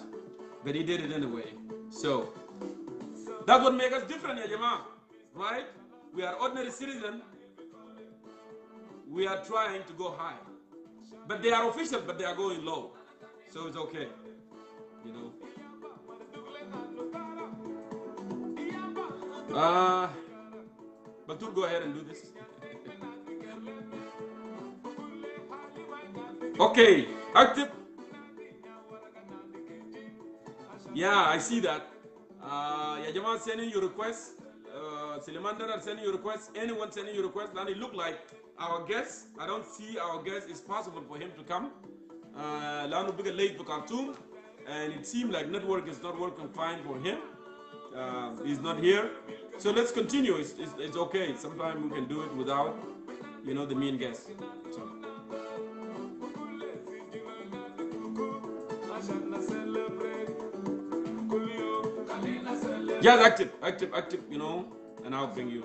but he did it anyway. So that's what makes us different, Jamal, right? We are ordinary citizens. We are trying to go high, but they are official, but they are going low. So it's okay, you know. But go ahead and do this. Okay, active. Yeah, I see that. Yajaman sending your request. Silimandar sending your request. Anyone sending your request. Then it look like our guest. I don't see our guest. It's possible for him to come. Lanu bigger late for Khartoum, and it seemed like network is not working fine for him. He's not here. So let's continue. It's okay. Sometimes we can do it without, you know, the main guest. So. Yes, active, you know, and I'll bring you.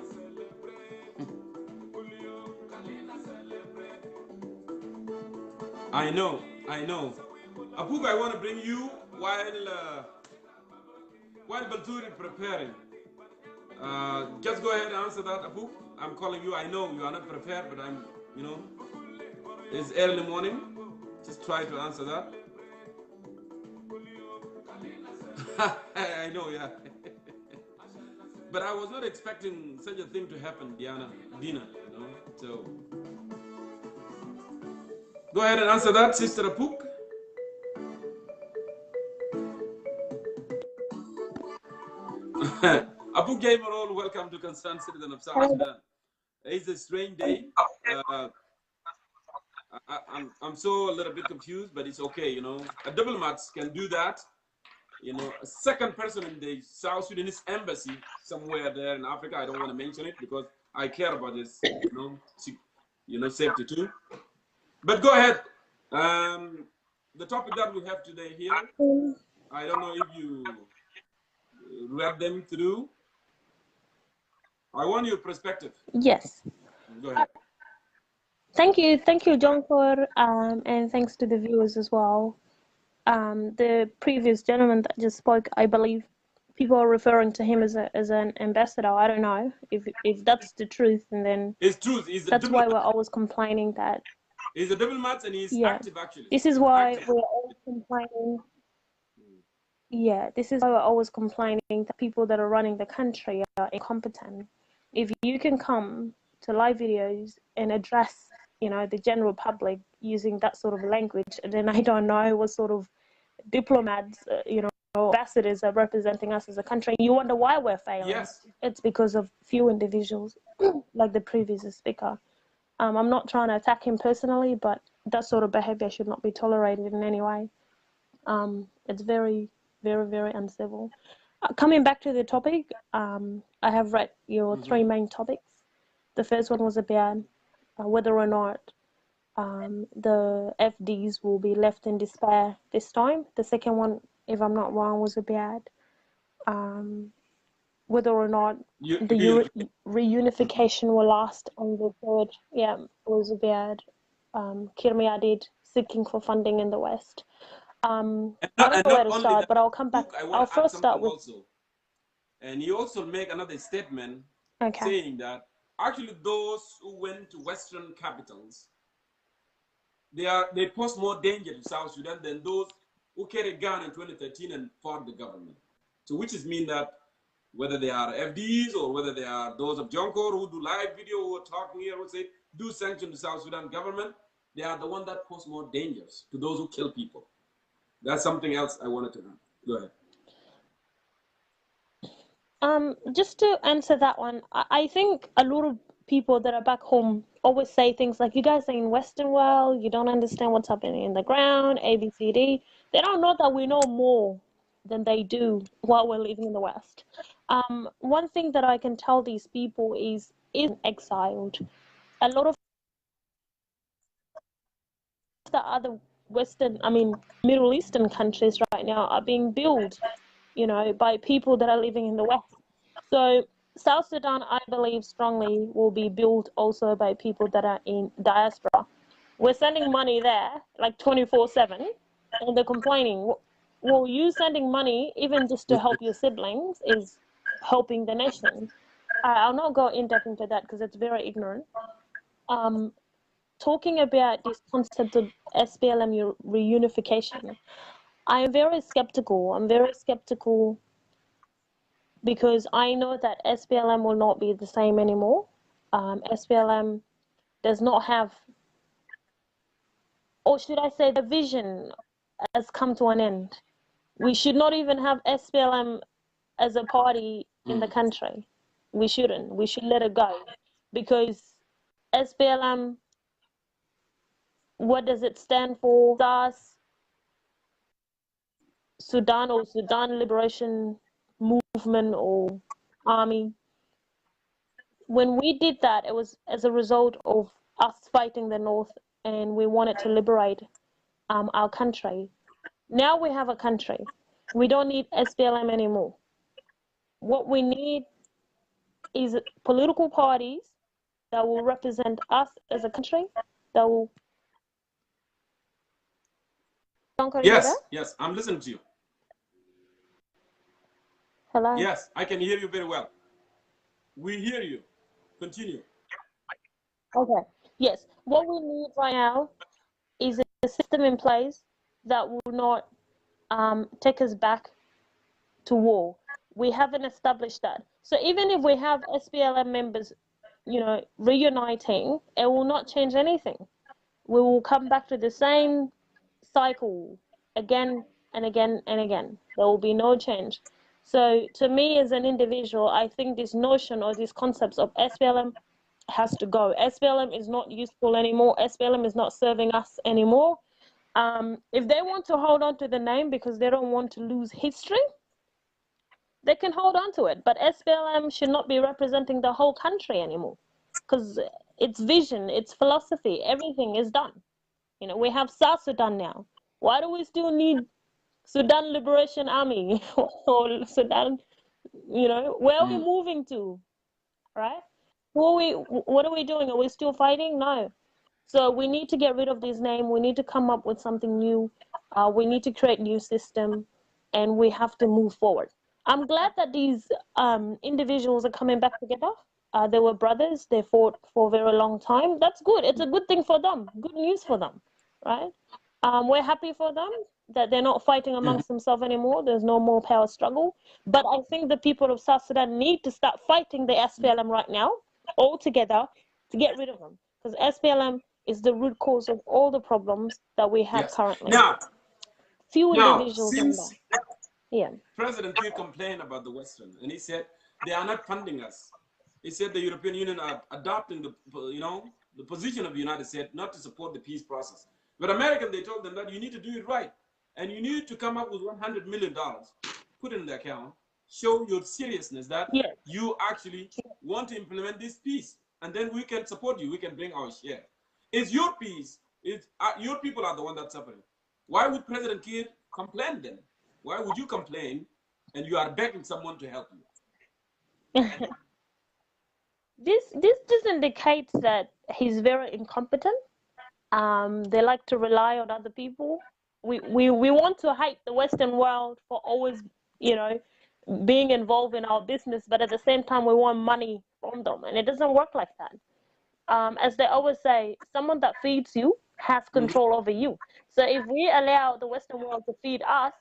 I know. Apuk, I want to bring you while Baltur is preparing. Just go ahead and answer that, Apuk. I'm calling you. I know you are not prepared, but I'm, you know, it's early morning. Just try to answer that. I know, yeah. But I was not expecting such a thing to happen, Dina, you know. So go ahead and answer that, Sister Apuk. Apuk Gamerol, welcome to Concerned Citizen of South Sudan. It's a strange day. I'm so a little bit confused, but it's okay, you know. A diplomat can do that. You know, a second person in the South Sudanese embassy somewhere there in Africa. I don't want to mention it because I care about this, you know, safety too. But go ahead. The topic that we have today here, I don't know if you read them through. I want your perspective. Yes. Go ahead. Thank you, Jongkor, and thanks to the viewers as well. The previous gentleman that just spoke, I believe people are referring to him as an ambassador. I don't know if that's the truth, and then It's truth. He's a that's why we're diplomat. always complaining that. He's a diplomat and he's Yeah, active actually. this is why we're always complaining. Yeah, this is why we're always complaining that people that are running the country are incompetent. If you can come to live videos and address, the general public using that sort of language, then I don't know what sort of diplomats, ambassadors are representing us as a country. You wonder why we're failing. Yes. It's because of few individuals, like the previous speaker. I'm not trying to attack him personally, but that sort of behavior should not be tolerated in any way. It's very, very, very uncivil. Coming back to the topic, I have read your three main topics. The first one was about whether or not the FDs will be left in despair this time. The second one, if I'm not wrong, was about whether or not the reunification will last. And the third, was about Kiir seeking for funding in the West. I don't know where to start, but I'll come back. I'll first start with. Also. And he also make another statement Okay. saying that actually those who went to Western capitals, they pose more danger to South Sudan than those who carried a gun in 2013 and fought the government. So which is mean that whether they are FDs or whether they are those of Jongkor who do live video, who are talking here, who say do sanction the South Sudan government, they are the one that pose more dangers to those who kill people. That's something else I wanted to know. Go ahead. Just to answer that one, I think a lot of people that are back home always say things like, you guys are in Western world, you don't understand what's happening in the ground, ABCD. They don't know that we know more than they do while we're living in the West. One thing that I can tell these people is exiled. A lot of the other Middle Eastern countries right now are being built, by people that are living in the West. So South Sudan, I believe strongly, will be built also by people that are in diaspora. We're sending money there like 24/7, and they're complaining. Well, you sending money even just to help your siblings is helping the nation. I'll not go in depth into that because it's very ignorant. Talking about this concept of SPLM reunification, I'm very skeptical. I'm very skeptical because I know that SPLM will not be the same anymore. SPLM does not have, or should I say, the vision has come to an end. We should not even have SPLM as a party in the country. We shouldn't. We should let it go because SPLM, what does it stand for? SAS, Sudan or Sudan Liberation Movement or Army. When we did that, it was as a result of us fighting the North, and we wanted to liberate our country. Now we have a country. We don't need SPLM anymore. What we need is political parties that will represent us as a country, that will... Yes, I'm listening to you. Hello? Yes, I can hear you very well. We hear you. Continue. Okay. Yes. What we need right now is a system in place that will not take us back to war. We haven't established that. So even if we have SPLM members, reuniting, it will not change anything. We will come back to the same cycle again and again and again. There will be no change. So to me as an individual, I think this notion or these concepts of SPLM has to go. SPLM is not useful anymore. SPLM is not serving us anymore. If they want to hold on to the name because they don't want to lose history, they can hold on to it. But SPLM should not be representing the whole country anymore because its vision, its philosophy, everything is done. We have South Sudan now. Why do we still need Sudan Liberation Army or Sudan? Where are we moving to, right? What are we doing? Are we still fighting? No. So we need to get rid of this name. We need to come up with something new. We need to create new system, and we have to move forward. I'm glad that these individuals are coming back together. They were brothers. They fought for a very long time. That's good. It's a good thing for them. Good news for them, right? We're happy for them that they're not fighting amongst themselves anymore. There's no more power struggle. But I think the people of South Sudan need to start fighting the SPLM right now, all together, to get rid of them. Because SPLM is the root cause of all the problems that we have currently. Now, Few individuals in since there. President Kiir complained about the Western, and he said they are not funding us. He said the European Union are adopting the, the position of the United States not to support the peace process. But Americans, they told them that you need to do it right, and you need to come up with $100 million, put it in the account, show your seriousness that you actually want to implement this peace, and then we can support you. We can bring our share. It's your peace. Your people are the one that's suffering. Why would President Kiir complain then? Why would you complain and you are begging someone to help you? This just indicates that he's very incompetent. They like to rely on other people. We want to hype the Western world for always, being involved in our business, but at the same time we want money from them, and it doesn't work like that. As they always say, someone that feeds you has control over you. So if we allow the Western world to feed us,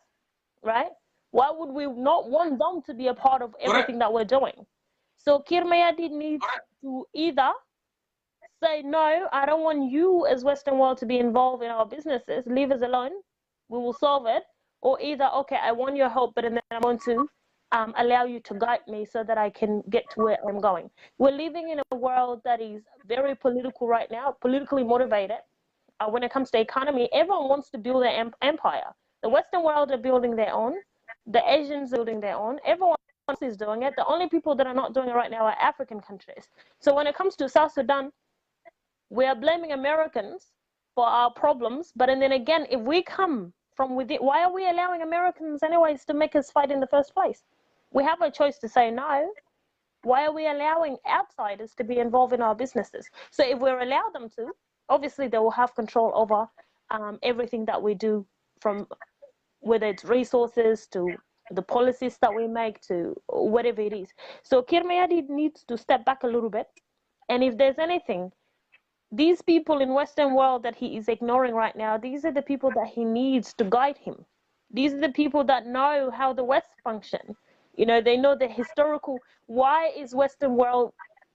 right, why would we not want them to be a part of everything that we're doing? So Kiir Mayardit needs to either say, no, I don't want you as Western world to be involved in our businesses, leave us alone, we will solve it, or either, okay, I want your help, but then I want to allow you to guide me so that I can get to where I'm going. We're living in a world that is very political right now, politically motivated. When it comes to economy, everyone wants to build their empire. The Western world are building their own, the Asians building their own, everyone else is doing it. The only people that are not doing it right now are African countries. So when it comes to South Sudan, we are blaming Americans for our problems, but and then again, if we come from within, why are we allowing Americans anyways to make us fight in the first place? We have a choice to say no. Why are we allowing outsiders to be involved in our businesses? So if we allow them to, obviously they will have control over everything that we do, from whether it's resources to the policies that we make to whatever it is. So Kiir Mayardit needs to step back a little bit. And if there's anything, these people in Western world that he is ignoring right now, these are the people that he needs to guide him. These are the people that know how the West function. They know the historical, why is Western world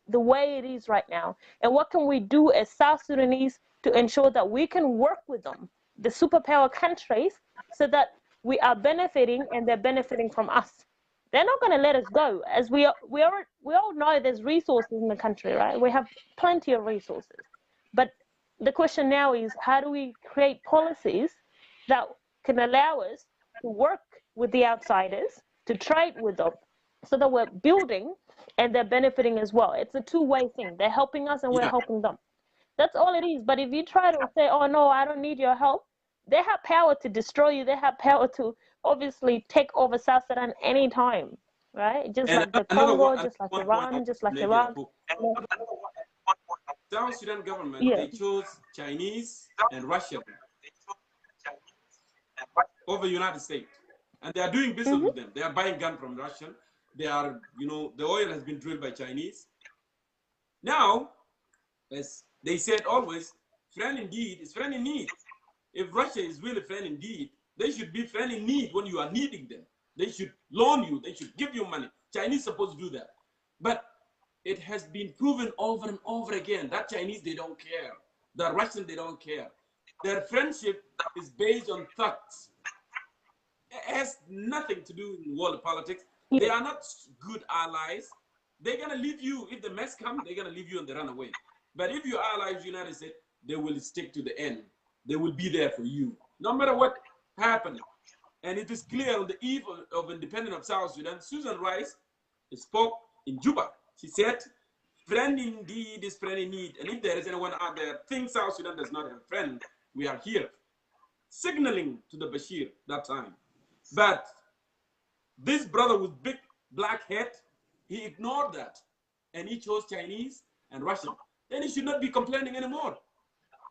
the way it is right now? And what can we do as South Sudanese to ensure that we can work with them, the superpower countries, so that we are benefiting and they're benefiting from us? They're not going to let us go. As we all know, there's resources in the country, right? We have plenty of resources. But the question now is, how do we create policies that can allow us to work with the outsiders, to trade with them, so that we're building and they're benefiting as well? It's a two-way thing. They're helping us and we're helping them. That's all it is. But if you try to say, oh, no, I don't need your help, they have power to destroy you. They have power to obviously take over South Sudan anytime, right? Just like the Congo, just like Iran, just like Iraq. South Sudan government, they chose Chinese and Russian over United States. And they are doing business with them. They are buying guns from Russian. They are, the oil has been drilled by Chinese. Now, as they said always, friend indeed is friend in need. If Russia is really friend indeed, they should be friend in need when you are needing them. They should loan you. They should give you money. Chinese supposed to do that. But it has been proven over and over again that Chinese, they don't care. The Russian, they don't care. Their friendship is based on facts. It has nothing to do in world politics. They are not good allies. They're going to leave you. If the mess comes, they're going to leave you and they run away. But if your allies, United States, they will stick to the end. They will be there for you, no matter what happens. And it is clear on the eve of independence of South Sudan, Susan Rice spoke in Juba. She said, friend indeed is friend in need. And if there is anyone out there thinks South Sudan does not have a friend, we are here. Signaling to the Bashir that time. But this brother with big black head, he ignored that. And he chose Chinese and Russian. Then he should not be complaining anymore.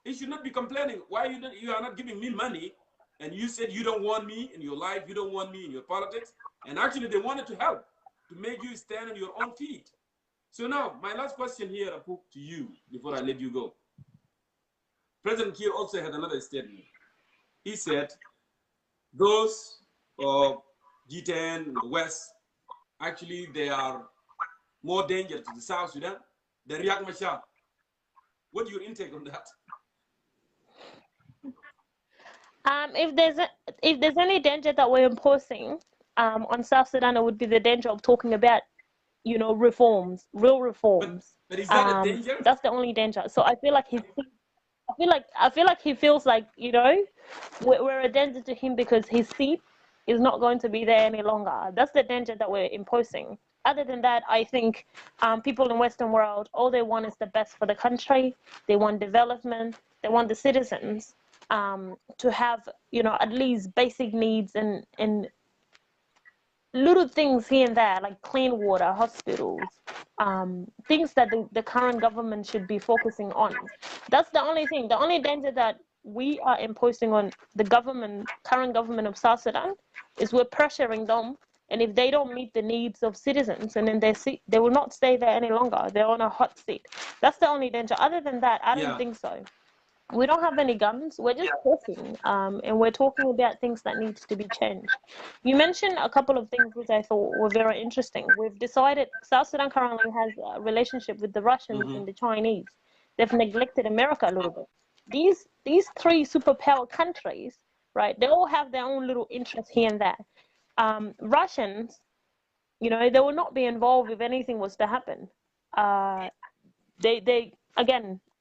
he should not be complaining. Why you are not giving me money? And you said you don't want me in your life, you don't want me in your politics. And actually, they wanted to help, to make you stand on your own feet. So now, my last question here, Apu, to you, before I let you go. President Kiir also had another statement. He said, those of G10 in the West, actually, they are more danger to the South Sudan than Riek Machar. What's your intake on that? If there's any danger that we're imposing on South Sudan, it would be the danger of talking about, you know, reforms, real reforms. But is that a danger? That's the only danger. So I feel like he feels like, you know, we're a danger to him because his seat is not going to be there any longer. That's the danger that we're imposing. Other than that, I think people in Western world, all they want is the best for the country. They want development. They want the citizens to have, you know, at least basic needs and little things here and there, like clean water, hospitals, things that the current government should be focusing on. That's the only thing. The only danger that we are imposing on the current government of South Sudan is we're pressuring them. And if they don't meet the needs of citizens, and then they will not stay there any longer. They're on a hot seat. That's the only danger. Other than that, I don't think so. We don't have any guns. We're just talking, and we're talking about things that need to be changed. You mentioned a couple of things which I thought were very interesting. We've decided South Sudan currently has a relationship with the Russians and the Chinese. They've neglected America a little bit. These three superpower countries, right? They all have their own little interests here and there. Russians, you know, they will not be involved if anything was to happen.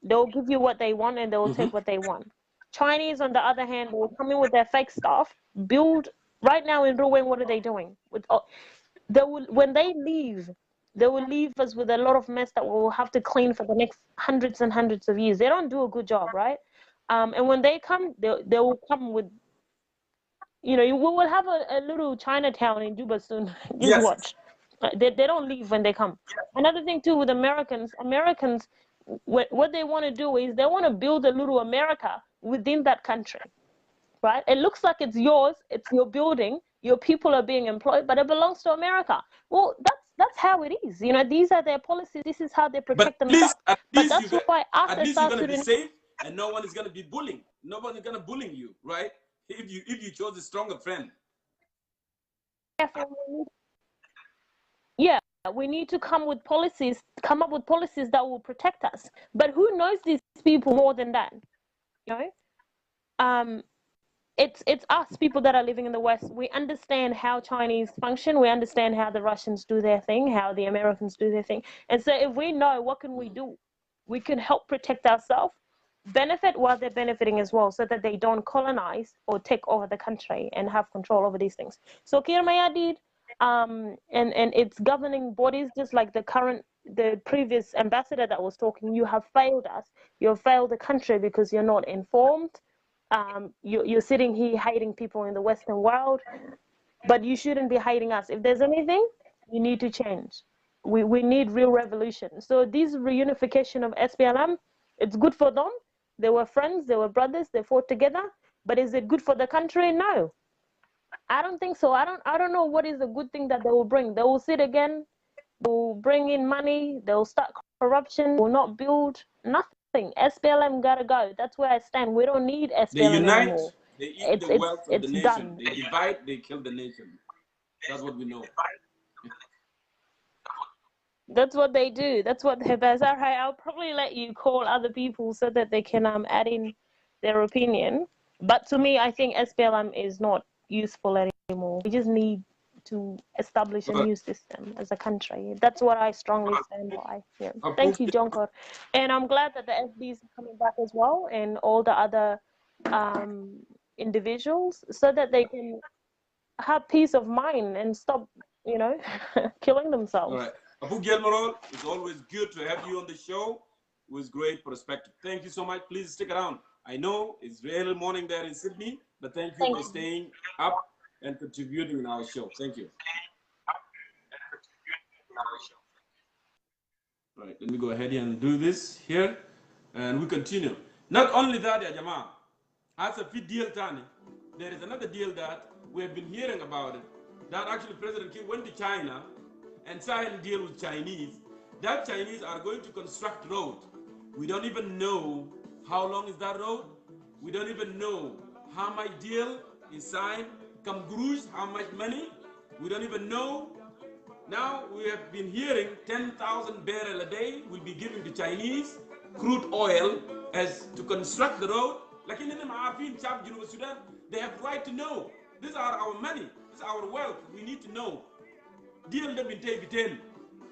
They'll give you what they want and they will take what they want. Chinese, on the other hand, will come in with their fake stuff, build. Right now in Ruweng, what are they doing? When they leave, they will leave us with a lot of mess that we'll have to clean for the next hundreds and hundreds of years. They don't do a good job, right? And when they come, they will come with, you know, we will have a little Chinatown in Juba soon. Just watch. They don't leave when they come. Another thing too with Americans, what they want to do is they want to build a little America within that country, right? It looks like it's yours, it's your building, your people are being employed, but it belongs to America. Well, that's how it is. You know, these are their policies. This is how they protect themselves. But that's why after South Sudan, be safe, and no one is going to be bullying. No one is going to bully you, right? If you chose a stronger friend. Yeah, we need to come up with policies that will protect us. But who knows these people more than that? You know, it's us people that are living in the West. We understand how Chinese function. We understand how the Russians do their thing, how the Americans do their thing. And so if we know, what can we do? We can help protect ourselves, benefit while they're benefiting as well, so that they don't colonize or take over the country and have control over these things. So Kiir Mayardit, and its governing bodies, just like the previous ambassador that was talking, you have failed us. You have failed the country because you're not informed. You're sitting here hating people in the Western world, but you shouldn't be hating us. If there's anything, you need to change. We need real revolution. So this reunification of SPLM, it's good for them. They were friends, they were brothers, they fought together. But is it good for the country? No. I don't think so. I don't know what is the good thing that they will bring. They will sit again, they will bring in money, they will start corruption, they will not build nothing. SPLM gotta go. That's where I stand. We don't need SPLM they unite, anymore. They eat the wealth of the nation. Done. They divide, they kill the nation. That's what we know. That's what they do. That's what they do. All right, I'll probably let you call other people so that they can add in their opinion. But to me, I think SPLM is not useful anymore. We just need to establish a new system as a country. That's what I strongly stand by. Yeah. Thank you, Jongkor. And I'm glad that the FBs are coming back as well, and all the other individuals, so that they can have peace of mind and stop, you know, killing themselves. All right. Abu Gelmarol, it's always good to have you on the show with great perspective. Thank you so much. Please stick around. I know it's early morning there in Sydney, but thank you for staying up and contributing in our show. Thank you. All right, let me go ahead and do this here, and we continue. Not only that, ya Jama, as a fit deal tani, there is another deal that we have been hearing about it. That actually President Kiir went to China and signed a deal with Chinese. That Chinese are going to construct road. We don't even know how long is that road. We don't even know how much deal is signed. Come Grush, how much money? We don't even know. Now we have been hearing 10,000 barrels a day will be given to Chinese crude oil as to construct the road. Like in the Sudan, they have right to know. These are our money. This is our wealth. We need to know. Deal them in Tay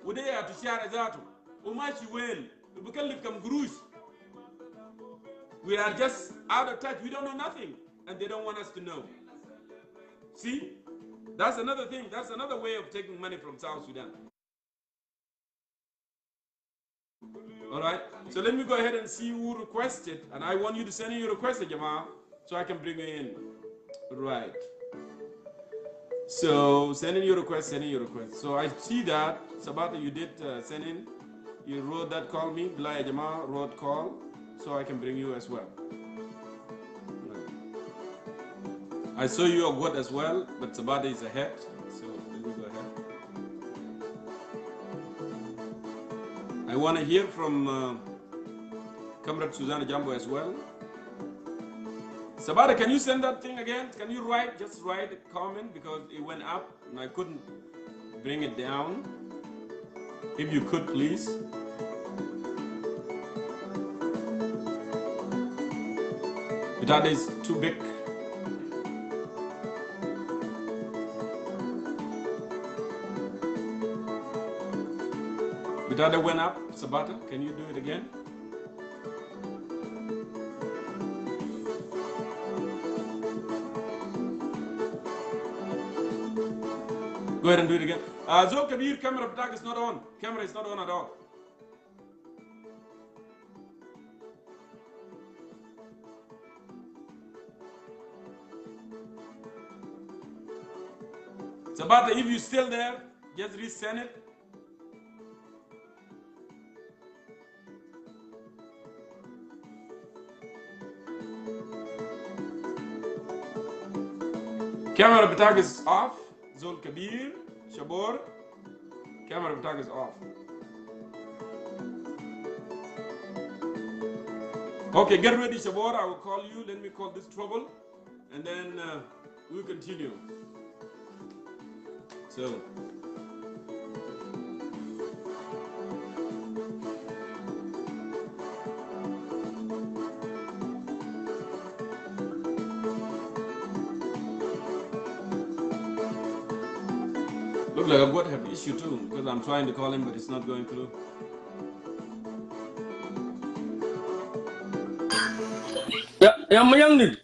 would they have to share that? Umachi when we can live come Grush. We are just out of touch. We don't know nothing. And they don't want us to know. See? That's another thing. That's another way of taking money from South Sudan. All right. So let me go ahead and see who requested. And I want you to send in your request, Jamal, so I can bring you in. Right. So send in your request, send in your request. So I see that, Sabata, you did send in. You wrote that call me. Bilaya Jamal wrote call, so I can bring you as well. I saw you are good as well, but Sabata is ahead, so let me go ahead. I want to hear from Comrade Susanna Jambo as well. Sabata, can you send that thing again? Can you just write a comment because it went up and I couldn't bring it down? If you could, please. That is too big. That went up, Sabata. Can you do it again? Go ahead and do it again. Zul Kabir, camera attack is not on. Camera is not on at all. Sabata, if you're still there, just resend it. Camera attack is off. Zul Kabir, Shabor. Camera attack is off. Okay, get ready, Shabor. I will call you. Let me call this trouble. And then we'll continue. So. Look like I've got an issue too, because I'm trying to call him, but it's not going through. Yeah, my young dude.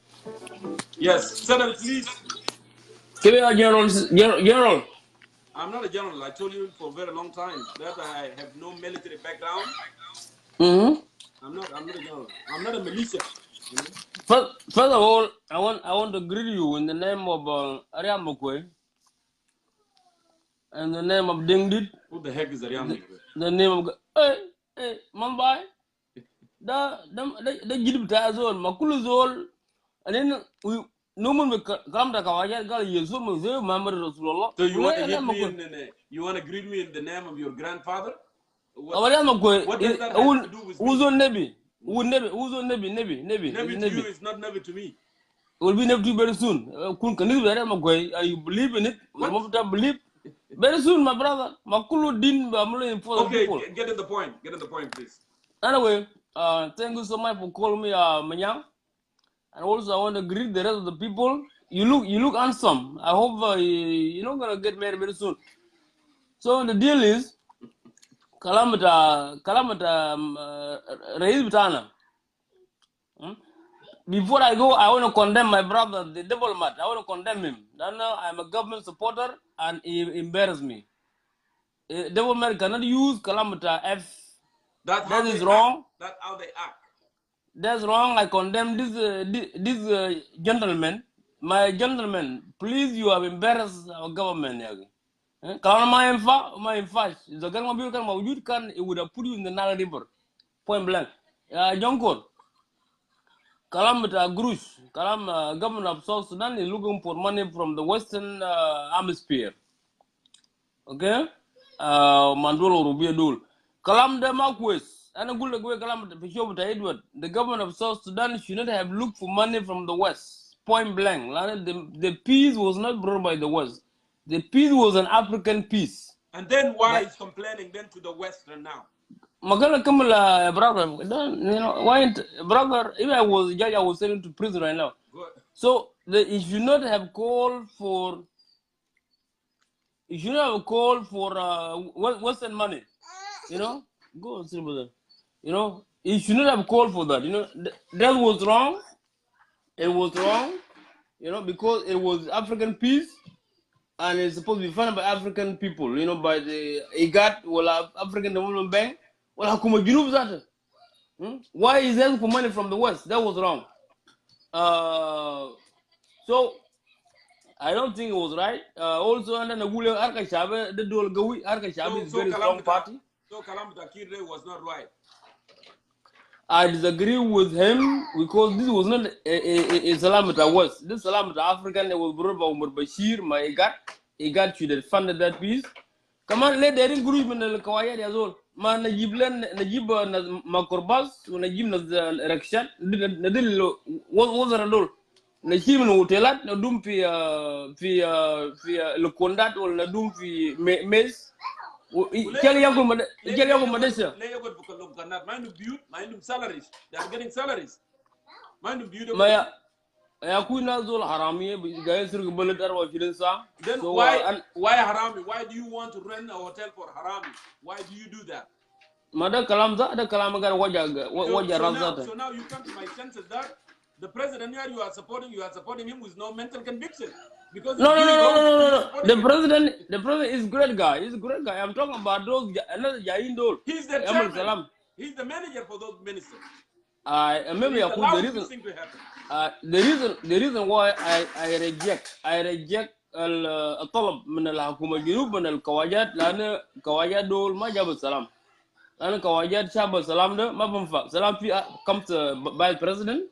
Yes, settle, please. Give me a general. I'm not a general. I told you for a very long time that I have no military background. I'm not a general. I'm not a militia. You know? First of all, I want to greet you in the name of Ariamokwe and the name of Dingdit. Who the heck is Ariamokwe? The name of hey, Mumbai. The Gidibta Zol, Makulu Zol, and then we no one will come to Kawaja Gal Yesum, Mamma Rasulullah. So you want to hit me you want to greet me in the name of your grandfather? What does that have to do with who's me? on Nebi? Who's on Nebi? Nebi to you is not Nebi to me. It will be Nebi very soon. You believe in it? What? Believe? Very soon, my brother. Makulu din Okay, get in the point. Get in the point, please. Anyway, thank you so much for calling me Manyang. And also, I want to greet the rest of the people. You look handsome. I hope you're not gonna get married very soon. So the deal is, Kalamata Reis Bitana. Before I go, I want to condemn my brother, the diplomat. I want to condemn him. I'm a government supporter and he embarrassed me. Diplomat cannot use Kalamata F. That is wrong. That's how they act. That's wrong. I condemn this gentleman. My gentleman, please, you have embarrassed our government. Kalau my fash, the government it would have put you in the Nile River, point blank. Jongkor, Kalamata Grush, Kalam, government of South Sudan is looking for money from the Western hemisphere. Okay? Mandolo Rubia Dul. Kalam de Marquis, and a good way Kalam to Edward. The government of South Sudan should not have looked for money from the West. Point blank. The peace was not brought by the West. The peace was an African peace. And then why is complaining then to the Western now? Magana Kamala, brother, why, brother, if I was a judge, I was sent to prison right now. Good. So, it should not have called for, Western money. Go and see brother. It should not have called for that. That was wrong. It was wrong, because it was African peace. And it's supposed to be funded by African people, by the IGAT, or African Development Bank. Well, how come you that? Why is that for money from the West? That was wrong. So I don't think it was right. Also, under Nagula Arkashabe, the Dol Gawi Arkashabe is a very strong party. So Kalamata Kiir was not right. I disagree with him because this was not a Salamata West. This Salamata African was brought by Umar Bashir, my IGAT should have funded that peace. Come on, let the group in the Kawaya as well. Man, Najib Makorbas, Najib Rakshat, Nadil was a role. Najib Hotelat, Nadum Lukondat, or Nadum Mes. Salaries. They are getting salaries. Then why Harami? Why do you want to rent a hotel for Harami? Why do you do that? So now you come to my senses that the president here you are supporting him with no mental conviction. Because no. The president is a great guy. He's a great guy. I'm talking about those another Jaindol. He's the chairman. He's the manager for those ministers. Maybe the reason why I reject الطلب من الحكومة الجنوب من الكواجات لأن كواجات دول ما جابوا السلام. لأن كواجات شعب السلام ده ما بنفع. سلام في comes by the president.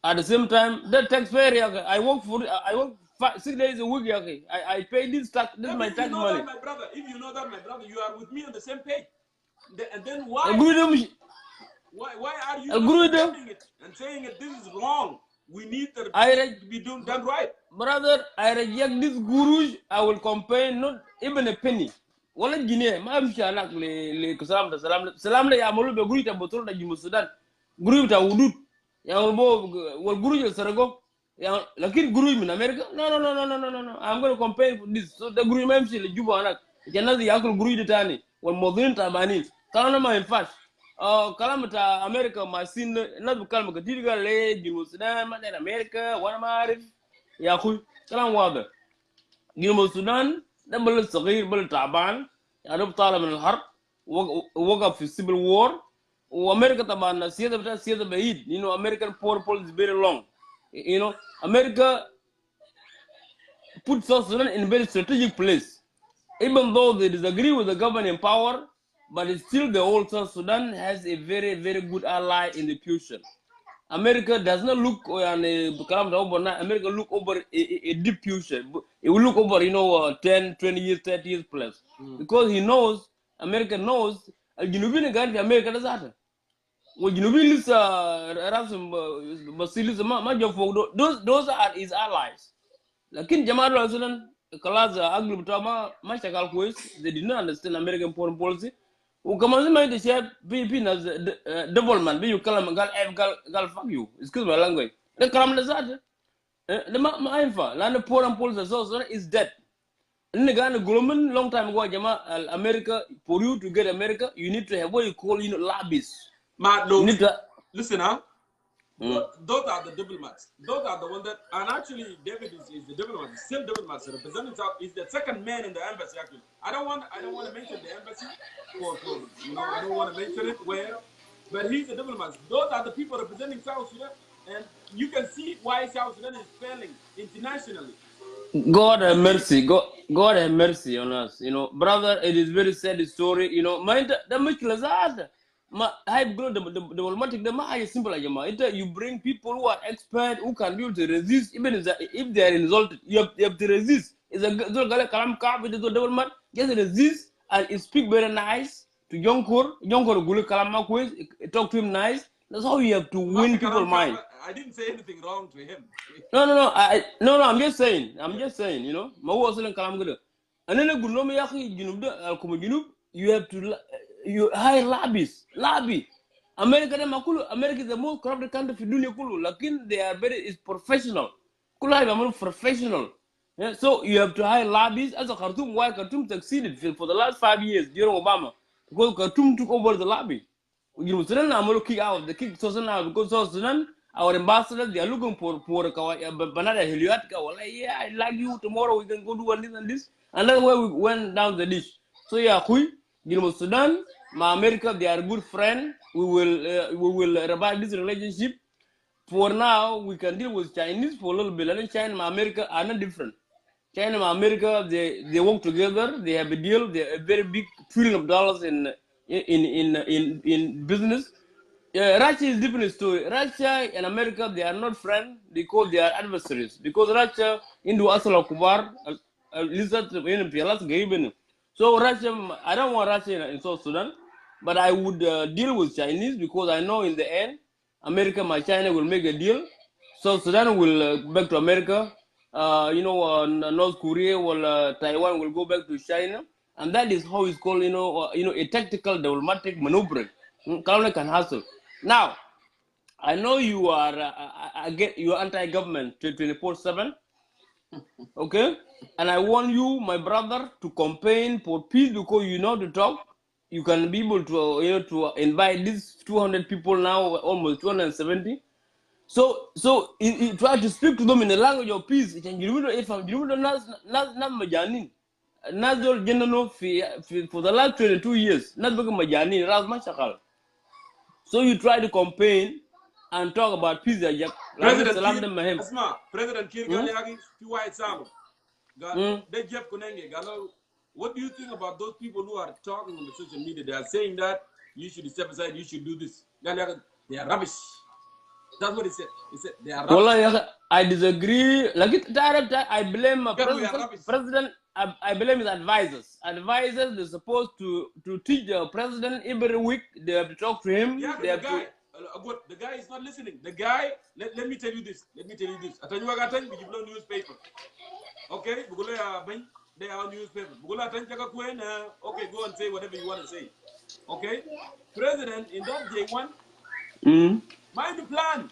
At the same time, the taxpayer I work 6 days a week. I pay this tax. This is my tax money. That, my brother, if you know that, my brother, you are with me on the same page. And then why are you doing it and saying that this is wrong? We need to be done right. Brother, I reject this guru. I will campaign not even a penny. Wala Guinea, ma mshanak le salam le yamulu be guru ta botol da jimu Sudan. Guru ta wudut. Yang wal guru je sarago. Yang lakin guru in America. No. I'm going to campaign for this. So the guru memshi le juba anak. Janazi yakul guru de tani. Wal modin ta bani. Kalana ma infash. Kalamata America masin na bukal makatiriga le jimu Sudan ma da America wana maarif ya khu kalam wada jimu Sudan ده بلد صغير بلد تعبان يعني طالع من الحرب وقف في civil war وامريكا طبعا السياده بتاعت سياده بعيد American power policy is very long America put South Sudan in a very strategic place even though they disagree with the government in power but still the whole South Sudan has a very very good ally in the future. America does not look America look over a deep future. It will look over 10, 20 years, 30 years plus. Because he knows, America knows, Junubin again America does that. When Junubin is those are his allies. Lakin Jamal Sudan Kalaza Aglubtama Mashakal Quest, they did not understand American foreign policy. Ukamazi mind share BP as development you call them gal fuck you excuse my language the kalam lazat the ma infa land foreign policy so is dead in the Ghana government long time ago jama America for you to get America you need to have what you call lobbies listen huh those are the diplomats. Those are the ones that, and actually David is the diplomat, still diplomat, representing South, is the second man in the embassy actually. I don't want to mention the embassy for I don't want to mention it where, but he's a diplomat. Those are the people representing South Sudan, and you can see why South Sudan is failing internationally. God have mercy. God have mercy on us. Brother, it is very sad story. Mind the much lazard. hype glow diplomatic is simple like you bring people who are expert who can be able to resist even if they are insulted. You have to resist. It's a kalam with the development. Just resist and speak very nice to Jongkor. Jongkor gulu kalam quiz. Talk to him nice. That's how you have to win people's mind. I didn't say anything wrong to him. No. I'm just saying. You know. Kalam good. And then you have to hire lobby. America is the most corrupt country in the world. Lakin they are very professional. Professional. Yeah, so you have to hire lobbies. As a Khartoum, why Khartoum succeeded for the last 5 years during Obama? Because Khartoum took over the lobby. You know, Sudan, I'm kick out. They kick Sudan out because Sudan, our ambassadors, they are looking for Banana Heliot. Yeah, I like you. Tomorrow we can go do this and this. And that's why we went down the dish. So yeah, you know, Sudan, America, they are good friends. We will revive this relationship. For now, we can deal with Chinese for a little bit. And China and America are not different. China and America, they work together. They have a deal. They have a very big $1 trillion in business. Russia is different story. Russia and America, they are not friends because they are adversaries. Because Russia into Asala Kubar, so Russia, I don't want Russia in South Sudan, but I would deal with Chinese because I know in the end, America and China will make a deal. South Sudan will back to America. North Korea will, Taiwan will go back to China, and that is how it's called. A tactical diplomatic maneuvering. Can hustle. Now, I know you are anti-government 24/7. Okay, and I want you, my brother, to campaign for peace because you know to talk. You can be able to to invite these 200 people now, almost 270. So you try to speak to them in the language of peace. For the last 22 years, not majani. So you try to campaign and talk about peace. President Kiir, what do you think about those people who are talking on the social media? They are saying that you should step aside, you should do this. They are rubbish. That's what he said. He said they are rubbish. Well, I disagree. I blame president. I blame his advisors. Advisors, they're supposed to teach the president every week. They have to talk to him. Yeah, the guy is not listening. The guy, let me tell you this. Atanyuagatan, newspaper. Okay, they are newspaper. Okay, go and say whatever you want to say. Okay, president in that J1, mind the plan.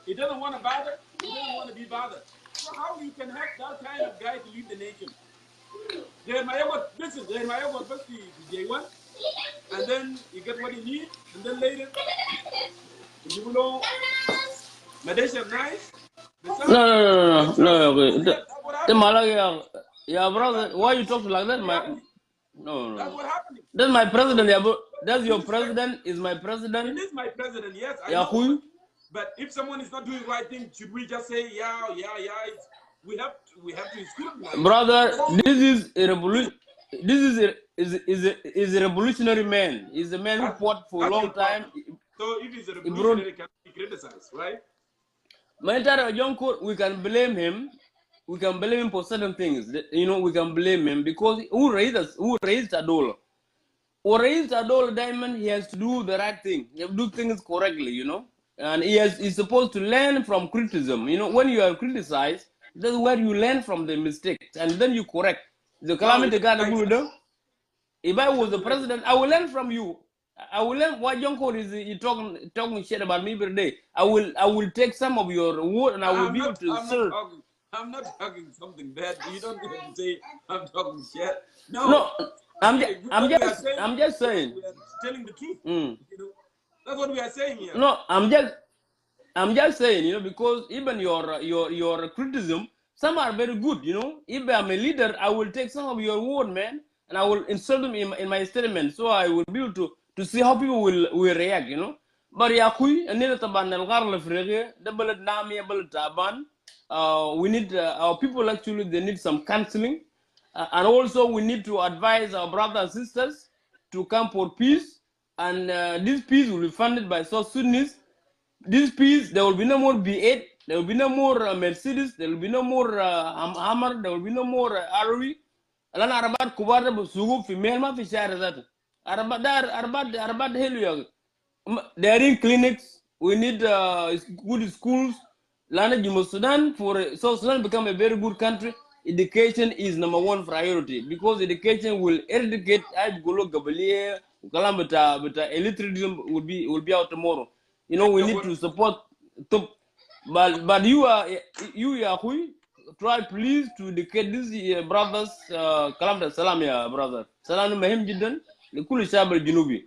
He doesn't want to bother. He doesn't want to be bothered. So how you can have that kind of guy to lead the nation? Listen, back to J1, and then you get what you need, and then later, you know, Malaysia nice. No. Yeah, brother, why you talk like that? No. That's what happened. That's my president. That's your president. Is my president. It is my president. Yes, I know. But if someone is not doing the right thing, should we just say yeah? We have to scrutinize. Brother, this is a revolution. This is a revolutionary man. He's a man who fought for a long time. So if he's a revolutionary, he can be criticized, right? Jongkor, we can blame him. We can blame him for certain things. We can blame him because who raised Adol? Who raised Adol Diamond? He has to do the right thing. He has to do things correctly, And he's supposed to learn from criticism. When you are criticized, that's where you learn from the mistakes and then you correct. The calamity if I was the president, I will learn from you. I will learn what Jongkor is talking shit about me every day. I will take some of your word and I will be able to serve. I'm not talking something bad. You don't have to say I'm talking shit. No, I'm just saying. We are telling the truth. That's what we are saying here. No, I'm just saying, because even your criticism, some are very good, If I'm a leader, I will take some of your word, man, and I will insert them in my statement, so I will be able to see how people will react, But we need our people actually they need some counseling, and also we need to advise our brothers and sisters to come for peace. and this peace will be funded by South Sudanese. This peace, there will be no more B8, there will be no more Mercedes, there will be no more Hammer, there will be no more ROE. Alana Arabat Kubara Sugu fi Melma fi Share that. Arabat Helu. They are in clinics. We need good schools. Lana Jumo Sudan for South Sudan become a very good country. Education is number one priority because education will eradicate Golo Gabalia, Kalambata, but elitism will be out tomorrow. You know, we need to support but you are try please to educate these brothers Kalamata Salam ya brother. Salam Mahim Jiddan, the Kulu Shabal Junubi.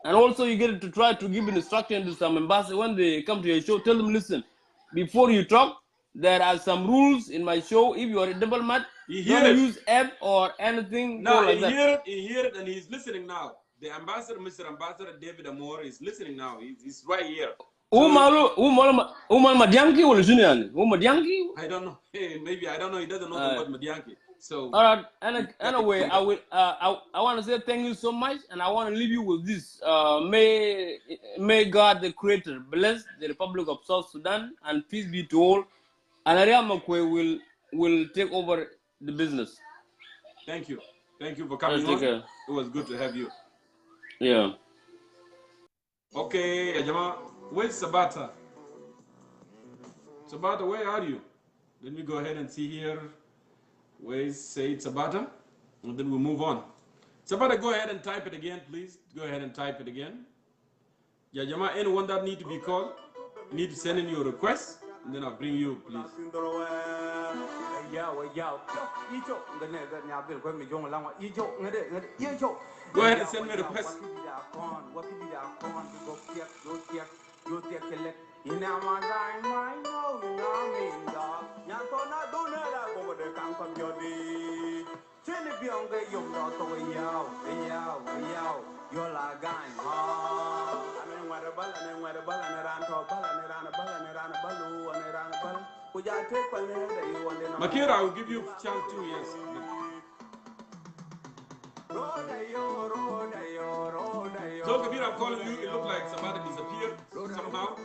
And also you get to try to give instruction to some ambassadors when they come to your show, tell them listen, before you talk, there are some rules in my show. If you are a double mat, don't use app or anything. No, like that. He heard it and he's listening now. The ambassador, Mr. Ambassador David Amore, is listening now. He's right here. Umal Madianki or Junior? Madianki? I don't know. Hey, maybe I don't know. He doesn't know the word Madianki. So all right. Anyway, I will. I want to say thank you so much, and I want to leave you with this. May God, the Creator, bless the Republic of South Sudan, and peace be to all. And Ariel Makwe will take over the business. Thank you for coming on. It was good to have you. Yeah. Okay, Ajama, where's Sabata? Sabata, where are you? Let me go ahead and see here. Where's Said Sabata? And then we'll move on. Sabata, go ahead and type it again, please. Go ahead and type it again. Yeah, Jama, anyone that need to be called, you need to send in your request, and then I'll bring you, please. Go ahead and send me a request. Makira, I will give you a chance too, yes. So Kabir, I'm calling you. It looked like somebody disappeared somehow.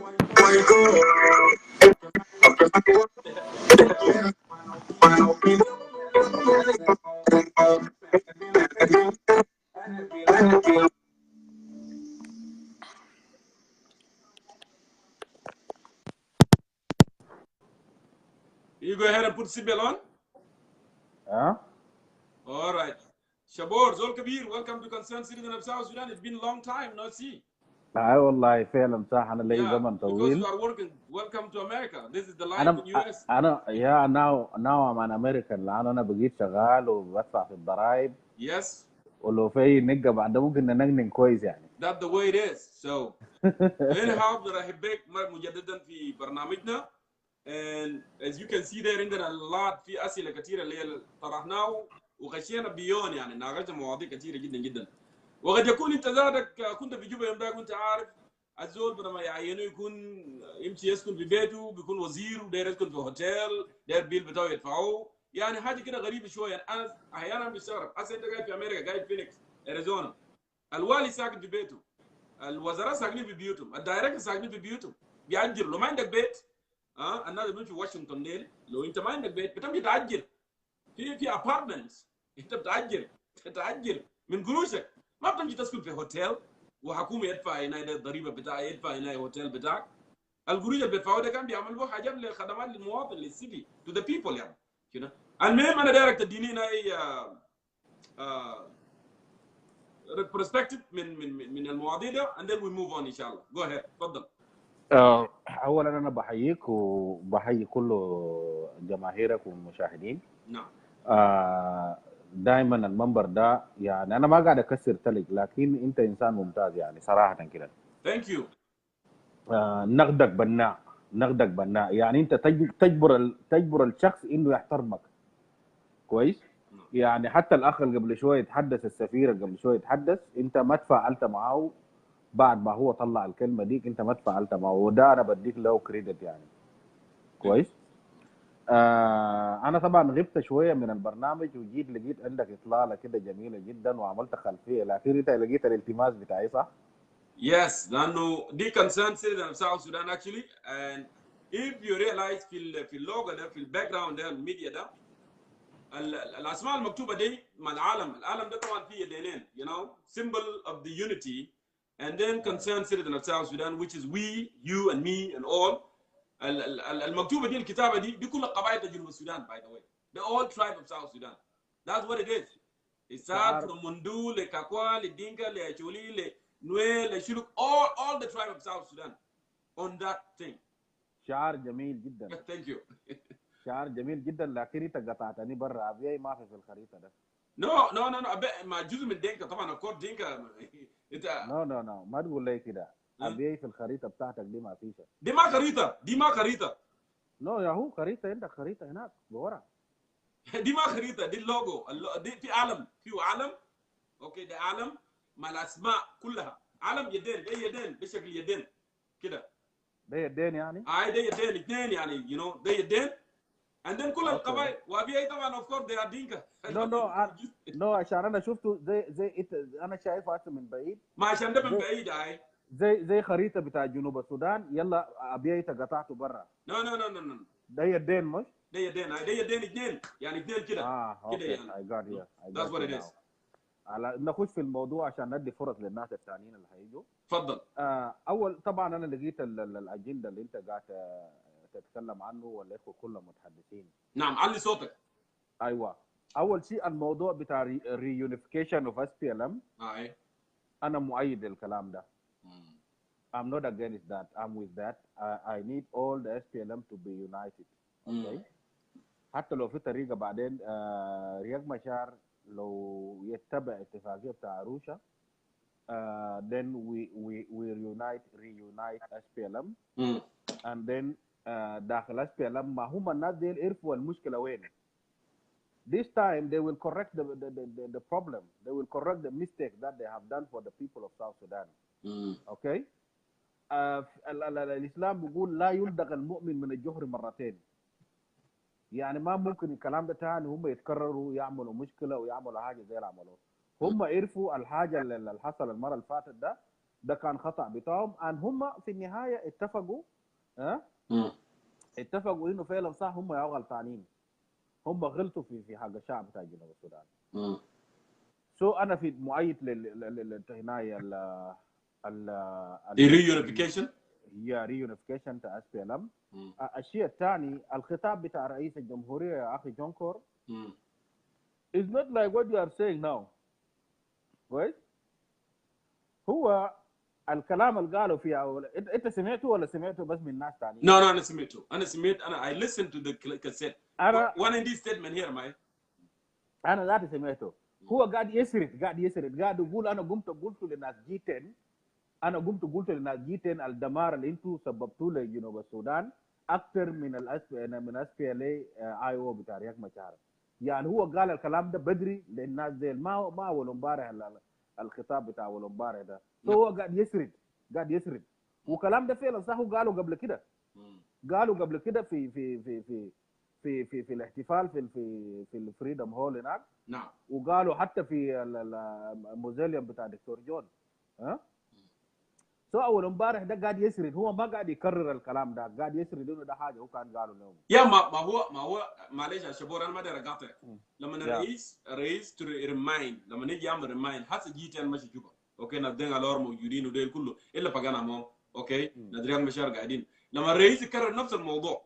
You go ahead and put seatbelt on. All right. Shabor, Zol Kabir, welcome to Concerned Citizen of South Sudan. It's been a long time, no see. I والله فعلا صح أنا لي زمن Because طويل. you are working. Welcome to America. This is the life in U.S. أنا now I'm an American لأن أنا بقيت شغال وبدفع في الضرائب. Yes. ولو في نقة بعد ممكن ننقن كويس يعني. That's the way it is. So anyhow, بنرحبك مجددا في برنامجنا. And as you can see there عندنا a lot في أسئلة كثيرة اللي طرحناه وخشينا بيون يعني ناقشنا مواضيع كثيرة جدا جدا. وقد يكون انت ذاتك كنت في جوبا يوم ده كنت عارف الزول بدل ما يعينه يكون يمشي يسكن في بيته بيكون وزير وداير يسكن في هوتيل داير بيل بتاعه يدفعوه يعني حاجه كده غريبه شويه. انا احيانا بستغرب هسه انت قاعد في امريكا قاعد في فينيكس اريزونا الوالي ساكن في بيته الوزراء ساكنين في بيوتهم الدايركتور ساكنين في بيوتهم بيأجر لو ما عندك بيت الناس بيمشوا في واشنطن ديل لو انت ما عندك بيت بتمشي تأجر في ابارتمنتس انت بتأجر من قروشك ما بتمشي تسكن في هوتيل وحكومه يدفع هنا الضريبه بتاعها يدفع هنا الهوتيل بتاعك. القروش اللي بيدفعوه ده كان بيعملوا حاجات لخدمات للمواطن للسيتي تو ذا بيبل يعني كده. المهم انا دايرك تديني هنا برسبكتيف من المواضيع ده and then we move on ان شاء الله. Go ahead تفضل. اولا انا بحييك وبحيي كل جماهيرك والمشاهدين. نعم. دائما المنبر ده يعني انا ما قاعد اكسر تلج لكن انت انسان ممتاز يعني صراحه كده. ثانك يو. نقدك بناء يعني انت تجبر الشخص انه يحترمك كويس. يعني حتى الاخ اللي قبل شويه يتحدث السفير اللي قبل شويه يتحدث انت ما تفاعلت معه بعد ما هو طلع الكلمه ديك انت ما تفاعلت معه وده انا بديك له كريدت يعني كويس. انا طبعا غبت شويه من البرنامج وجيت لقيت عندك اطلاله كده جميله جدا وعملت خلفيه، لكن انت لقيت الالتماس بتاعي صح؟ Yes, لانه دي concerned citizen of South Sudan actually, and if you realize في اللوجو ده في الباك جراوند ده الميديا ده الاسماء المكتوبه دي مع العالم ده طبعا فيه يدينين you know symbol of the unity and then concerned citizen of South Sudan which is we you and me and all المكتوبه دي الكتابه دي كل قبائل جنوب السودان by the way the all tribe of South Sudan that's what it is. It starts from Mundu, Le Kakwa, Le Dinka, Le Acholi, Le Nue, Le Shuluk, all the tribe of South Sudan on that thing. شعار جميل جدا. Thank you. شعار جميل جدا، لكن انت قطعتني برا، ابيعي ما في الخريطه ده. No ما جزء من دينكا طبعا اكورد دينكا انت نو ما تقول لي كده. ابيعي في الخريطه بتاعتك دي ما فيش. دي ما خريطه. نو يا هو خريطه، عندك خريطه هناك بورا. دي ما خريطه، دي اللوجو دي في علم، اوكي ده علم مع الاسماء كلها، علم يدين، ده يدين بشكل يدين كده. ده يدين يعني؟ ده يدين اثنين يعني you know ده يدين and then كل القبائل وابيعي طبعا اوف كورس ده دينكا. نو عشان انا شفته زي انا شايفه هسه من بعيد. ما عشان ده من بعيد زي خريطه بتاع جنوب السودان، يلا ابيعي قطعته برا. نو ده يدين مش؟ ده يدين اثنين يعني اثنين كده كده يعني. I got you. That's what it is. على نخش في الموضوع عشان ندي فرص للناس الثانيين اللي هيجوا. اتفضل. اول طبعا انا لقيت الاجنده اللي انت قاعد تتكلم عنه والاخوه كلهم متحدثين. نعم علي صوتك. ايوه، اول شيء الموضوع بتاع reunification of SPLM. انا مؤيد للكلام ده. I'm not against that. I'm with that. I need all the SPLM to be united. Okay. حتى لو في طريقه بعدين رياض مشار لو يتبع اتفاقيه بتاع أروشا then we reunite SPLM and then داخل SPLM ما هم الناس دي يعرفوا المشكله وين. This time they will correct the problem. They will correct the mistake that they have done for the people of South Sudan. Okay. الإسلام بيقول لا يلدغ المؤمن من الجحر مرتين. يعني ما ممكن الكلام ده تاني هم يتكرروا يعملوا مشكله ويعملوا حاجه زي اللي عملوه. هم عرفوا الحاجه اللي حصل المره اللي فاتت ده كان خطا بتاعهم، ان هم في النهايه اتفقوا اتفقوا انه فعلا صح هم يا غلطانين، هم غلطوا في حق الشعب بتاع جنوب السودان. انا في مؤيد للهنايه reunification. هي reunification تاع SPLM. الشيء الثاني الخطاب بتاع رئيس الجمهورية يا أخي جونكور is not like what you are saying now. كويس؟ هو الكلام اللي قاله فيها أنت سمعته ولا سمعته بس من ناس ثانيين؟ No أنا سمعته. I listened to the cassette. One in this statement here my. أنا ذاتي سمعته. هو قاعد يسرد قاعد يقول أنا قلت للناس G10. أنا قلت للناس G10 الدمار اللي أنتوا سببتوه لجنوب السودان أكثر من SPLA IO بتاع رياض مشار. يعني هو قال الكلام ده بدري للناس دي ما أول امبارح الخطاب بتاع أول امبارح ده. هو قاعد يسرد وكلام ده فعلا صح. وقالوا قبل كده في الاحتفال في الفريدم هول هناك. نعم. وقالوا حتى في الموزيليوم بتاع دكتور جون. اول امبارح ده قاعد يسرد، هو ما قاعد يكرر الكلام ده، قاعد يسرد انه ده حاجه هو كان قاله لهم. يا ما هو معلش يا شبور انا ما داير اقاطعك. لما الرئيس ريمايند لما نيجي يعمل ريمايند حتى جي تي ماشي جوبا اوكي نادين على موجودين وديل كله الا بقانا مو اوكي نادريان مشار قاعدين. لما الرئيس يكرر نفس الموضوع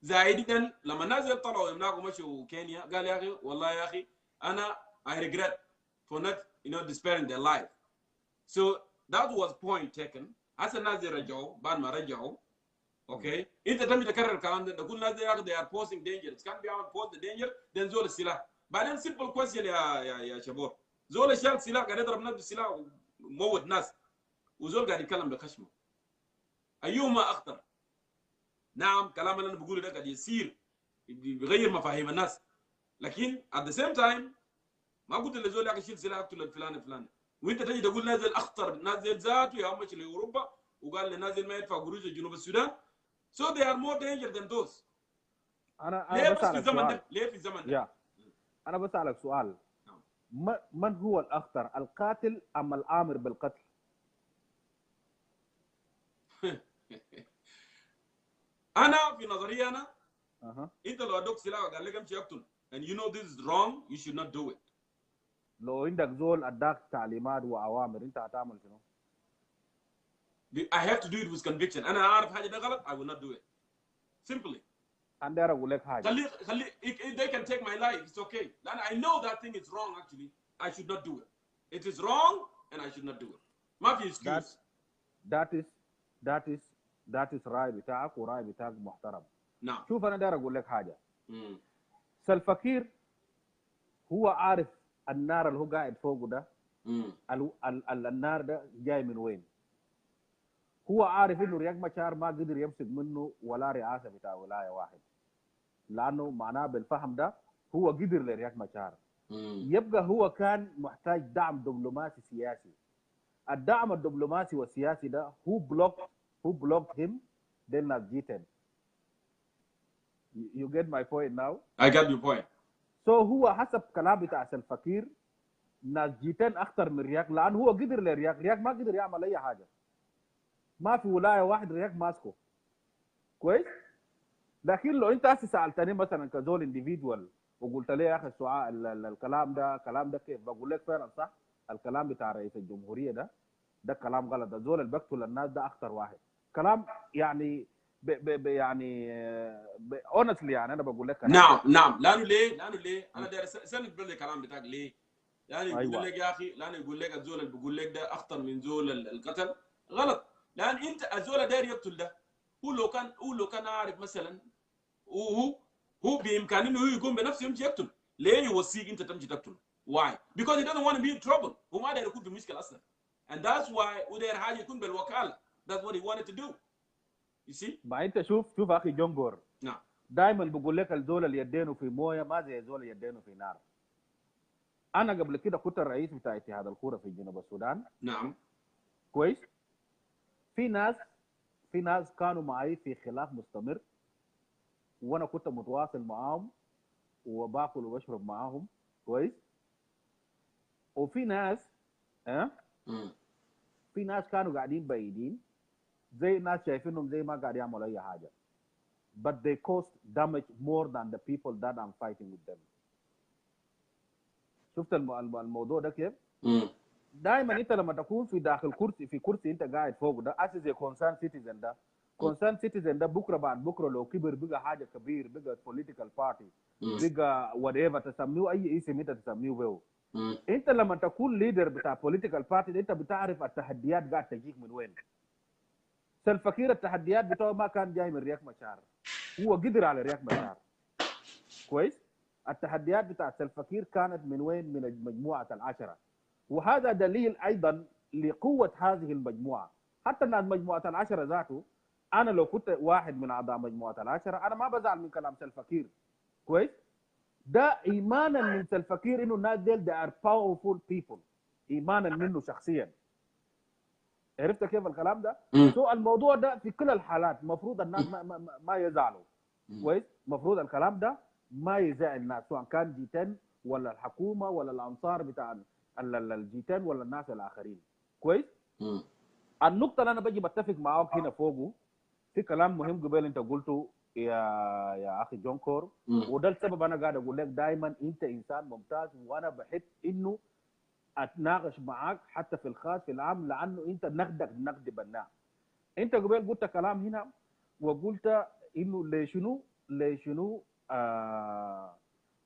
زايدا لما الناس طلعوا هناك ومشوا كينيا قال يا اخي والله يا اخي انا I regret for not despairing their life. So that was point taken. هسه الناس دي رجعوا بعد ما رجعوا اوكي انت تم تكرر الكلام ده تقول الناس دي يا اخي they are posing dangers كان بيعمل post the danger then زول السلاح. بعدين simple question يا شباب، زول شال السلاح قاعد يضرب ناس بالسلاح وموت ناس وزول قاعد يتكلم بخشمه. ايهما اخطر؟ نعم كلام اللي انا بقوله ده قاعد يصير بيغير مفاهيم الناس، لكن at the same time ما قلت لزول يا اخي شيل سلاح اقتل الفلان وانت تجي تقول نازل اخطر نازل ذاته يا مشي لاوروبا وقال لي نازل ما يدفع قروش جنوب السودان. So they are more danger than those. انا ليه بس في بسالك الزمن سؤال. ده؟ ليه في الزمن ده؟ يا انا بسالك سؤال. من هو الاخطر، القاتل ام الامر بالقتل؟ انا في نظري انا انت لو ادوك سلاح وقال لك امشي اقتل and you know this is wrong, you should not do it. لو عندك زول اداك تعليمات واوامر انت هتعمل شنو؟ I have to do it with conviction. انا اعرف حاجه ده غلط, I will not do it. Simply. انا داير اقول لك حاجه. خلي if they can take my life, it's okay. And I know that thing is wrong actually. I should not do it. It is wrong and I should not do it. ما في excuse. that is راي بتاعك وراي بتاعك محترم. نعم. شوف انا داير اقول لك حاجه. سلفا هو عارف النار اللي هو قاعد فوقه ده النار ده جاي من وين. هو عارف انه رياض مشار ما قدر يمسك منه ولا رئاسه بتاع ولايه واحد، لانه معناه بالفهم ده هو قدر لرياض مشار. يبقى هو كان محتاج دعم دبلوماسي سياسي. الدعم الدبلوماسي والسياسي ده هو blocked him then not جيتن. You get my point now? I got your point. So هو حسب كلام بتاع سلفا ناس جيتن اخطر من رياض، لانه هو قدر رياض ما قدر يعمل اي حاجه. ما في ولايه واحد رياض ماسكه كويس. لكن لو انت سالتني مثلا كزول انديفيدوال وقلت لي يا اخي السؤال الكلام ده كيف، بقول لك فعلا صح. الكلام بتاع رئيس الجمهوريه ده كلام غلط. الزول اللي بقتل الناس ده اخطر واحد. كلام يعني honestly يعني انا بقول لك نعم. لانه ليه انا داير اسالك بالله الكلام بتاعك ليه؟ لانه يقول لك يا اخي، لانه يقول لك الزول اللي بيقول لك ده اخطر من زول القتل غلط. لان انت الزول داير يقتل ده، هو لو كان عارف مثلا هو بامكانه انه يقوم بنفسه يمشي يقتل. ليه يوصيك انت تمشي تقتل؟ Why? Because he doesn't want to be in trouble. هو ما داير يكون في مشكله اصلا. And that's why وداير حاجه يكون بالوكاله. That's what he wanted to do. You see? ما انت شوف اخي جونغور. نعم. دائما بقول لك الزول اللي يدينه في مويه ما زي الزول اللي يدينه في نار. انا قبل كده كنت الرئيس بتاع اتحاد الكوره في جنوب السودان. نعم. كويس. في ناس كانوا معي في خلاف مستمر، وانا كنت متواصل معاهم وباكل وبشرب معاهم كويس. وفي ناس في ناس كانوا قاعدين بعيدين زي ناس شايفينهم زي ما قاعد يعملوا اي حاجه. But they caused damage more than the people that I'm fighting with them. شفت الموضوع ده كيف؟ دائما انت لما تكون في داخل كرسي انت قاعد فوق ده as a concerned citizen ده concerned ده بكره بعد بكره لو كبر بقى حاجه كبير، بقى political party، بقى whatever تسميه اي اسم انت تسميه به. انت لما تكون ليدر بتاع political party انت بتعرف التحديات قاعد تجيك من وين. سلفا التحديات بتاعه ما كان جاي من رياض مشار، هو قدر على رياض مشار كويس. التحديات بتاع سلفا كانت من وين؟ من المجموعه العشره. وهذا دليل ايضا لقوه هذه المجموعه. حتى الناس مجموعه العشره ذاته، انا لو كنت واحد من اعضاء مجموعه العشره انا ما بزعل من كلام سلفا كويس. ده ايمانا من سلفا انه الناس ديل they are powerful people، ايمانا منه شخصيا. عرفت كيف الكلام ده؟ سو الموضوع ده في كل الحالات المفروض الناس ما يزعلوا كويس. المفروض الكلام ده ما يزعل الناس، سواء كان جيتن ولا الحكومه ولا الانصار بتاع الجيتن ولا الناس الاخرين كويس. النقطه اللي انا بجي بتفق معاك هنا فوقه في كلام مهم قبل انت قلته يا اخي جونكور، وده السبب انا قاعد اقول لك دائما انت انسان ممتاز، وانا بحب انه اتناقش معاك حتى في الخاص في العام، لانه انت نقدك نقد بناء. انت قبل قلت كلام هنا وقلت انه ليه شنو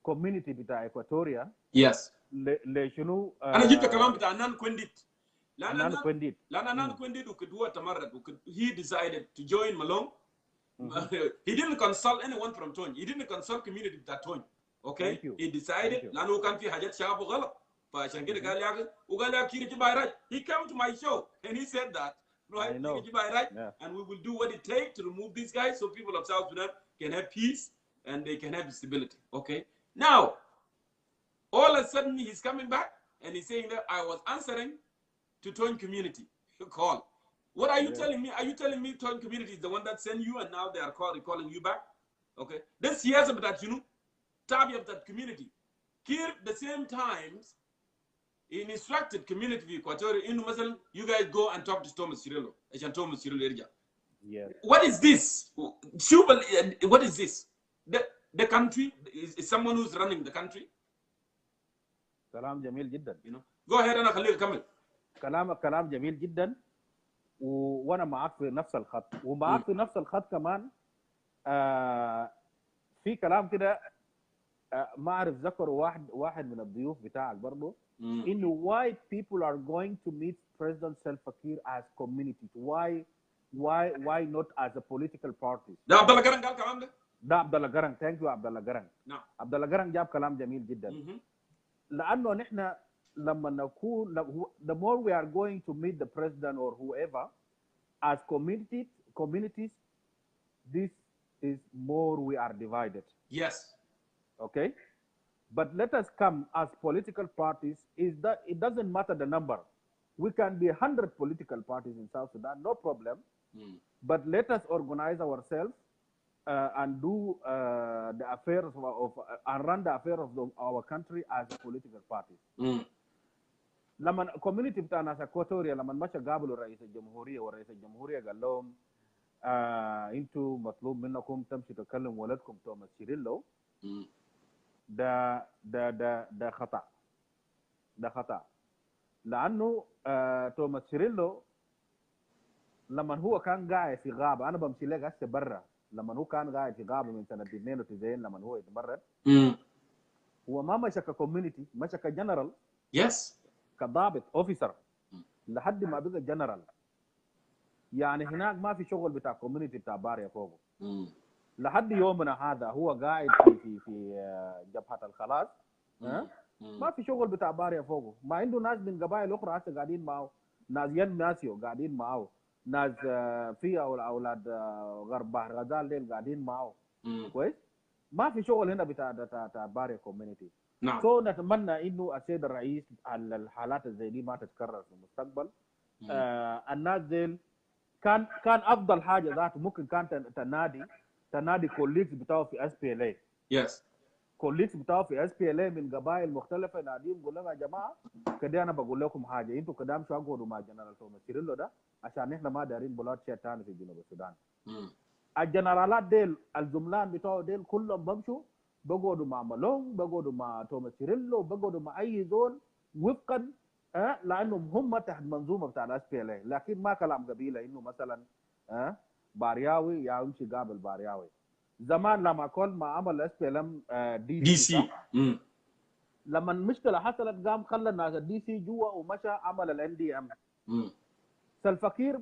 كوميونتي بتاع اكواتوريا يس ليه شنو انا جبت كلام بتاع نان كوينديت. نان كوينديت نان كوينديت وكدوا تمرد he decided to join Malong. He didn't consult anyone from Tony. He didn't consult community بتاع Tony. Okay? He decided لانه كان في حاجات شعبه غلط، فعشان كده قال لي وقال لي كير جباي راج. He came to my show and he said that right, كير جباي راج and we will do what it takes to remove these guys so people of South Sudan can have peace and they can have stability. Okay? Now, all of a sudden he's coming back and he's saying that I was answering to Tony community call. What are you telling me? Are you telling me Tony community is the one that sent you and now they are calling you back? Okay, ده السياسة بتاعت شنو؟ تابعة بتاعت community. Kiir the same times he instructed community في Equatorial إنه مثلا you guys go and talk to Thomas Cirillo عشان Thomas Cirillo يرجع. Yes. What is this? شوف what is this? The country is someone who's running the country. كلام جميل جدا. You know. Go ahead أنا خليك أكمل. كلام جميل جدا وانا معاك في نفس الخط ومعاك في نفس الخط كمان. في كلام كده ما اعرف ذكروا واحد من الضيوف بتاعك برضه انه why people are going to meet President Salva Kiir as communities. why not as a political parties. ده عبد الله قرن قال الكلام ده؟ ده عبد الله قرن. ثانك يو عبد الله قرن. نعم. عبد الله قرن جاب كلام جميل جدا. لانه نحن لما نكون the more we are going to meet the president or whoever as communities, this is more we are divided. Yes. Okay, but let us come as political parties. Is that it doesn't matter the number. We can be 100 political parties in South Sudan, no problem. But let us organize ourselves and do the affairs and run the affairs of our country as a political party. لما community بتاع ناس اكواتوريا لما مشى قابلوا رئيس الجمهوريه ورئيس الجمهوريه قال لهم انتم مطلوب منكم تمشي تكلم ولدكم توماس شيريلو. ده خطا. ده خطا لانه توماس شيريلو لما هو كان قاعد في غابه، انا بمشي لك هسه برا، لما هو كان قاعد في غابه من سنه 92 لما هو يتمرد هو ما مشى ككوميونتي، مشى كجنرال. يس. كضابط اوفيسر لحد ما بقى جنرال. يعني هناك ما في شغل بتاع كوميونتي بتاع باريا فوقه. لحد يومنا هذا هو قاعد في جبهه الخلاص. ما في شغل بتاع باريا فوقه، ما عنده ناس من قبائل اخرى هسه قاعدين معه، ناس ين ناسيو قاعدين معه، ناس في اولاد غرب بحر غزال ديل قاعدين معه. كويس؟ ما في شغل هنا بتاع باريا كوميونتي. نعم. سو نتمنى انه السيد الرئيس الحالات زي دي ما تتكرر في المستقبل. الناس ديل كان افضل حاجه ذاته ممكن كان تنادي كوليكس بتاعه في اس بي ال اي. يس. كوليكس بتاعه في اس بي ال اي من قبائل مختلفه ناديهم قول لهم يا جماعه كده انا بقول لكم حاجه، انتوا كده امشوا اقعدوا مع جنرال توماس شيريلو ده عشان احنا ما دارين بلاد شيء ثاني في جنوب السودان. الجنرالات ديل الزملان بتوعه ديل كلهم بمشوا بقعدوا مع مالون، بقعدوا مع توماس شيريلو، بقعدوا مع اي زول وفقا لانهم هم تحت منظومه بتاع الاس بي ال اي، لكن ما كلام قبيله انه مثلا بارياوي يا يمشي قابل بارياوي. زمان لما كل ما عمل اس بي ال ام دي سي لما المشكله حصلت قام خلى الناس الدي سي جوا ومشى عمل الان دي ام. سلفا كير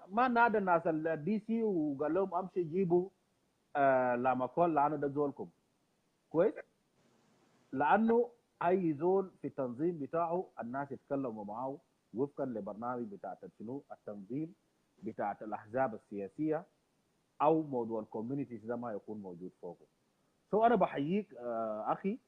ما نادى الناس الدي سي وقال لهم امشي جيبوا لما كل لانه ده زولكم. كويس؟ لانه اي زول في التنظيم بتاعه الناس يتكلموا معه وفقا لبرنامج بتاع شنو التنظيم بتاعت الاحزاب السياسيه او موضوع الكوميونيتيز ده ما يكون موجود فوقه. سو انا بحييك اخي.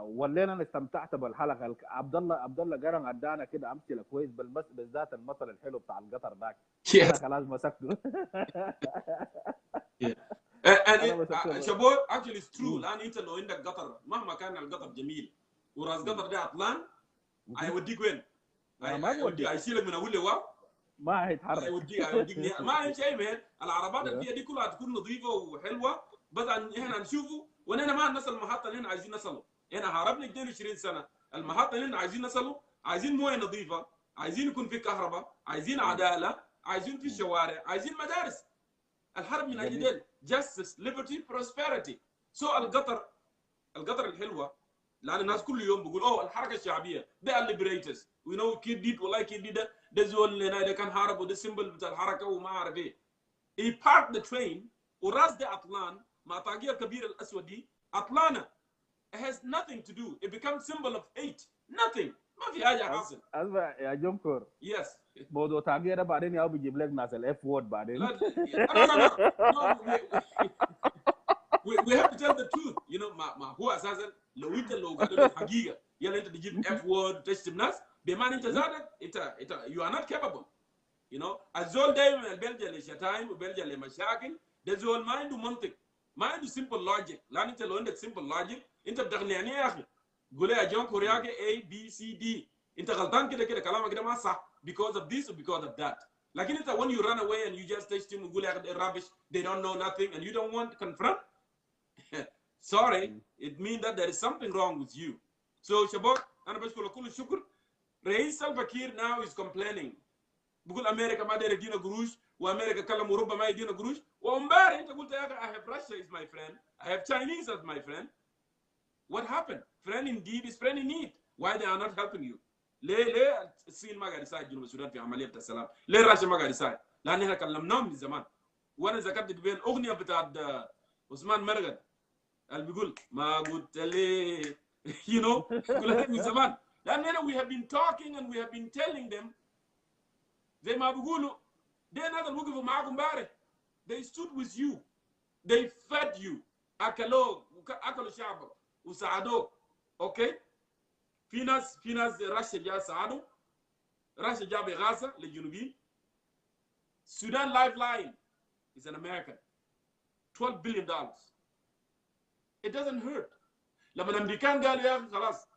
ولينا استمتعت بالحلقه. عبد الله قرن ادانا كده امثله كويس بالذات المثل الحلو بتاع القطر ذاك. انا خلاص مسكته. شابو actually it's true. الان انت لو عندك قطر مهما كان القطر جميل وراس قطر ده عطلان هيوديك وين؟ هيشيلك من اول لواء ما هيتحرك. هيوديك ما هي شيء من العربات اللي فيها دي كلها تكون نظيفه وحلوه، بس احنا نشوفه ونحن ما نصل المحطه اللي احنا عايزين نصله. احنا هربنا 22 سنه، المحطه اللي احنا عايزين نصله عايزين مويه نظيفه، عايزين يكون في كهرباء، عايزين عداله، عايزين في شوارع، عايزين مدارس. الحرب من اجل ديل justice liberty prosperity. سو القطر الحلوه لان الناس كل يوم بيقول اوه الحركه الشعبيه ده الليبريترز وي نو كيد ديد والله كيد ديد ده زول هنا ده كان حارب وده سيمبل بتاع الحركه وما اعرف ايه. he parked the train وراس ده عطلان مع طاقيه الكبيره الاسود دي عطلانه. it has nothing to do. it becomes symbol of hate. nothing. ما في حاجه حاصل. اسمع يا جمكور. يس. موضوع طاقيه ده بعدين يا بيجيب لك ناس الاف وورد بعدين. لا we have to tell the truth. you know ما هو اساسا لو قالوا الحقيقه يلا انت تجيب اف وورد تشتم ناس بمعنى انت زادك انت you are not capable. you know الزول دايما بيلجا لشتايم وبيلجا لمشاكل ده زول ما عنده منطق ما عنده simple logic. لان انت لو عندك simple logic انت بتقنعني يا اخي قول يا جونكور يا اخي A B C D انت غلطان كده كده كلامك ده ما صح because of this or because of that. لكن انت when you run away and you just text him وقول يا اخي rubbish they don't know nothing and you don't want to confront sorry it means that there is something wrong with you. So شباب انا بشكر كل الشكر. رئيس سلفا كير now is complaining بقول امريكا ما داير يدينا قروش وامريكا كلم اوروبا ما يدينا قروش وامبارح انت قلت يا اخي I have Russia is my friend I have Chinese as my friend. What happened? Friend indeed is friend in need. Why they are not helping you? ليه الصين ما قاعد يساعد جنوب السودان في عمليه السلام؟ ليه راشا ما قاعد يساعد؟ لان احنا كلمناهم من زمان. وانا ذكرت قبل اغنيه بتاعت عثمان مرقد اللي بيقول ما قلت ليه you know قلت من زمان. لان we have been talking and we have been telling them زي ما بيقولوا ده الناس اللي وقفوا معاكم امبارح. They stood with you. They fed you. اكلوا شعبك وساعدوك. اوكي؟ في ناس راشا جا ساعدوا. راشا جاب إغاثة للجنوبيين. Sudan Lifeline is an American. $12 billion. It doesn't hurt. لما الامريكان قالوا يا اخي خلاص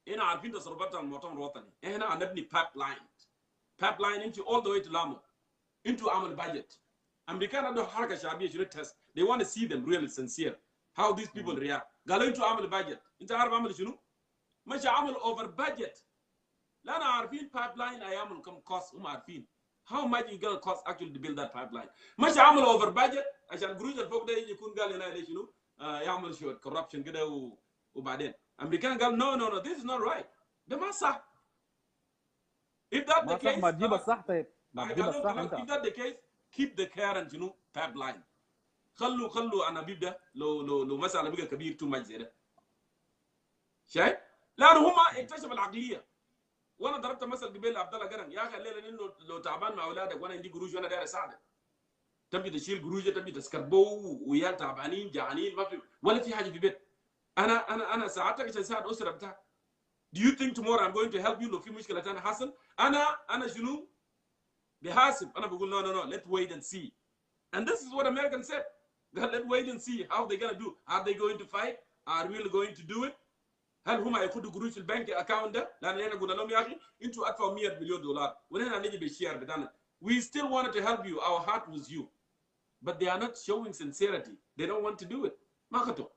هنا عارفين تصرفات المؤتمر الوطني احنا هنبني بايب لاين انت all the way to Lamu انتوا عمل budget. امريكان عندهم حركه شعبيه شنو تست they want to see them really sincere how these people react. قالوا انتوا عمل budget. انت عارف عمل شنو؟ مش عمل over budget. لا انا عارفين بايب لاين هيعمل كم cost هم عارفين how much it's gonna cost actually to build that pipeline. مش عمل over budget عشان القروش الفوق ده يجي يكون قال لنا ليش شنو يعمل شويه corruption كده وبعدين امريكان قال no this is not right. ده ما صح. If that the case ما تجيب الصح. طيب ما تجيب الصح انت. If that the case keep the current شنو pipeline. خلوا انابيب ده لو مساله بقى كبير تو ماتش زي ده. شايف؟ لانه هم اكتشفوا العقليه. وانا ضربت مثل قبل لعبد الله قرن يا اخي الليله انه لو تعبان مع اولادك وانا عندي قروش وانا داير اساعدك تبي تشيل قروش تبي تسكربو ويال تعبانين جعانين ما في ولا في حاجه في البيت. انا ساعدتك عشان اساعد الاسره بتاعك. Do you think tomorrow I'm going to help you لو في مشكله ثانيه حصل؟ انا شنو؟ بحاسب. انا بقول no let's wait and see. And this is what Americans said. Let's wait and see how they're gonna do. Are they going to fight? Are we really going to do it? هل هم ياخذوا قروش البنك اكاونت ده؟ لان احنا قلنا لهم يا اخي انتوا ادفعوا $100 مليون ونحن نجي بالشير بتاعنا. We still wanted to help you. Our heart was you. But they are not showing sincerity. They don't want to do it. ما خطوا.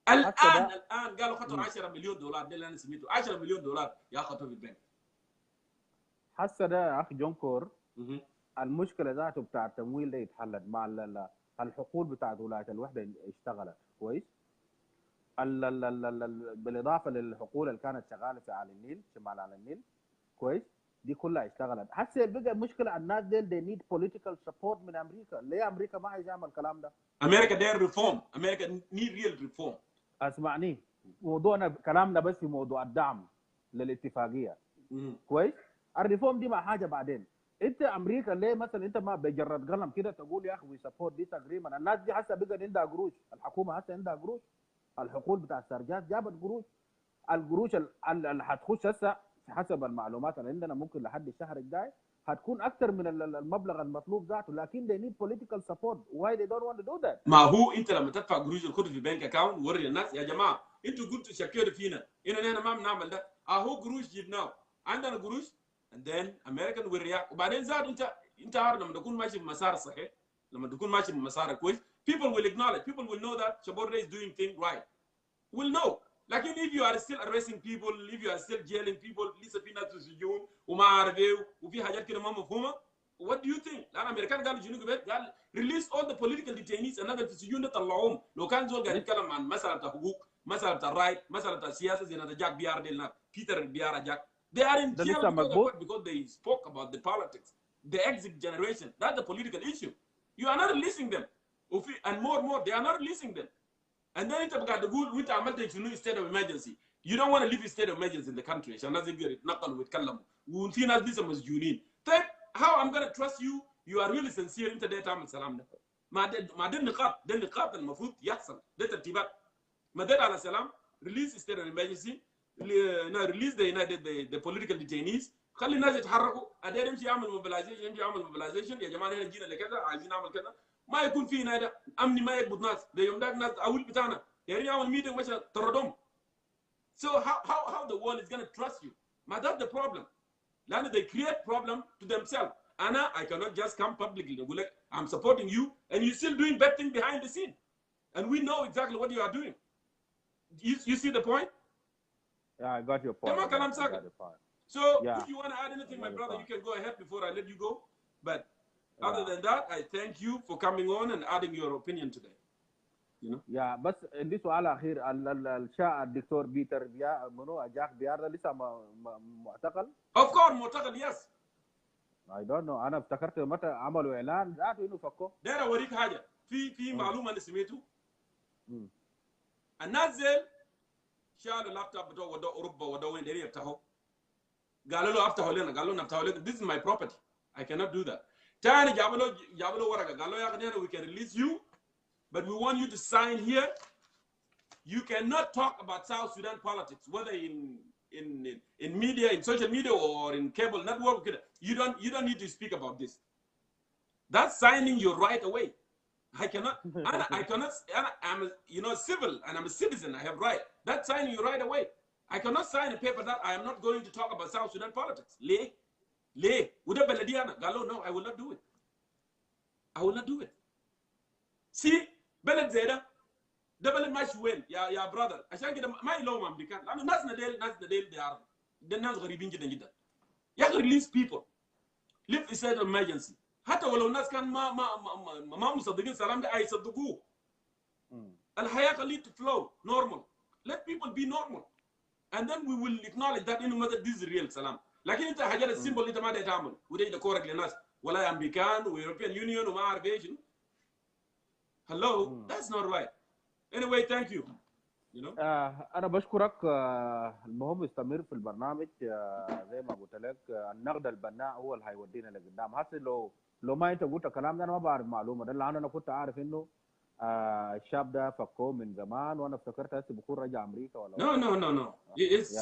الان قالوا خطوا $10 مليون. ده اللي انا سميته $10 مليون يا خطوا في البنك. هسه ده يا اخي جونكور المشكله ذاته بتاع التمويل ده يتحلت مع الحقول بتاعت ولايه الوحده اشتغلت كويس. بالاضافه للحقول اللي كانت شغاله في على النيل شمال على النيل كويس دي كلها اشتغلت. هسه بقى مشكله الناس ديل they need political support من امريكا. ليه امريكا ما عايز يعمل الكلام ده؟ امريكا داير ريفورم. امريكا need real reform. اسمعني موضوعنا كلامنا بس في موضوع الدعم للاتفاقيه كويس. الريفورم دي مع حاجه بعدين. انت امريكا ليه مثلا انت ما بجرد قلم كده تقول يا اخي وي سبورت ذيس اجريمنت؟ الناس دي هسه بقى عندها قروش. الحكومه هسه عندها قروش. الحقول بتاع السرجات جابت قروش. القروش اللي حتخش هسه حسب المعلومات اللي عندنا ممكن لحد الشهر الجاي هتكون اكثر من المبلغ المطلوب ذاته. لكن they need political support. Why they don't want to do that؟ ما هو انت لما تدفع قروش الخطوه في البنك اكاونت وري الناس يا جماعه انتوا قلتوا شكروا فينا اننا ما بنعمل ده اهو قروش جبناه عندنا قروش and then American will react. وبعدين زاد انت عارف لما تكون ماشي بمسار صحيح لما تكون ماشي بمسار كويس people will acknowledge. People will know that Shaborde is doing things right. Will know. Like if you are still arresting people, if you are still jailing people, لسه في ناس في السجون وما عارفين وفي حاجات كده ما مفهومه. What do you think؟ لأن أمريكان قالوا شنو قبل؟ قال release all the political detainees الناس في السجون ده طلعوهم. لو كان زول قاعد يتكلم عن مسألة بتاع حقوق، مسألة بتاع رايت، مسألة بتاع سياسة زي ناس جاك بيار ديلنا، بيتر بيار جاك. They are in jail because they spoke about the politics, the exit generation. That's the political issue. You are not releasing them. And more, they are not releasing them. And then انت قاعد تقول وانت عملت شنو state of emergency. You don't want to leave a state of emergency in the country عشان الناس يقدروا يتنقلوا ويتكلموا وفي ناس لسه مسجونين. طيب how I'm going to trust you? You are really sincere انت ده تعمل سلام ده. ما ده النقاط المفروض يحصل. ده ترتيبات. ما ده على سلام release state of emergency release the political detainees. خلي الناس يتحركوا. ادير يمشي يعمل mobilization يا جماعه احنا جينا لكذا عايزين نعمل كذا ما يكون في هنا امني ما يقبض ناس ده يوم ذاك ناس اول بتاعنا يعني يعمل ميتنج مش طردهم. So how the world is going to trust you? But that's the problem. They create problem to themselves. Anna, I cannot just come publicly. I'm supporting you, and you're still doing bad things behind the scene. And we know exactly what you are doing. You see the point? Yeah, I got your point. So if you want to add anything, my brother, you can go ahead before I let you go. But other than that, I thank you for coming on and adding your opinion today. You know? Yeah, بس عندي سؤال اخير. الشاعر الدكتور بيتر منو اجاك بيار لسه معتقل؟ Of course معتقل, yes. I don't know. انا افتكرت متى عملوا اعلان ذاته انه فكوه. داير اوريك حاجه في معلومه انا سمعته. الناس زين شالوا اللابتوب بتوعه ودوا اوروبا ودوا وين داري يفتحوا. قالوا له افتحوا لنا، قالوا لنا افتحوا لنا. This is my property. I cannot do that. تاني جابوا له ورقه قالوا يا اخي we can release you. But we want you to sign here. You cannot talk about South Sudan politics, whether in media, in social media, or in cable network. You don't need to speak about this. That's signing your right away. I cannot. I'm civil and I'm a citizen. I have right. That's signing your right away. I cannot sign a paper that I am not going to talk about South Sudan politics. ليه؟ وده بلدي أنا. قالوا no, I will not do it. I will not do it. See. بلد زي ده بلد ماشي وين يا برادر. عشان كده ما يلوم امريكان لانه ناسنا ديل بيعرفوا ده الناس غريبين جدا جدا. يا اخي release people live in state of emergency. حتى ولو الناس كان ما مصدقين السلام ده هيصدقوه. الحياه خليه to flow normal. Let people be normal and then we will acknowledge that انه this is real سلام. لكن انت حاجات السيمبل انت ما داير تعمل وده كورك للناس ولا امريكان ويوروبيان يونيون وما اعرف ايش. Hello, that's not right. Anyway, thank you. You know. أنا بشكرك. المهم استمر في البرنامج زي ما قلت لك. النقد البناء هو اللي هيودينا لقدام. حتى لو ما أنت قلت الكلام ده أنا ما بعرف معلومة ده لأن أنا كنت عارف إنه الشاب ده فكوه من زمان وأنا افتكرت هسه بكون رجع أمريكا ولا. No.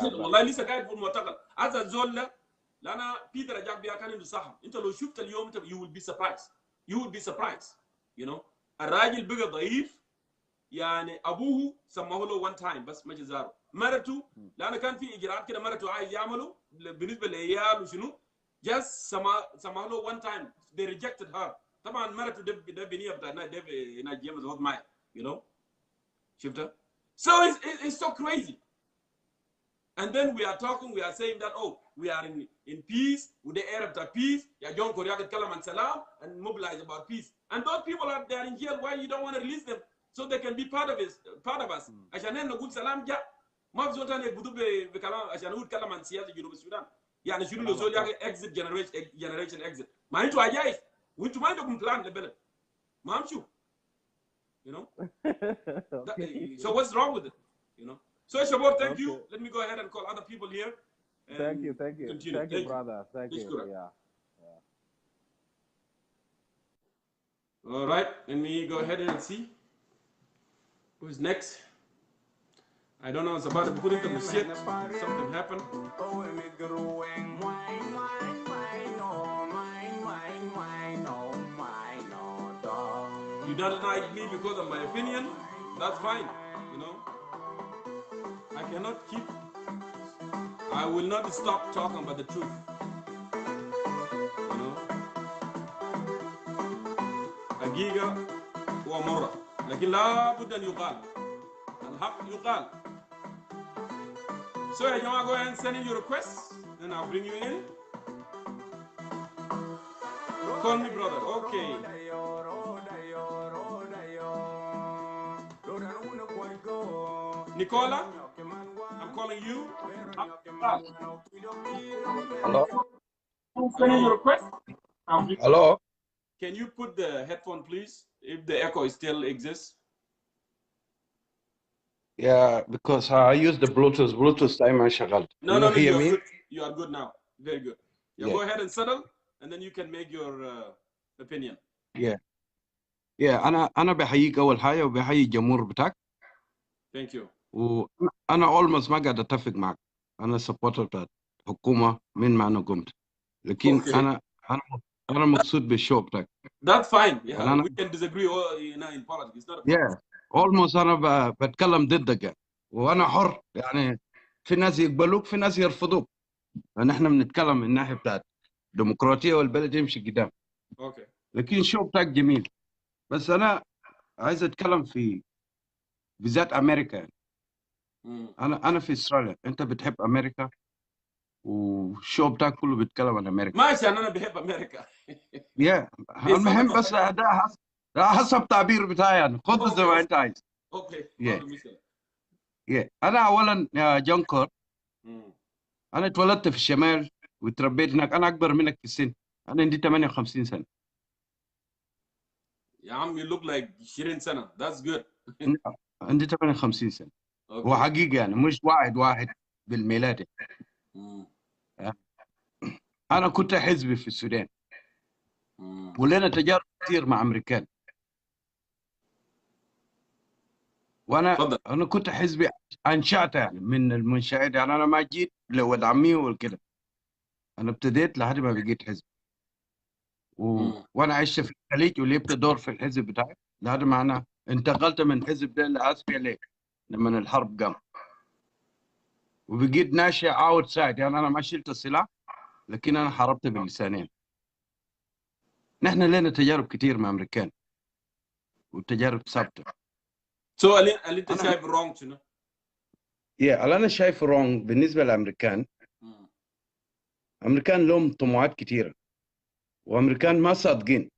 والله لسه قاعد في المعتقل. هذا الزول ده لأن بيتر جاب بيها كان عنده صح. أنت لو شفت اليوم you will be surprised. You will be surprised. You know. الراجل بقى ضعيف يعني ابوه سماه له one time بس ما جزاره. مرته لانه كان في اجراءات كده مرته عايز يعمله بالنسبه للعيال وشنو جاست سماه له one time they rejected her. طبعا مرته ده بنيه بتاعنا ده هنا جيمس هود معي you know شفتها. So it's so crazy. And then we are saying that we are in peace with the Arab peace. يا جونكور يا يتكلم عن سلام and mobilize about peace. And those people are there in jail. Why you don't want to release them so they can be part of us? عشان نقول سلام جاء ما في زول ثاني يبدو بكلام عشان هو يتكلم عن سياسة جنوب السودان. يعني شنو لو زول يا exit generation exit. ما أنتوا عجايز وأنتوا ما عندكم بلان للبلد. ما أمشوا. You know. So what's wrong with it? You know. So Shabor, thank you. Let me go ahead and call other people here. Thank you. Continue. Thank you, brother. Thank you. Yeah. All right, let me go ahead and see who's next. I don't know. It's about to put into the shit. Something happened. You don't like me because of my opinion. That's fine. You know. I cannot keep. I will not stop talking about the truth. You know. حقيقة ومرة لكن لا بد أن يقال الحق يقال. So يا جماعة go ahead and send in your requests and I'll bring you in. Call me brother. Okay. Nicola, I'm calling you. Hello. Send in your request. Hello. Can you put the headphone, please, if the echo still exists? Yeah, because I use the Bluetooth. Bluetooth time I شغال. No, hear me? Good. You are good now. Very good. Yeah, go ahead and settle, and then you can make your opinion. أنا بحييك أول حاجة وبحيي الجمهور بتاعك. Thank you. وأنا almost ما قاعد أتفق معك. أنا supporter بتاع الحكومة من ما أنا قمت. لكن انا مبسوط بالشو بتاعك. That's fine. Yeah, أنا we can disagree in politics. It's not a problem. yeah almost انا بتكلم ضدك يعني. وانا حر يعني، في ناس يقبلوك في ناس يرفضوك، لان احنا بنتكلم من الناحيه بتاعت الديمقراطيه والبلد يمشي قدام. Okay. لكن الشو بتاعك جميل، بس انا عايز اتكلم في بالذات امريكا يعني. انا في استراليا، انت بتحب امريكا والشو بتاعك كله بيتكلم عن امريكا. ماشي، انا بحب امريكا. يا المهم بس ده حسب تعبير بتاعي يعني، خد زي ما انت عايز. اوكي، ما يا في مشكله. يا انا اولا يا جونكور، انا اتولدت في الشمال وتربيت هناك. انا اكبر منك في السن، انا عندي 58 سنه. يا عم you look like 20 سنه. That's good. عندي 58 سنه. اوكي. هو حقيقي يعني، مش واحد بالميلاد. انا كنت حزبي في السودان، ولنا تجارب كثير مع امريكان. انا كنت حزبي انشاته يعني من المنشآت يعني. انا ما جيت لولد عمي والكده، انا ابتديت لحد ما بقيت حزب وانا عشت في الخليج ولعبت دور في الحزب بتاعي لحد ما انا انتقلت من حزب ده لاسبي لما الحرب قام، وبقيت ناشئ اوت سايد يعني. انا ما شلت السلاح، لكن انا حاربت باللسانين. نحن لنا تجارب كتير مع امريكان والتجارب ثابته. سو اللي انت شايف wrong شنو؟ اللي انا شايفه رونج بالنسبه للامريكان، امريكان لهم طموحات كتيره، وامريكان ما صادقين.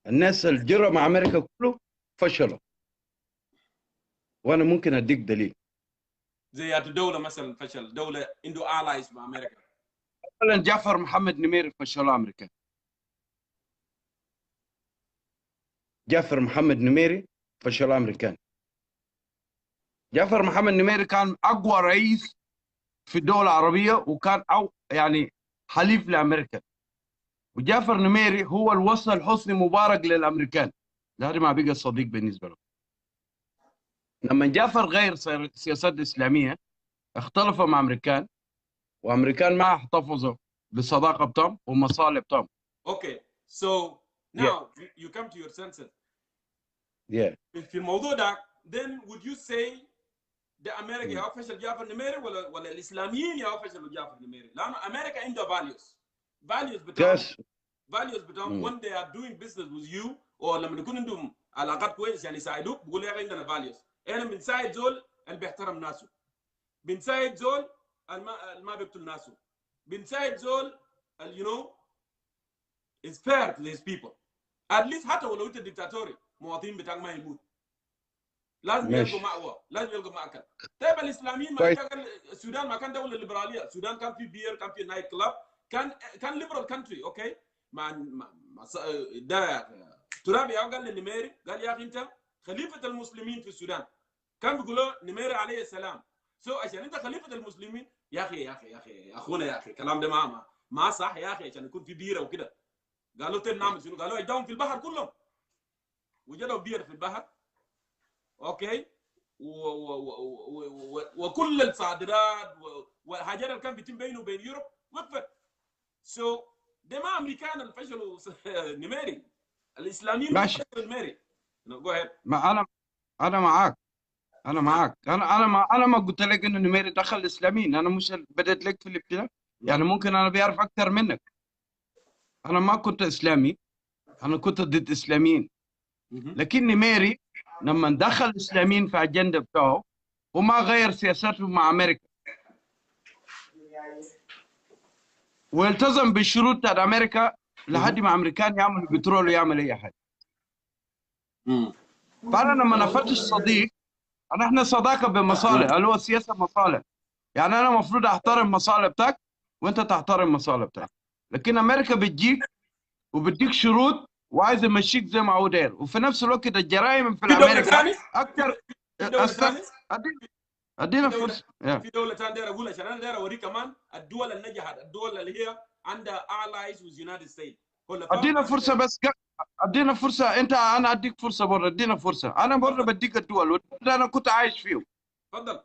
الناس اللي جروا مع امريكا كله فشلوا، وانا ممكن اديك دليل. زي الدوله مثلا فشل، دوله عنده allies مع امريكا. مثلا جعفر محمد نميري فشلوا امريكا. جعفر محمد نميري فشلوا امريكان. جعفر محمد نميري كان اقوى رئيس في الدول العربيه، وكان يعني حليف لامريكا. وجعفر نميري هو اللي وصل حسني مبارك للامريكان، لهذا ما بقى صديق بالنسبه له. لما جعفر غير السياسات الاسلاميه اختلفوا مع امريكان، وامريكان ما احتفظوا بالصداقه بتاعهم ومصالح بتاعهم. Okay, so now you come to your senses. في الموضوع ده then would you say ده امريكا يا فشل جعفر نميري ولا الاسلاميين يا فشلوا جعفر نميري؟ لانه امريكا عندها values بتاعهم when they are doing business with you or لما يكون عندهم علاقات كويسه يعني يساعدوك، بيقولوا يا اخي عندنا values. احنا بنساعد زول اللي بيحترم ناسه، بنساعد زول اللي ما بيقتل ناسه، بنساعد زول you know is fair to his people. At least حتى ولو انت ديكتاتوري مواطنين بتاعك ما يموت، لازم يلقوا مأوى، لازم يلقوا مأكل. طيب الاسلاميين ما السودان ما كان دوله ليبراليه، السودان كان في بير، كان في نايت كلاب، كان ليبرال كانتري. اوكي، ده ترابي قال لنميري، قال يا اخي انت خليفه المسلمين في السودان. كان بيقولوا نميري عليه السلام، عشان انت خليفه المسلمين يا اخي يا اخونا يا اخي الكلام ده ما صح يا اخي، عشان يكون في بيره وكده. قالوا طيب نعمل شنو؟ قالوا اجدهم في البحر كلهم، وجدوا بير في البحر. اوكي، وكل الصادرات والحاجات اللي كان بيتم بينه وبين يوروب وقفت. ده ما امريكان اللي فشلوا نميري، الاسلاميين اللي فشلوا نميري. ما انا معاك، انا ما قلت لك انه نميري دخل الاسلاميين. انا مش بديت لك في الابتداء يعني، ممكن انا بيعرف اكثر منك. انا ما كنت اسلامي، انا كنت ضد اسلاميين. لكن نميري لما دخل الاسلاميين في اجنده بتاعه وما غير سياساته مع امريكا والتزم بالشروط بتاعت امريكا لحد ما امريكان يعملوا بترول ويعمل اي حاجه. فانا لما نفتش صديق، احنا صداقه بمصالح، اللي هو السياسه مصالح. يعني انا المفروض احترم مصالح بتاعك وانت تحترم مصالح بتاعك. لكن امريكا بتجيك وبديك شروط وعايز يمشيك زي ما هو داير، وفي نفس الوقت الجرائم في امريكا اكثر. ادينا فرصه. في دوله ثانيه داير اقول، عشان انا داير اوريك كمان الدول اللي نجحت، الدول اللي هي عندها allies with United States. ادينا فرصه بس، ادينا فرصه. انا اديك فرصه برضه، ادينا فرصه. انا برضه بديك الدول اللي انا كنت عايش فيهم. اتفضل.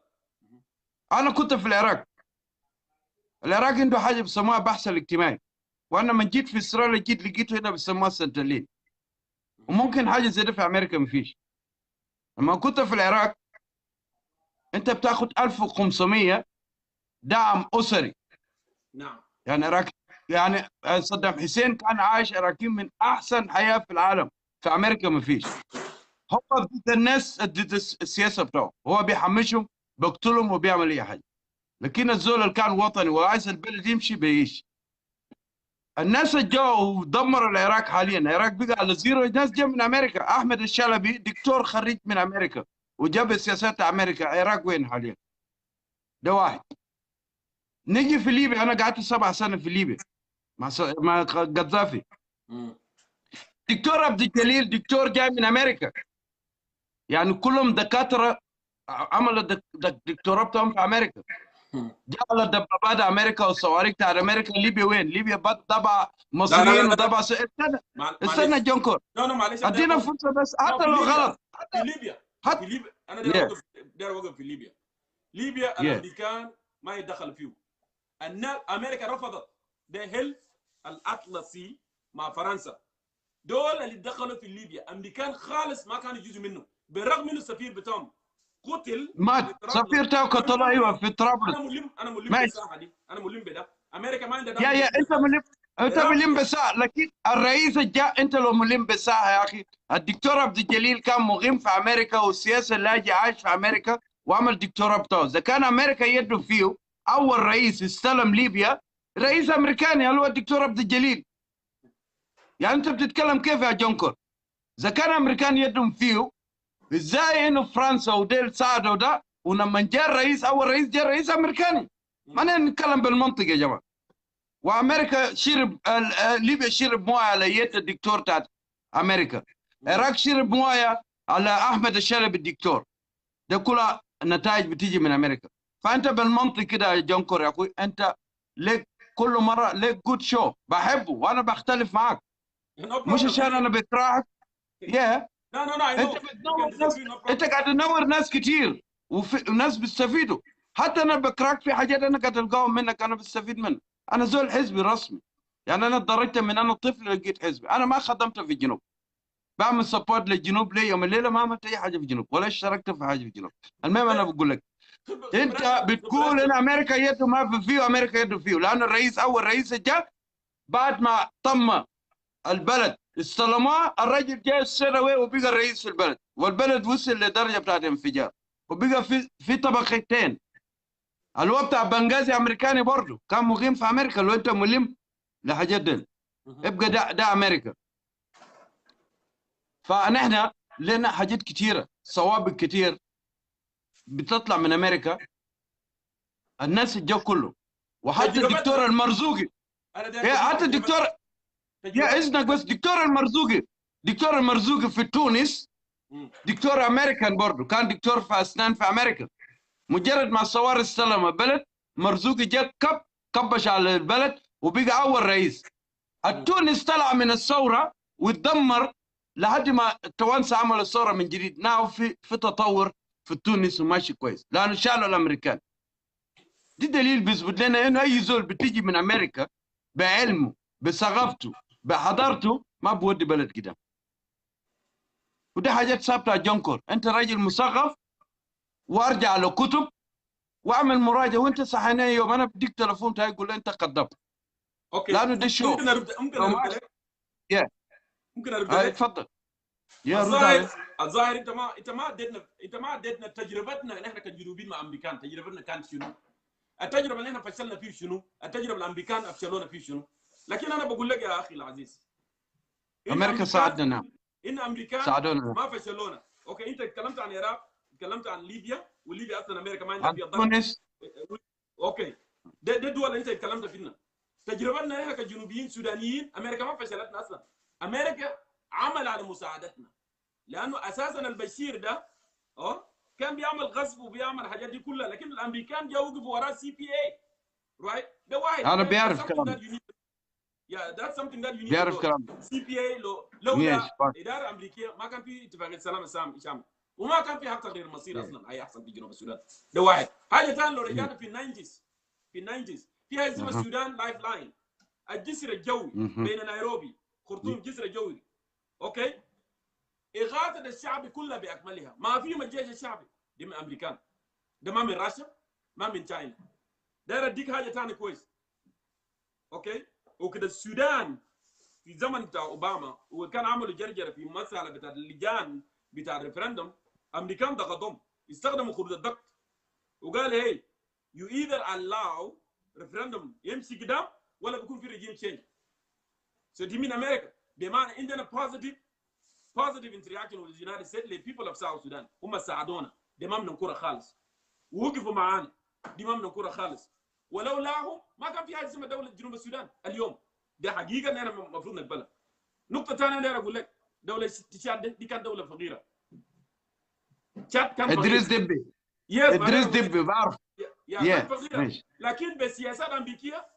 انا كنت في العراق. العراق عنده حاجه بيسموها بحث الاجتماعي. وانا من جيت في استراليا جيت لقيته هنا بيسموها سنترلين. وممكن حاجه زي ده في امريكا ما فيش. لما كنت في العراق انت بتاخد 1500 دعم اسري. نعم. يعني عراق، يعني صدام حسين كان عايش عراقيين من احسن حياه في العالم. في امريكا ما فيش. هو ضد الناس، ضد السياسه بتاعه، هو بيحمشهم بيقتلهم وبيعمل اي حاجه. لكن الزول اللي كان وطني وعايز البلد يمشي بيعيش. الناس اللي جو ودمروا العراق حاليا، العراق بقى على زيرو. الناس جاء من امريكا. احمد الشلبي دكتور خريج من امريكا وجاب سياسات امريكا. العراق وين حاليا؟ ده واحد. نيجي في ليبيا، انا قعدت 7 سنين في ليبيا مع قذافي. دكتور عبد الجليل دكتور جاي من امريكا، يعني كلهم دكاتره عملوا دكتوراه بتاعهم في امريكا. جاب دبابات امريكا والصواريخ بتاعت امريكا. ليبيا وين؟ ليبيا تبع مصريين وتبع استنى جونكور، لا معلش ادينا فرصه بس حتى لو غلط. في ليبيا حتى في ليبيا انا داير اوقف في ليبيا. ليبيا الامريكان ما يدخل فيه. امريكا رفضت ده هيلف الاطلسي مع فرنسا. دول اللي دخلوا في ليبيا امريكان خالص ما كانوا يجوزوا منه، بالرغم من السفير بتاعهم قتل. مات سفير تاعو قتلوه. ايوه في طرابلس. انا ملم بالساحه دي، انا ملم بده. امريكا ما عندها يا انت ملم بالساعه، لكن الرئيس جاء. انت لو ملم بالساعه يا اخي، الدكتور عبد الجليل كان مقيم في امريكا والسياسه اللاجئ عايش في امريكا وعمل دكتوراه بتاعه. اذا كان امريكا يده فيه، اول رئيس استلم ليبيا رئيس امريكاني اللي هو الدكتور عبد الجليل. يعني انت بتتكلم كيف يا جونكور؟ اذا كان امريكان يدهم فيه، ازاي انه فرنسا وديل ساعدوا ده؟ ولما جاء الرئيس، اول رئيس جاء رئيس امريكاني. ما نتكلم بالمنطق يا جماعه. وامريكا شرب ليبيا شرب مويه على يد الدكتور بتاعت امريكا. العراق شرب مويه على احمد الشلبي الدكتور. ده كلها نتائج بتيجي من امريكا. فانت بالمنطق كده يا جونكور يا اخوي، انت ليك كل مره ليك جود شو بحبه وانا بختلف معاك. مش عشان انا بكرهك. يا انت بتنور ناس، انت قاعد تنور ناس كتير وناس بيستفيدوا. حتى انا بكرهك في حاجات انا قاعد القاهم منك، انا بستفيد منك. انا زول حزبي رسمي. يعني انا اتضررت من انا طفل لقيت حزبي. انا ما خدمت في الجنوب، بعمل سبورت للجنوب ليه؟ يوم الليله ما عملت اي حاجه في الجنوب ولا اشتركت في حاجه في الجنوب. المهم انا بقول لك، انت بتقول ان امريكا يده ما في فيه، امريكا يده فيه. لان الرئيس، اول رئيس جاء بعد ما تم البلد استلموه، الرجل جاء السنوي وبقى الرئيس في البلد، والبلد وصل لدرجه بتاعت انفجار وبقى في طبقتين. اللي هو بتاع بنغازي امريكاني برضه كان مقيم في امريكا. لو انت ملم لحاجات دي يبقى ده امريكا. فنحن لنا حاجات كثيره، سوابق كثير بتطلع من امريكا. الناس الجو كله، وحتى الدكتور المرزوقي، حتى الدكتور، يا اذنك بس، دكتور المرزوقي في تونس دكتور امريكان برضه، كان دكتور في اسنان في امريكا. مجرد ما الثوار استلم البلد، مرزوقي جاء كبش على البلد وبقى اول رئيس. التونس طلع من الثوره وتدمر لحد ما التوانسه عملوا الثوره من جديد. ناو في تطور في تونس وماشي كويس لانه شالوا الامريكان. دي دليل بيثبت لنا انه اي زول بتيجي من امريكا بعلمه بثقافته بحضارته ما بودي بلد كده. ودي حاجات ثابته يا جونكور. انت راجل مثقف، وارجع له كتب واعمل مراجعه. وانت صحينا يوم انا بديك تليفون تاعي يقول انت قدمت. اوكي لانه ده شو. ممكن ارد لك. ممكن ارد لك. اتفضل. يا رد. الظاهر انت ما اديتنا تجربتنا نحن كجنوبيين مع امريكان. تجربتنا كانت شنو؟ التجربه اللي احنا فشلنا فيه شنو؟ التجربه الامريكان افشلونا فيه شنو؟ لكن انا بقول لك يا اخي العزيز، امريكا ساعدنا. ان امريكان ساعدونا. ما فشلونا. اوكي انت اتكلمت عن العراق، اتكلمت عن ليبيا، وليبيا اصلا امريكا ما عندها فيها تونس. اوكي ده دول اللي انت اتكلمت فينا. تجربتنا احنا كجنوبيين سودانيين، امريكا ما فشلتنا اصلا. امريكا عمل على مساعدتنا، لانه اساسا البشير ده كان بيعمل غصب وبيعمل الحاجات دي كلها، لكن الامريكان جاوا وقفوا وراه CPA. رايت؟ ده واحد. انا بيعرف كلام. Yeah, that's something that you need بيعرف to know. كلام. CPA لولا الاداره الامريكيه ما كان في اتفاقيه سلام الشام، وما كان في حق تغيير المصير اصلا هيحصل في جنوب السودان. ده واحد. حاجه ثانيه، لو رجعنا في الناينتيز في حاجه اسمها السودان لايف لاين. الجسر الجوي بين نيروبي خرطوم جسر جوي. اوكي، اغاثه الشعب كلها باكملها، ما فيهم الجيش الشعبي، دي من امريكان، ده ما من روسيا، ما من تشاينا. داير اديك حاجه ثانيه كويس. اوكي، وكده السودان في زمن بتاع اوباما وكان عملوا جرجره في مساله بتاع اللجان بتاع الريفرندوم، امريكان ضغطهم، استخدموا خطوط الضغط وقال هي you either allow referendum يمشي قدام ولا بيكون في ريجيم تشينج. So دي من امريكا، بمعنى عندنا positive interaction with the United States. the people of South Sudan هم ساعدونا، دي ما بننكرها خالص، ووقفوا معانا، دي ما بننكرها خالص. ولولاهم ما كان في حاجه اسمها دوله جنوب السودان اليوم. دي حقيقه احنا المفروض نقبلها. نقطه ثانيه انا اقول لك، دوله تشاد دي كانت دوله فقيره. تشاد كان فقير. ادريس دبي. يس ادريس دبي بعرف. كان فقيره، لكن بسياسات امريكيه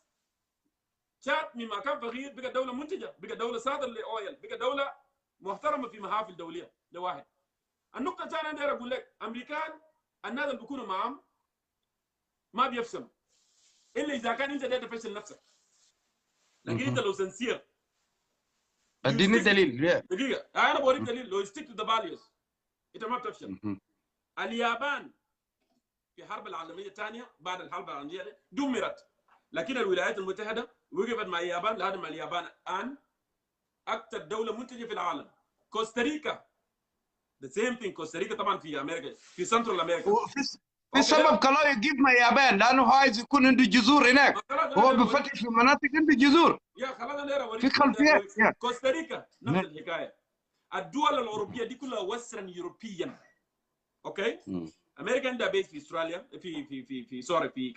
تشاد مما كان فقير بقى دوله منتجه، بقى دوله صادر لاويل، بقى دوله محترمه في محافل دوليه. ده واحد. النقطه الثانيه انا اقول لك، امريكان الناس اللي بيكونوا معاهم ما بيفشلوا الا اذا كان انت داير تفشل نفسك. لكن انت لو سنسير اديني دليل. دقيقه انا بوريك دليل. لو ستيك تو ذا فاليوز انت ما بتفشل. اليابان في الحرب العالميه الثانيه، بعد الحرب العالميه دي دمرت، لكن الولايات المتحده وقفت مع اليابان لحد ما اليابان الان اكثر دوله منتجه في العالم. كوستاريكا the same thing. كوستاريكا طبعا في امريكا، في سنترال امريكا. في سبب كلاه يجيب مع اليابان لانه هو عايز يكون عنده جذور هناك، هو بيفتش في مناطق عنده جذور. يا خلاص انا اوريك في خلفيه. كوستاريكا نفس الحكايه. الدول الاوروبيه دي كلها وسترن يوروبيان. اوكي، امريكا عندها بيس في استراليا، في سوري في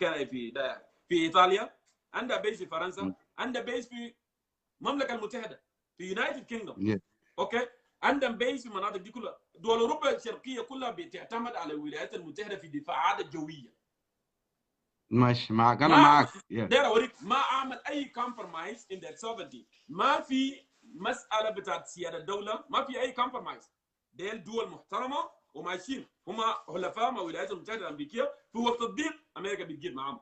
في ايطاليا، عندها بيس في فرنسا، عندها بيس في المملكه المتحده، في يونايتد كينجدوم. اوكي، عندهم بيس في المناطق دي كلها. دول اوروبا الشرقيه كلها بتعتمد على الولايات المتحده في الدفاعات الجويه. ماشي معك، انا معك. داير اوريك ما اعمل اي كومبرومايز ان ذات سوفرتي. ما في مساله بتاعت سياده الدوله، ما في اي كومبرومايز. ديل دول محترمه وماشيين، هم حلفاء مع الولايات المتحده الامريكيه. في وقت الضيق امريكا بتجيب معاهم.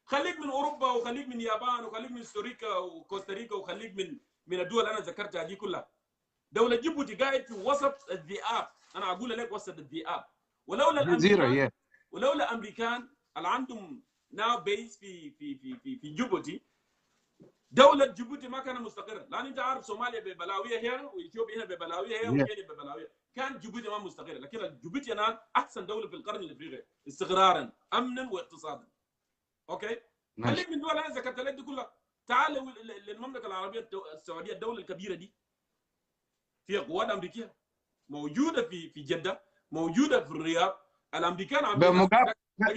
خليك من اوروبا وخليك من اليابان وخليك من استوريكا وكوستاريكا وخليك من الدول اللي انا ذكرتها دي كلها. دوله جيبوتي قاعد في وسط الذئاب، انا اقول لك وسط الذئاب. ولولا الامريكان اللي عندهم ناو بيس في جيبوتي، دوله جيبوتي ما كانت مستقره. لان انت عارف صوماليا ببلاويه هنا واثيوبيا هنا ببلاويه هنا وكينيا ببلاويه. كان جيبوتي ما مستقره، لكن جيبوتي الان احسن دوله في القرن الافريقي استقرارا امنا واقتصادا. اوكي، خليك من دول انا ذكرت لك دي كلها. تعال للمملكه العربيه السعوديه، الدوله الكبيره دي فيها قوات امريكيه موجوده في جده، موجوده في الرياض. الامريكان عاملين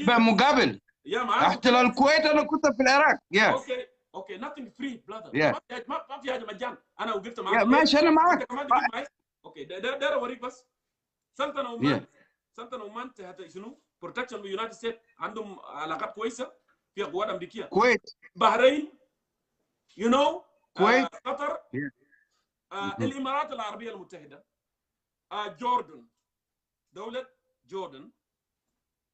بمقابل احتلال الكويت انا كنت في العراق. اوكي nothing free brother. ما في حاجه مجان. انا وقفت معاك. ماشي انا معاك. انت كمان تجيب معي. اوكي ده اوريك بس. سلطنه عمان سلطنه عمان تحت شنو؟ بروتكشن من اليونايتد ستيت، عندهم علاقات كويسه فيها قوات امريكيه. كويت، بحرين، كويت، قطر، الامارات العربيه المتحده، جوردن، دوله جوردن،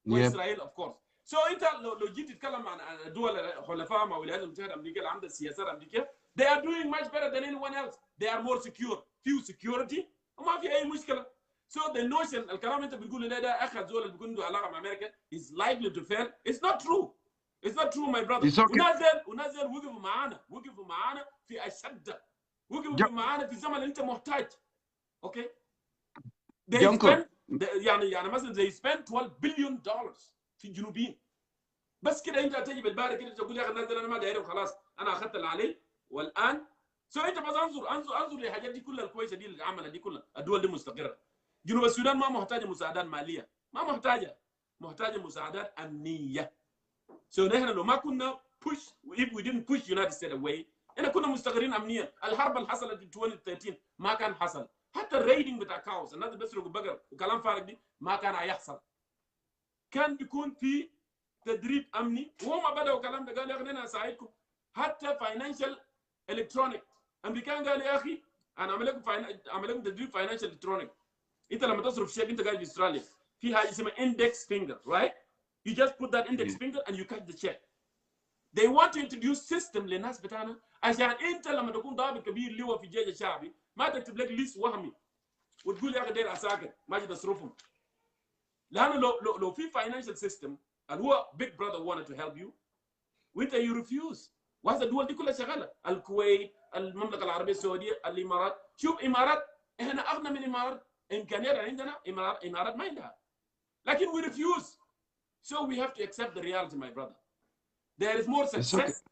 واسرائيل اوف كورس. سو انت لو جيت تتكلم عن دول حلفاء مع الولايات المتحده الامريكيه اللي عندها سياسات امريكيه، they are doing much better than anyone else. They are more secure. few security وما في اي مشكله. So the notion الكلام انت بتقول ده اخذ زول اللي بيكون عنده علاقه مع امريكا is likely to fail. It's not true. It's not true my brother. ونزل وقفوا معانا في الشده، وقفوا معانا في الزمن اللي انت محتاج. اوكي، يعني مثلا they spend $12 billion في الجنوبيين. بس كده انت تجي بالباري كده تقول يا اخي الناس انا ما دايرهم، خلاص انا اخذت اللي علي. والان انت بس انظر للحاجات دي كلها الكويسه دي اللي عملها دي كلها. الدول دي مستقره. جنوب السودان ما محتاجه مساعدات ماليه، ما محتاجه مساعدات امنيه. نحن لو ما كنا push if we didn't push United States away، احنا كنا مستقرين امنيا. الحرب اللي حصلت في 2013 ما كان حصل. حتى الريدنج بتاع كاوس، الناس بيسرقوا بقر وكلام فارغ دي ما كان هيحصل. كان بيكون في تدريب امني، وهم بداوا الكلام ده. قالوا يا اخي انا هساعدكم حتى فاينانشال الكترونيك. امريكان قال يا اخي انا اعمل لكم تدريب فاينانشال الكترونيك. انت لما تصرف شيك، انت قاعد في استراليا، في حاجه اسمها اندكس فينجر، رايت؟ You just put that index finger and you catch the check. They want to introduce system للناس بتاعنا عشان انت لما تكون ضابط كبير لواء في الجيش الشعبي ما تكتب لك ليست وهمي وتقول يا اخي دير اساكر ما اجي تصرفهم. لانه لو في financial system اللي هو big brother wanted to help you وانت you refuse. وهذا الدول دي كلها شغاله، الكويت، المملكه العربيه السعوديه، الامارات. شوف امارات احنا اغنى من الامارات، امكانيات عندنا امارات ما عندها، لكن we refuse. So we have to accept the reality my brother. There is more success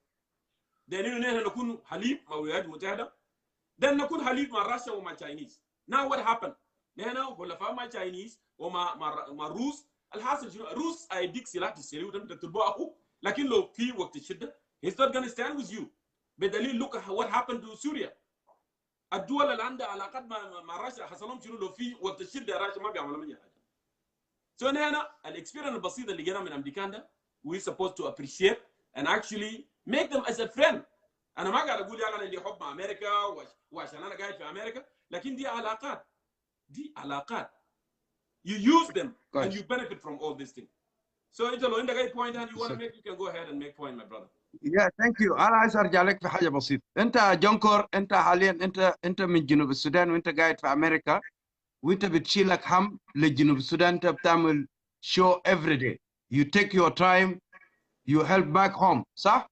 than انه نحن نكون حليف مع الولايات المتحده than نكون حليف مع روسيا ومع تشاينيز. Now what happened؟ نحن حلفاء مع تشاينيز ومع روس. الحاصل شنو؟ روس هيديك سلاح تشتريه وتقدر تربوه اخوك، لكن لو في وقت الشده he's not going to stand with you. بدليل look what happened to Syria. الدول اللي عندها علاقات مع روسيا حصل لهم شنو؟ لو في وقت الشده روسيا ما بيعملوا منها حاجه. So نحن الاكسبيرينس البسيطه اللي جينا من امريكان ده we supposed to appreciate and actually make them as a friend. انا ما قاعد اقول يا انا عندي حب مع امريكا وعشان انا قاعد في امريكا، لكن دي علاقات، دي علاقات. You use them and you benefit from all these things. So انت لو عندك اي point and you want to make, you can go ahead and make point my brother. Yeah, thank you. انا عايز ارجع لك في حاجه بسيطه. انت جونكور، انت حاليا انت من جنوب السودان وانت قاعد في امريكا وانت بتشيلك هم لجنوب السودان. انت بتعمل show every day. You take your time, you help back home، صح؟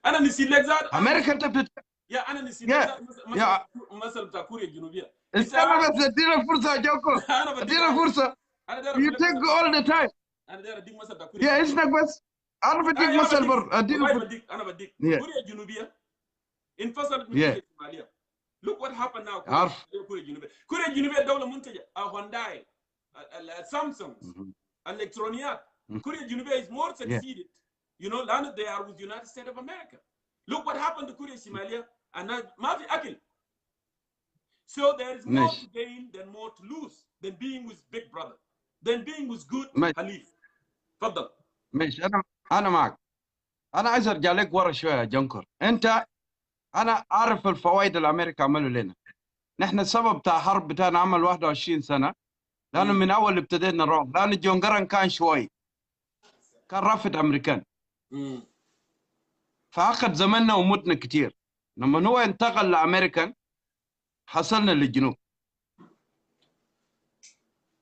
انا نسيت لك ذات امريكا انت يا انا نسيت لك ذات مثلا بتاع كوريا الجنوبيه. استنى بس ادينا فرصه يا جونكور. ادينا فرصه. You take all the time. انا داير اديك مثل بتاع كوريا. يا اسمك بس. انا بديك مثل برضه. انا بديك كوريا الجنوبيه انفصلت من كوريا الشماليه. Look what happened now. كوريا الجنوبيه. كوريا الجنوبيه دوله منتجه هونداي، سامسونج، الالكترونيات. كوريا الجنوبيه is more succeeded. You know لأن they are with the United States of America. Look what happened to كوريا الشماليه. الناس ما في اكل. So there is more to gain than more to lose than being with big brother than being with good حليف. تفضل. ماشي. انا معك. انا عايز ارجع لك ورا شويه يا جونكور. انا عارف الفوائد اللي امريكا عملوا لنا. نحن السبب بتاع الحرب بتاعنا عمل 21 سنه لانه من اول ابتدينا نروح، لان جونجران كان شوي كان رافض امريكان فاخذ زمننا ومتنا كتير. لما هو انتقل لامريكان حصلنا للجنوب.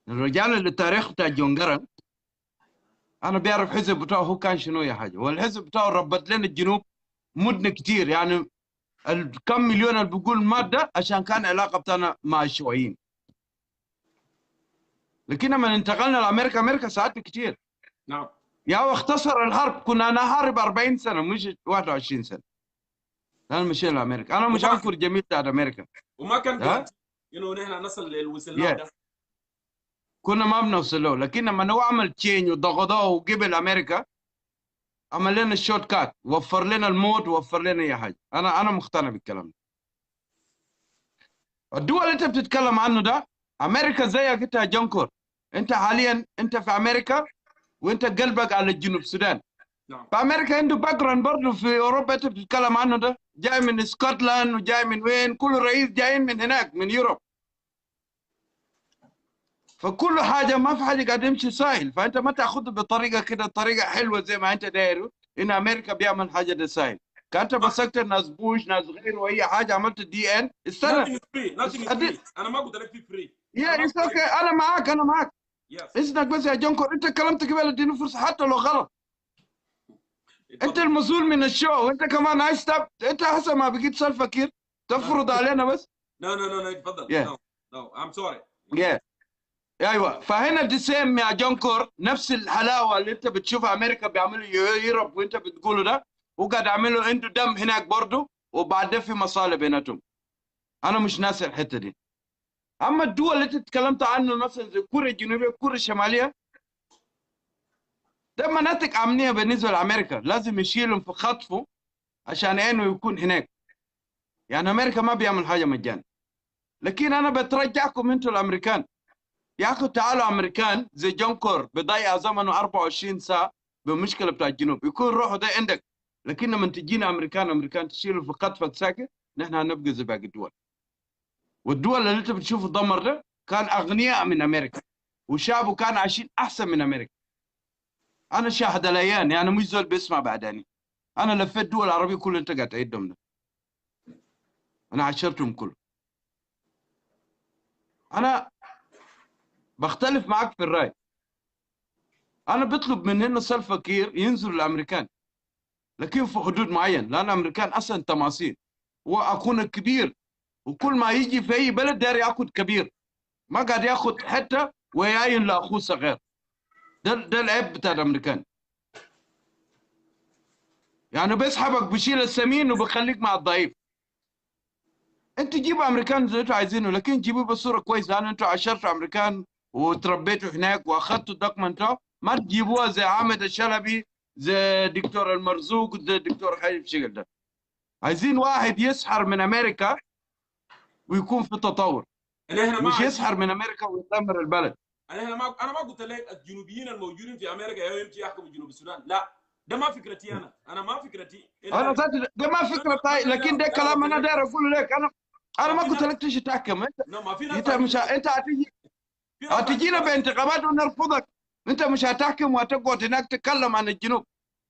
رجعنا للتاريخ بتاع جونجران. انا بيعرف حزب بتاعه هو كان شنو يا حاجه، والحزب بتاعه ربط لنا الجنوب مدن كتير. يعني كم مليون اللي بيقول ماده عشان كان علاقه بتاعنا مع الشيوعيين. لكن لما انتقلنا لامريكا، امريكا ساعدنا كتير. نعم. يا واختصر الحرب. كنا نحارب 40 سنه مش 21 سنه. انا مشينا لامريكا. انا مش انكر جميل بتاعت امريكا وما كان نحن نصل للوصلنا ده. كنا ما بنوصل له، لكن لما هو عمل تشينج وضغطوه وقبل امريكا عمل لنا الشورت كات، وفر لنا الموت ووفر لنا اي حاجه. انا مقتنع بالكلام ده. الدول اللي انت بتتكلم عنه ده امريكا زيك انت يا جونكور. انت حاليا انت في امريكا وانت قلبك على الجنوب السودان. نعم. فامريكا عنده باك جراوند برضه في اوروبا انت بتتكلم عنه ده، جاي من اسكتلند وجاي من وين، كل الرئيس جايين من هناك من يوروب. فكل حاجه ما في حاجه قاعد يمشي سهل، فانت ما تاخذه بطريقه كده طريقه حلوه زي ما انت داير ان امريكا بيعمل حاجه ده سهل. كانت مسكت ناس بوش ناس غيره اي حاجه عملت دي ان استنى. انا ما قلت لك في فري. يا اوكي انا معك. اسمك بس يا جونكور. انت كلمت قبل اديني فرصه حتى لو غلط. انت المسؤول من الشو وانت كمان عايز انت حسب ما بقيت سالفه كير تفرض علينا بس. لا اتفضل. نو I'm sorry. ايوه. فهنا دي سيم يا جونكور نفس الحلاوه اللي انت بتشوفها امريكا بيعملوا يوروب وانت بتقوله ده، وقاعد يعملوا عنده دم هناك برضه، وبعدين في مصالح بيناتهم. انا مش ناسي الحته دي. اما الدول اللي انت تكلمت عنه مثلا زي كوريا الجنوبيه وكوريا الشماليه ده مناطق امنيه بالنسبه لامريكا، لازم يشيلهم في خطفه عشان انه يكون هناك. يعني امريكا ما بيعمل حاجه مجانا. لكن انا بترجعكم انتوا الامريكان. يا اخي تعالوا امريكان زي جونكور بضيع زمنه 24 ساعه بمشكله بتاع الجنوب، يكون روحه ده عندك. لكن لما تجينا امريكان تشيله في خطفك ساكت، نحن هنبقى زي باقي الدول. والدول اللي انت بتشوفه دمر ده كان اغنياء من امريكا، وشعبه كان عايشين احسن من امريكا. انا شاهد الايام، يعني مش زول بيسمع بعداني. انا لفيت الدول العربيه كلها، انت قاعد تعدهم ده، انا عشرتهم كلهم. انا بختلف معك في الراي. انا بطلب من انه سلفا كير ينزل الامريكان، لكن في حدود معين، لان الامريكان اصلا تماثيل، واكون كبير، وكل ما يجي في اي بلد داير ياخذ كبير، ما قاعد ياخذ حته ويعين لاخوه صغير. ده العيب بتاع الامريكان. يعني بيسحبك بشيل السمين وبخليك مع الضعيف. انت جيبوا امريكان زي انتوا عايزينه، لكن جيبوه بصوره كويسه، لان انتوا عشرتوا امريكان وتربيتوا هناك واخذتوا الدوكمنت، ما تجيبوها زي عامد الشلبي، زي دكتور المرزوق، زي دكتور حي الشغل ده. عايزين واحد يسحر من امريكا ويكون في تطور، احنا ما مش عايزين. يسحر من امريكا ويدمر البلد. انا ما قلت لك الجنوبيين الموجودين في امريكا يمشي يحكموا جنوب السودان، لا، ده ما فكرتي انا ما فكرتي. انا ذات ده ما فكره طيب، لكن ده كلام انا داير اقول لك. انا ما قلت لك تيجي تحكم انت. ما في ناس انت مش انت هتجينا بانتخابات ونرفضك. انت مش هتحكم وهتقعد هناك تتكلم عن الجنوب.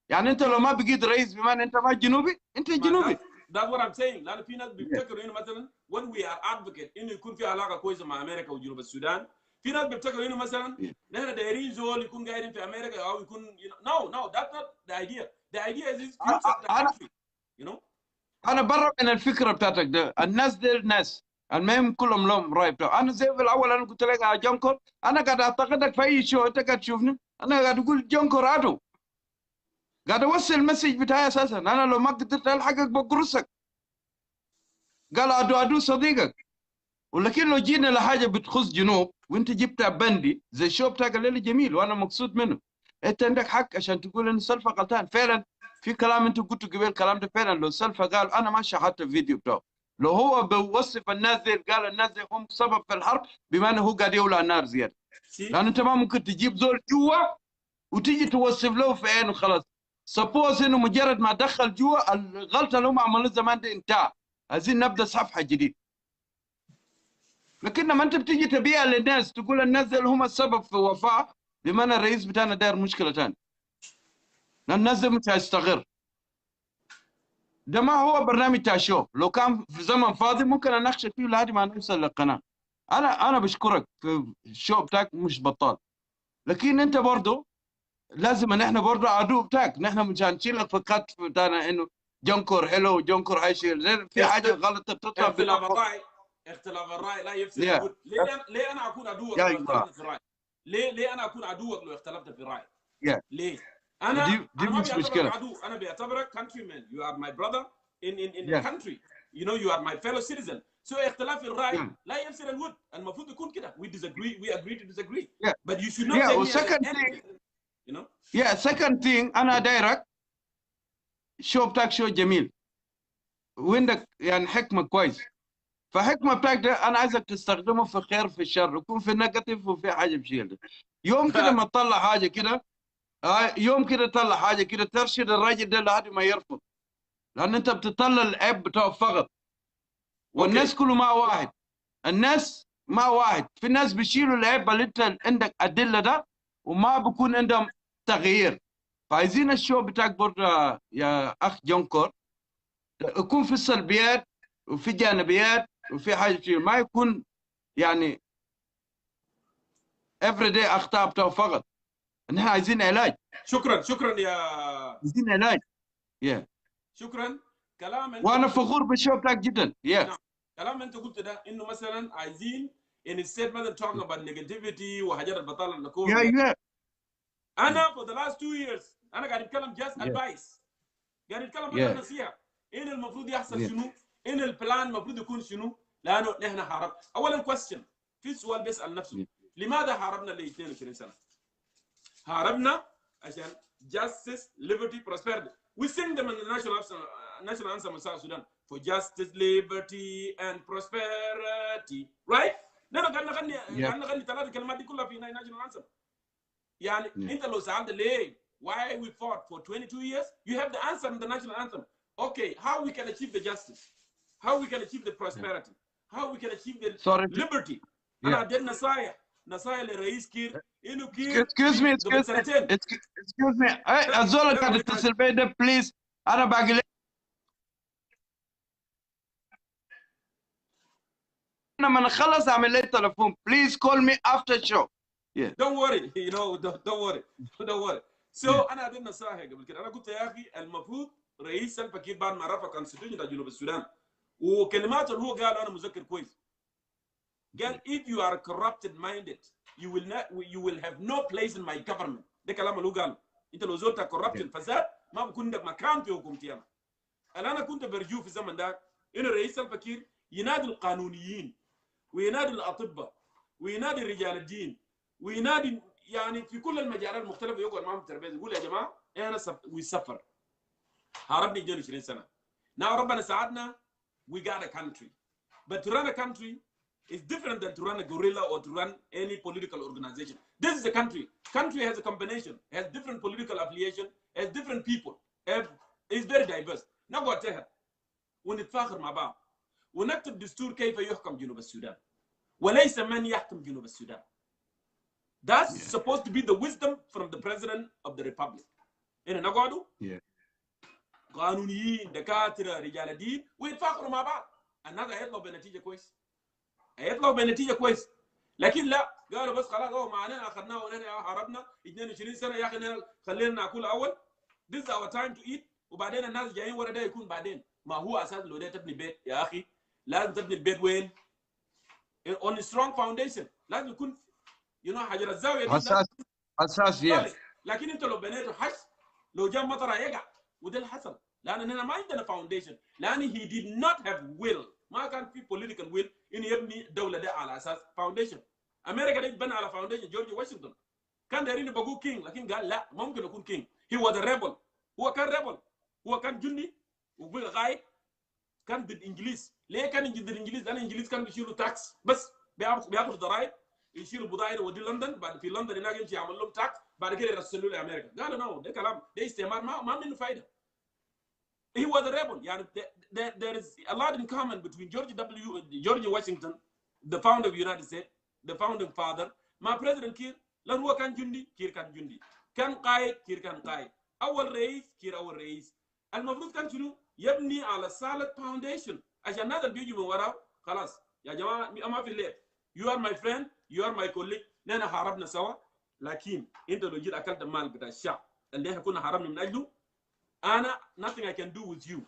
يعني انت لو ما بقيت رئيس بمعنى انت ما جنوبي، انت جنوبي. That's what I'm saying. لأن في ناس بيفتكروا إنه مثلا when we are advocate إنه يكون في علاقة كويسة مع أمريكا وجنوب السودان، في ناس بيفتكروا إنه مثلا نحن دايرين زول يكون قاعدين في أمريكا أو يكون no, that's not the idea. The idea is future of the country. You know. انا برا من الفكره بتاعتك ده. الناس دي الناس المهم كلهم لهم راي بتاعه. انا زي في الاول انا قلت لك يا جونكور، انا قاعد اعتقدك في اي شو، انت قاعد تشوفني انا قاعد اقول جونكور عدو، قاعد اوصل المسج بتاعي اساسا. انا لو ما قدرت الحقك بقرصك. قال عدو صديقك. ولكن لو جينا لحاجه بتخص جنوب وانت جبتها بندي زي الشو بتاعك الليله جميل وانا مبسوط منه، انت عندك حق عشان تقول ان سلفا غلطان فعلا. في كلام انت قلته قبل، الكلام ده فعلا. لو سلفا قال، انا ما شاهدت الفيديو بتاعه، لو هو بيوصف الناس دي، قال الناس دي هم سبب في الحرب، بما انه هو قاعد يولع النار زياده. لان انت ما ممكن تجيب زول جوا وتيجي توصف له في عينه خلاص. سبوز انه مجرد ما دخل جوا الغلطه اللي هم عملوها زمان دي انتهى، عايزين نبدا صفحه جديده. لكن لما انت بتيجي تبيع للناس تقول الناس اللي هم السبب في وفاه، بمعنى الرئيس بتاعنا داير مشكله ثانيه، لان الناس دي مش هيستغر. ده ما هو برنامج تاع شو. لو كان في زمن فاضي ممكن اناقشك فيه لحد ما نوصل للقناه. انا بشكرك في الشو بتاعك مش بطال، لكن انت برضه لازم ان احنا برضه عدو بتاعك. نحن مش هنشيلك في الخط بتاعنا انه جونكور حلو وجونكور هيشيل. في حاجه غلط بتطلع اختلاف الراي لا يفسد الود. ليه انا اكون عدوك لو اختلفنا في الراي؟ ليه انا اكون عدوك لو اختلفنا في الراي؟ ليه؟ انا ما بيعتبرك عدو، انا بيعتبرك countryman. You are my brother in the country. You know, you are my fellow citizen. So اختلاف الراي لا يفسد الود. المفروض يكون كده. We disagree, we agree to disagree. But you should not take me as an enemy. You know? second thing انا دايرك شو بتاعك شو جميل وعندك يعني حكمه كويس. فحكمه بتاعك ده انا عايزك تستخدمه في خير في الشر، يكون في نيجاتيف وفي حاجه بشيل. يوم كده ما تطلع حاجه كده، يوم كده تطلع حاجه كده ترشد الراجل ده لحد ما يرفض، لان انت بتطلع العيب بتاعه فقط. والناس كله ما واحد، الناس ما واحد. في ناس بيشيلوا العيب اللي انت عندك ادله ده وما بكون عندهم تغيير. فعايزين الشو بتاعك برضه يا اخ جونكور يكون في السلبيات وفي جانبيات وفي حاجه فيه، ما يكون يعني افري داي اخطاء بتاعه فقط. نحن عايزين علاج. شكرا يا عايزين علاج. شكرا. كلام انت وانا فخور بالشو بتاعك جدا. نعم. كلام انت قلت ده انه مثلا عايزين instead مثلا talking about negativity وحاجات البطاله النكون. انا for the last 2 years انا قاعد اتكلم just advice. قاعد اتكلم عن نصيحه. ان المفروض يحصل شنو؟ ان البلان المفروض يكون شنو؟ لانه نحن حارب. اولا question، في سؤال بيسال نفسه، لماذا حاربنا ل 22 سنه؟ حاربنا عشان justice, liberty, prosperity. We sing them in the national anthem of South Sudan for justice, liberty, and prosperity. Right? نحن قاعد نغني ثلاث كلمات دي كلها في national anthem. يعني انت لو سألت ليه why we fought for 22 years, you have the answer in the national anthem. Okay, how we can achieve the justice? How we can achieve the prosperity? How we can achieve the liberty? أنا عندي نصايح لرئيس كير انه كير excuse me قبل سنتين. excuse me الزول اللي قاعد يتصل بي ده بليز انا باقي لك لما نخلص اعمل لي تليفون please call me after show. Yeah. Don't worry you know don't worry don't worry. So انا ادينا نصائح قبل كده. انا قلت يا اخي المفروض رئيس سلفا كير بعد ما رفع كونستيتيوشن بتاع جنوب السودان وكلماته اللي هو قال انا مذكر كويس. قال if you are corrupted minded you will have no place in my government. ده كلام اللي هو قال. انت لو زرت corruption فساد ما بكون عندك مكان في حكومتي انا. انا كنت برجو في الزمن ده انه رئيس سلفا كير ينادي القانونيين وينادي الاطباء وينادي رجال الدين وينادي يعني في كل المجالات المختلفه يقعد معهم في الترابيزه يقول يا جماعه انا ويسفر هربني 22 سنه. Now ربنا ساعدنا we got a country. But to run a country is different than to run a guerrilla or to run any political organization. This is a country. Country has a combination, has different political affiliation, has different people, is very diverse. نقعد تحت ونتفاخر مع بعض ونكتب دستور كيف يحكم جنوب السودان وليس من يحكم جنوب السودان. That's supposed to be the wisdom from the president of the republic. هنا نقعدوا قانونيين دكاتره رجال دين ويتفاخروا مع بعض. الناس هيطلعوا بنتيجه كويس. هيطلعوا بنتيجه كويس. لكن لا قالوا بس خلاص هو معنا اخذناه ونحن هربنا 22 سنه يا اخي خلينا ناكل اول. This is our time to eat. وبعدين الناس جايين ورا ده يكون بعدين. ما هو اساس لو ده تبني بيت يا اخي لازم تبني البيت وين؟ on a strong foundation. لازم يكون حجر الزاويه اساس yes. لكن انت لو بنيته حش لو جاء مطر هيقع وده اللي حصل لاننا ما عندنا فاونديشن لان he did not have will. ما كان في political will انه يبني الدوله ده على اساس فاونديشن. امريكا دي اتبنى على فاونديشن جورج واشنطن كان دايرين يبقوا كينج لكن قال لا ممكن اكون كينج. he was a rebel. هو كان ريبل. هو كان جندي وبقى قايد كان ضد الانجليز. ليه كان ضد الانجليز؟ لان الانجليز كانوا بيشيلوا تاكس بس بياخذوا ضرائب يشيلوا بضائع يودي لندن بعد في لندن هناك يمشي يعمل لهم تاكس بعد كده يرسلوا لامريكا. قالوا نو ده كلام ده استعمار ما منه فايده. He was a rebel. يعني there is a lot in common between George Washington, the founder of the United States, the founding father, مع President كير. لأن هو كان جندي كير كان جندي. كان قائد كير كان قائد. أول رئيس كير أول رئيس. المفروض كان شنو؟ يبني على solid foundation عشان الناس اللي بيجوا من وراه خلاص يا جماعة ما في الليل. You are my friend, you are my colleague. نحن حاربنا سوا لكن أنت لو جيت أكلت المال بتاع الشعب اللي احنا كنا حاربنا من أجله أنا nothing I can do with you.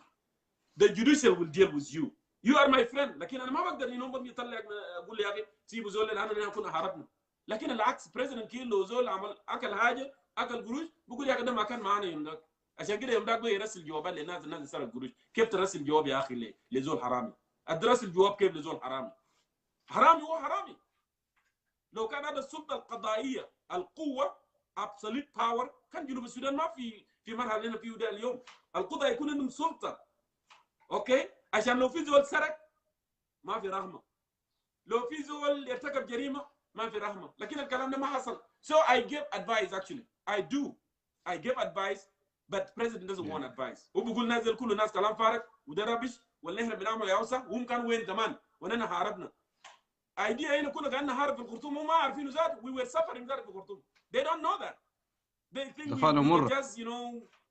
The judicial will deal with you. You are my friend. لكن أنا ما بقدر إنه يطلع أقول لي يا أخي سيبوا زول لأن أنا كنا حاربنا. لكن العكس President كير لو زول عمل أكل حاجة أكل قروش بقول يا أخي ده ما كان معانا يوم ذاك. عشان كده يوم ذاك يرسل جوابات للناس الناس سرق قروش. كيف ترسل جواب يا أخي لزول حرامي؟ أدرسل جواب كيف لزول حرامي؟ حرامي هو حرامي. لو كان هذا السلطة القضائية القوة absolute power كان جنوب السودان ما في مرحلة اللي فيه ده اليوم. القضاة يكون عندهم سلطة. اوكي عشان لو في زول سرق ما في رحمة. لو في زول يرتكب جريمة ما في رحمة. لكن الكلام ده ما حصل. So I give advice actually. I give advice but president doesn't want advice. هو بيقول نازل كل الناس كلام فارغ وده ربش ولا احنا بنعمل يا اوسع وهم كانوا وين كمان ونحن حاربنا. idea هنا كنا قاعدين نحارب في الخرطوم وما عارفين ذات we were suffering ذات في الخرطوم. They don't know that. They think we just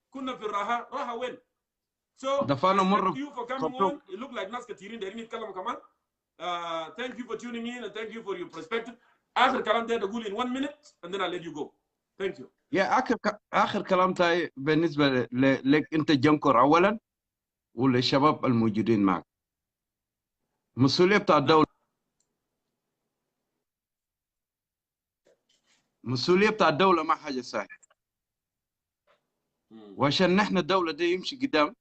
كنا في راحة وين. So thank you for coming on. It looked like ناس كثيرين دايرين يتكلموا كمان. Thank you for tuning in and thank you for your perspective. آخر كلام ده أقول in 1 minute and then I'll let you go. Thank you. آخر كلام تاعي بالنسبة لك أنت جنكور أولا وللشباب الموجودين معك. مسؤولية بتاع الدولة. مسؤولية بتاع الدولة ما حاجة سهلة. وعشان نحن الدولة دي يمشي قدام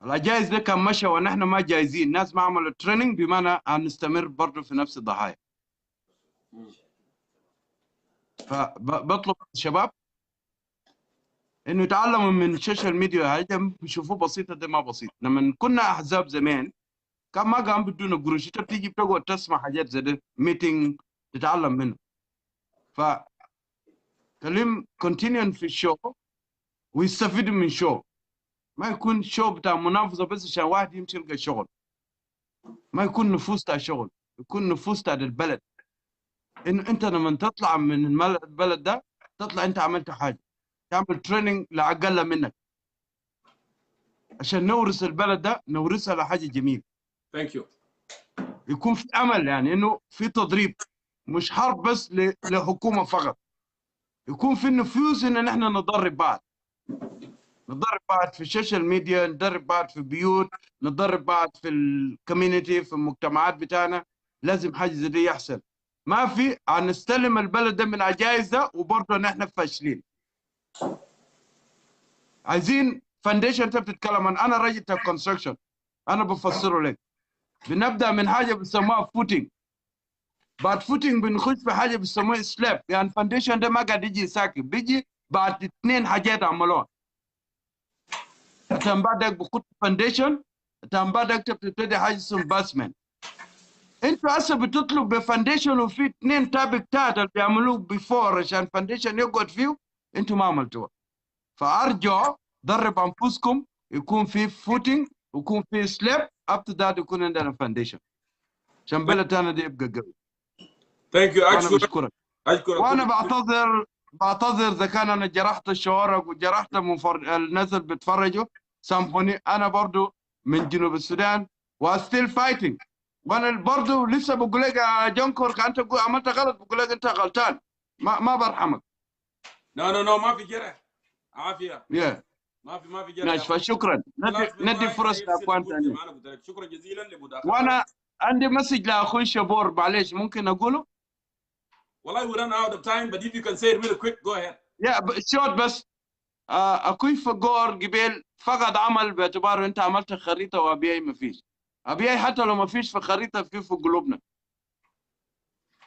الجائز ده كان مشى ونحن ما جايزين. الناس ما عملوا تريننج بمعنى أن نستمر برضه في نفس الضحايا. فبطلب الشباب انه يتعلموا من السوشيال ميديا. هذا بيشوفوه بسيطه ده ما بسيط. لما كنا احزاب زمان كان ما قام بدون قروش. انت بتيجي بتقعد تسمع حاجات زي ده ميتنج تتعلم منه. ف كلم كونتينيون في الشو ويستفيد من شو. ما يكون شو بتاع منافسه بس عشان واحد يمشي يلقى شغل. ما يكون نفوس تاع شغل. يكون نفوس تاع البلد. انه انت لما تطلع من البلد ده تطلع انت عملت حاجه، تعمل تريننج لاقل منك عشان نورث البلد ده، نورثها لحاجه جميله. Thank you. يكون في امل، يعني انه في تدريب، مش حرب بس لحكومه فقط، يكون في النفوس ان احنا ندرب بعض، ندرب بعض في السوشيال ميديا، ندرب بعض في البيوت، ندرب بعض في الكوميونتي، في المجتمعات بتاعنا. لازم حاجه زي دي يحصل. ما في هنستلم البلد ده من عجائز ده وبرضه نحن فاشلين. عايزين فاونديشن. انت بتتكلم عن، انا راجل بتاع كونستراكشن، انا بفسره لك. بنبدا من حاجه بيسموها فوتنج، بعد فوتنج بنخش في حاجه بيسموها سلاب. يعني فاونديشن ده ما قاعد يجي ساكت، بيجي بعد 2 حاجات عملوها. تم بعدك بخط فاونديشن، تم بعدك بتبتدي حاجه اسمها باسمنت. انتوا هسه بتطلب بفاونديشن وفي 2 تابك تات اللي بيعملوه بيفور عشان فاونديشن يقعد فيه، انتوا ما عملتوها. فارجعوا درب انفسكم، يكون في فوتنج ويكون في سلاب، اب تو ذات يكون عندنا فاونديشن عشان بلدنا دي يبقى قوي. Thank you. وانا بشكرك. أشكرك. وانا بعتذر اذا كان انا جرحت الشوارع وجرحت الناس اللي بيتفرجوا، سامحوني. انا برضو من جنوب السودان وستيل فايتنج، وانا برضو لسه بقول لك يا جونكور انت عملت غلط، بقول لك انت غلطان، ما برحمك. No ما في جرح، عافيه. ما في جرح. ماشي، فشكرا. ندي فرص لاخوان ثانيين. شكرا جزيلا لمداخلتك. وانا عندي مسج لاخوي شبور، معلش ممكن اقوله؟ والله we run out of time, but if you can say it really quick, go ahead. شوت بس. اخوي فقور قبل فقد عمل باعتباره انت عملت خريطه وابيعي ما فيش. ابيعي حتى لو ما فيش في خريطه في قلوبنا.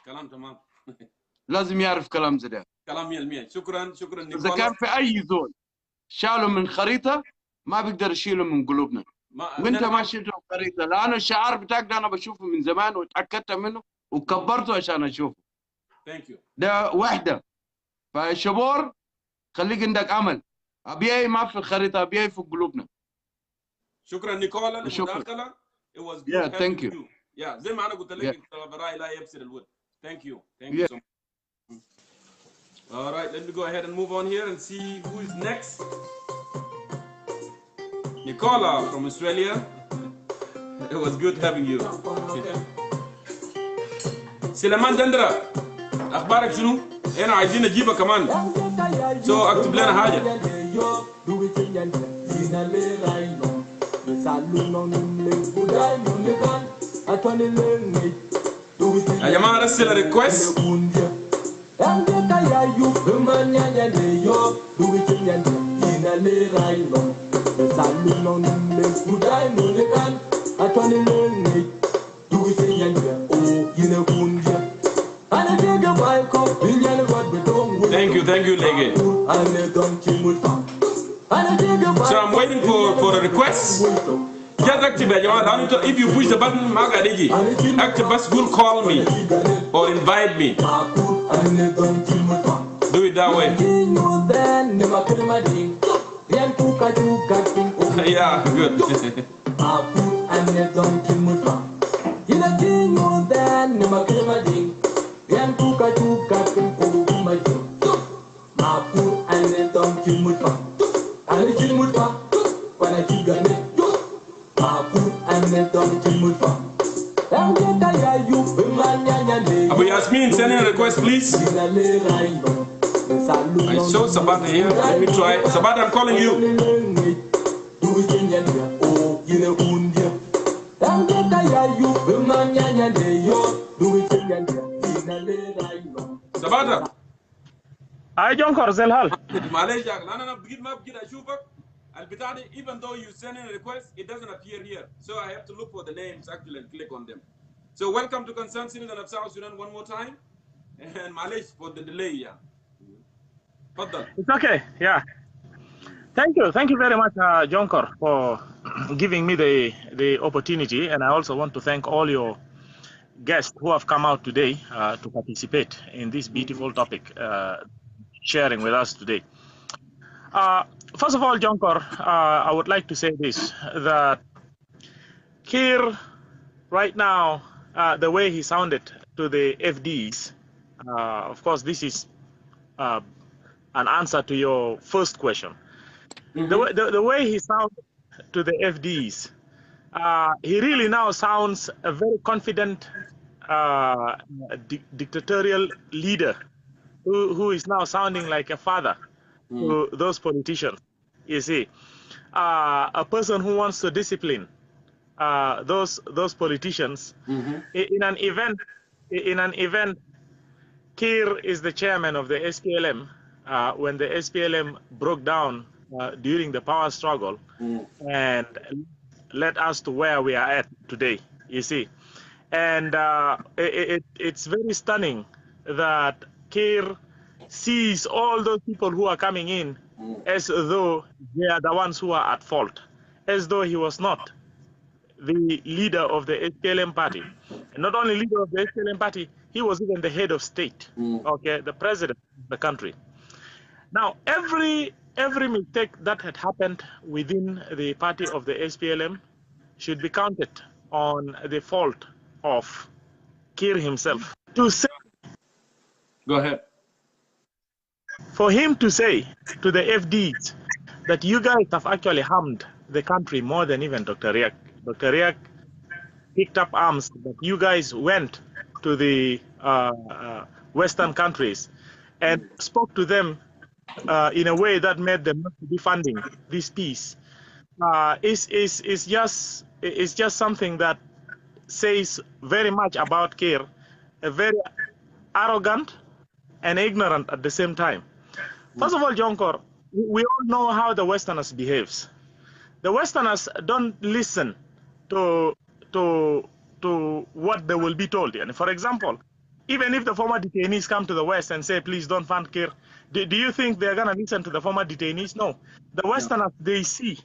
كلام تمام. لازم يعرف كلام زي ده. كلام 100%. شكرا نيكولا. اذا كان في اي زول شالوا من خريطه ما بيقدر يشيله من قلوبنا. وانت ما شلته من خريطه، لانه الشعار بتاعك ده انا بشوفه من زمان وتاكدت منه وكبرته عشان اشوفه. ثانك يو. ده وحده. فشبور خليك عندك امل. ابيعي ما في الخريطه، ابيعي في قلوبنا. شكرا نيكولا للمداخله. It was good thank having you. زي ما انا قلت لك الراي لا يبصر الود. Thank you so much. All right, let me go ahead and move on here and see who is next. Nicola from Australia. It was good having you. سليمان دندرة، أخبارك شنو؟ هنا عايزين نجيبها كمان. So اكتب لنا حاجة. يا جماعة رسل ريكوست. Thank you, Lege. So I'm waiting for a request. Just activate, if you push the button, activate will call me or invite me. Do it that way. Yeah, good. Abu Yasmin, send in a request, please. I saw Sabata here. Let me try. Sabata, I'm calling you. Sabata. Hi, Jongkor, زي الحال؟ معلش أنا بجد ما بجد أشوفك. البتاع دي even though you send in a request, it doesn't appear here. So I have to look for the names actually and click on them. So welcome to Concerned Citizen of South Sudan one more time. And معلش for the delay. Yeah. تفضل. It's okay. Yeah. Thank you very much, Jongkor, for giving me the opportunity, and I also want to thank all your guests who have come out today to participate in this beautiful topic, sharing with us today. First of all, Jongkor, I would like to say this, that Kiir, right now, the way he sounded to the FDs, Of course, this is an answer to your first question. The way he sounded to the FDs, he really now sounds a very confident dictatorial leader who is now sounding like a father to those politicians. You see, a person who wants to discipline those politicians. In an event, Kiir is the chairman of the SPLM. When the SPLM broke down during the power struggle and led us to where we are at today, you see. And it's very stunning that Kiir sees all those people who are coming in as though they are the ones who are at fault, as though he was not the leader of the SPLM party. And not only leader of the SPLM party, he was even the head of state, okay, the president of the country. Now, every mistake that had happened within the party of the SPLM should be counted on the fault of Kiir himself. To say, go ahead. For him to say to the FDs that you guys have actually harmed the country more than even Dr. Riek. Dr. Riek picked up arms, but you guys went to the Western countries and spoke to them in a way that made them not to be funding this peace. Is just something that says very much about Kiir, a very arrogant and ignorant at the same time. First of all, Jongkor, we all know how the Westerners behaves. The Westerners don't listen to what they will be told. And for example, even if the former detainees come to the West and say, please don't fund Kiir, do you think they're going to listen to the former detainees? No. The Westerners, they see.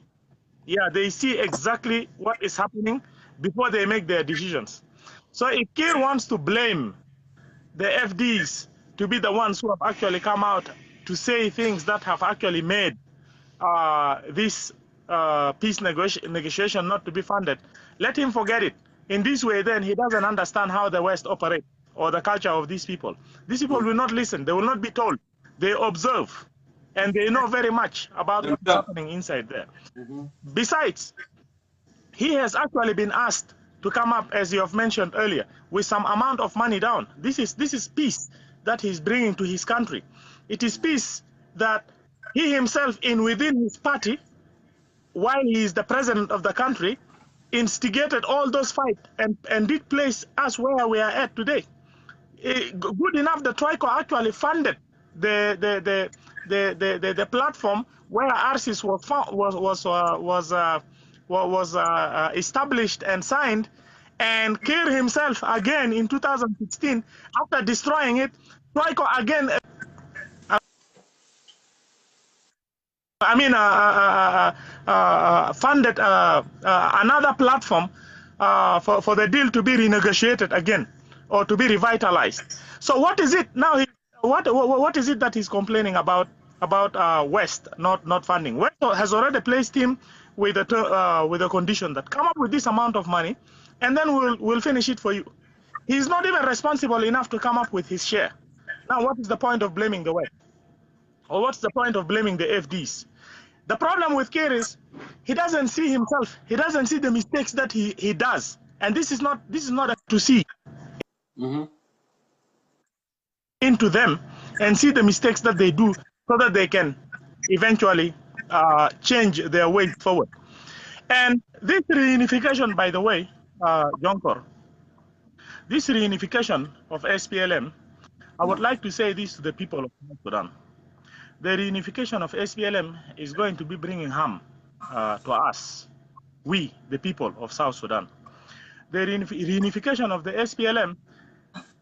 Yeah, they see exactly what is happening before they make their decisions. So if Kiir wants to blame the FDs to be the ones who have actually come out to say things that have actually made this peace negotiation not to be funded, let him forget it. In this way, then, he doesn't understand how the West operates or the culture of these people. These people will not listen. They will not be told. They observe. And they know very much about what's happening inside there. Besides, he has actually been asked to come up, as you have mentioned earlier, with some amount of money down. This is peace that he's bringing to his country. It is peace that he himself, within his party, while he is the president of the country, instigated all those fights and did place us where we are at today. Good enough, the Troika actually funded the platform where ARSIS was established and signed, and Kiir himself again in 2016, after destroying it, Troika again. Funded another platform for the deal to be renegotiated again or to be revitalized. So what is it now? What is it that he's complaining about West not funding? West has already placed him with a condition that come up with this amount of money, and then we'll finish it for you. He's not even responsible enough to come up with his share. Now, what is the point of blaming the West? Or what's the point of blaming the FDs? The problem with Kiir is he doesn't see himself. He doesn't see the mistakes that he does, and this is not to see into them and see the mistakes that they do, so that they can eventually change their way forward. And this reunification, by the way, Jongkor, this reunification of SPLM, I would like to say this to the people of South Sudan. The reunification of SPLM is going to be bringing harm to us, we, the people of South Sudan. The reunification of the SPLM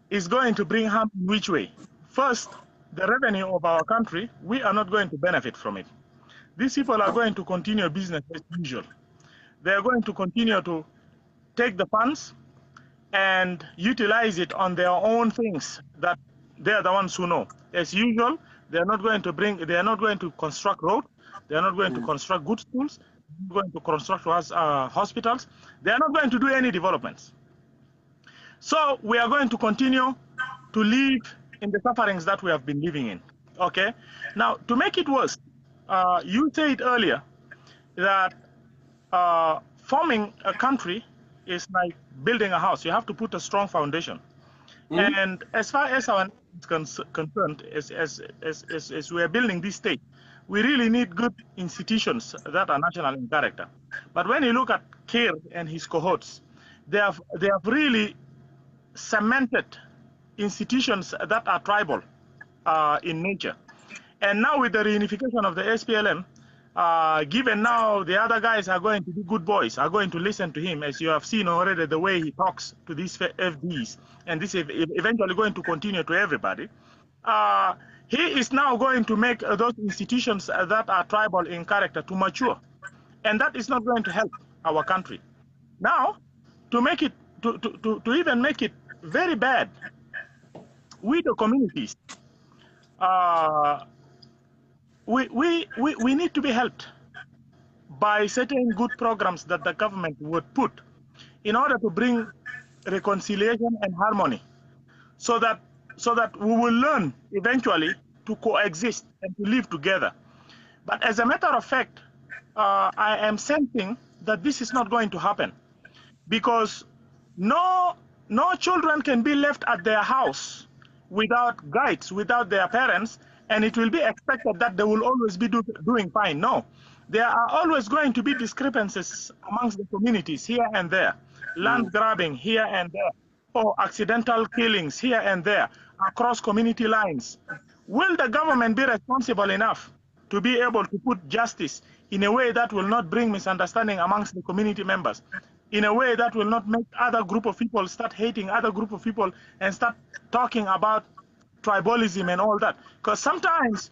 is going to bring harm in which way? First, the revenue of our country, we are not going to benefit from it. These people are going to continue business as usual. They are going to continue to take the funds and utilize it on their own things that they are the ones who know. As usual, they are not going to construct roads. They are not going to construct good schools. They are going to construct hospitals. They are not going to do any developments. So we are going to continue to live in the sufferings that we have been living in. Okay. Now, to make it worse, you said earlier that forming a country is like building a house. You have to put a strong foundation. And as far as our nation is concerned, as we are building this state, we really need good institutions that are national in character. But when you look at Kiir and his cohorts, they have really cemented institutions that are tribal in nature. And now with the reunification of the SPLM, given now the other guys are going to be good boys, are going to listen to him, as you have seen already the way he talks to these FDs, and this is eventually going to continue to everybody. He is now going to make those institutions that are tribal in character to mature, and that is not going to help our country. Now, to make it, to even make it very bad, we the communities, we need to be helped by certain good programs that the government would put in order to bring reconciliation and harmony, so that we will learn eventually to coexist and to live together. But as a matter of fact, I am sensing that this is not going to happen, because no children can be left at their house without guides, without their parents, and it will be expected that they will always be doing fine. No, there are always going to be discrepancies amongst the communities here and there, land grabbing here and there, or accidental killings here and there across community lines. Will the government be responsible enough to be able to put justice in a way that will not bring misunderstanding amongst the community members, in a way that will not make other group of people start hating other group of people and start talking about tribalism and all that? Because sometimes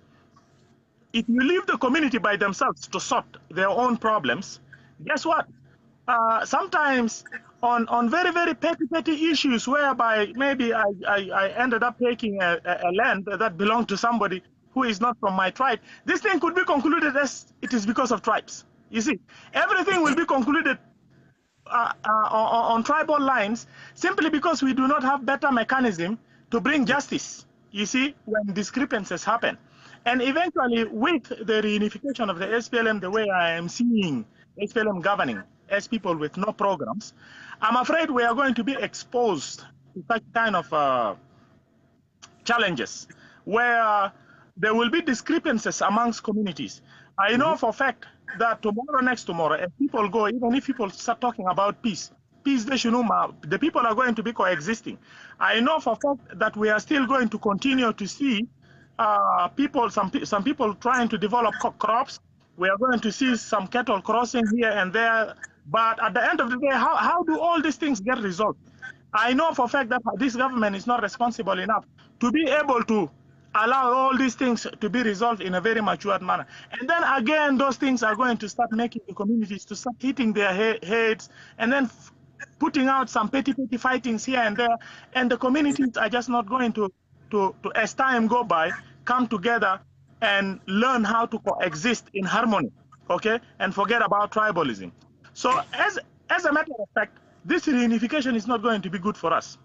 if you leave the community by themselves to sort their own problems, guess what? Sometimes on very, very petty issues, whereby maybe I ended up taking a land that belonged to somebody who is not from my tribe, this thing could be concluded as it is because of tribes. You see, everything will be concluded on tribal lines, simply because we do not have better mechanism to bring justice, you see, when discrepancies happen. And eventually, with the reunification of the SPLM, the way I am seeing SPLM governing as people with no programs, I'm afraid we are going to be exposed to such kind of challenges, where there will be discrepancies amongst communities. I know for a fact that tomorrow, next tomorrow, if people go, even if people start talking about peace, the people are going to be coexisting. I know for a fact that we are still going to continue to see some people trying to develop crops. We are going to see some cattle crossing here and there. But at the end of the day, how do all these things get resolved? I know for a fact that this government is not responsible enough to be able to allow all these things to be resolved in a very matured manner. And then again, those things are going to start making the communities to start hitting their heads, and then putting out some petty fightings here and there. And the communities are just not going to as time go by, come together and learn how to coexist in harmony, okay? And forget about tribalism. So as a matter of fact, this reunification is not going to be good for us.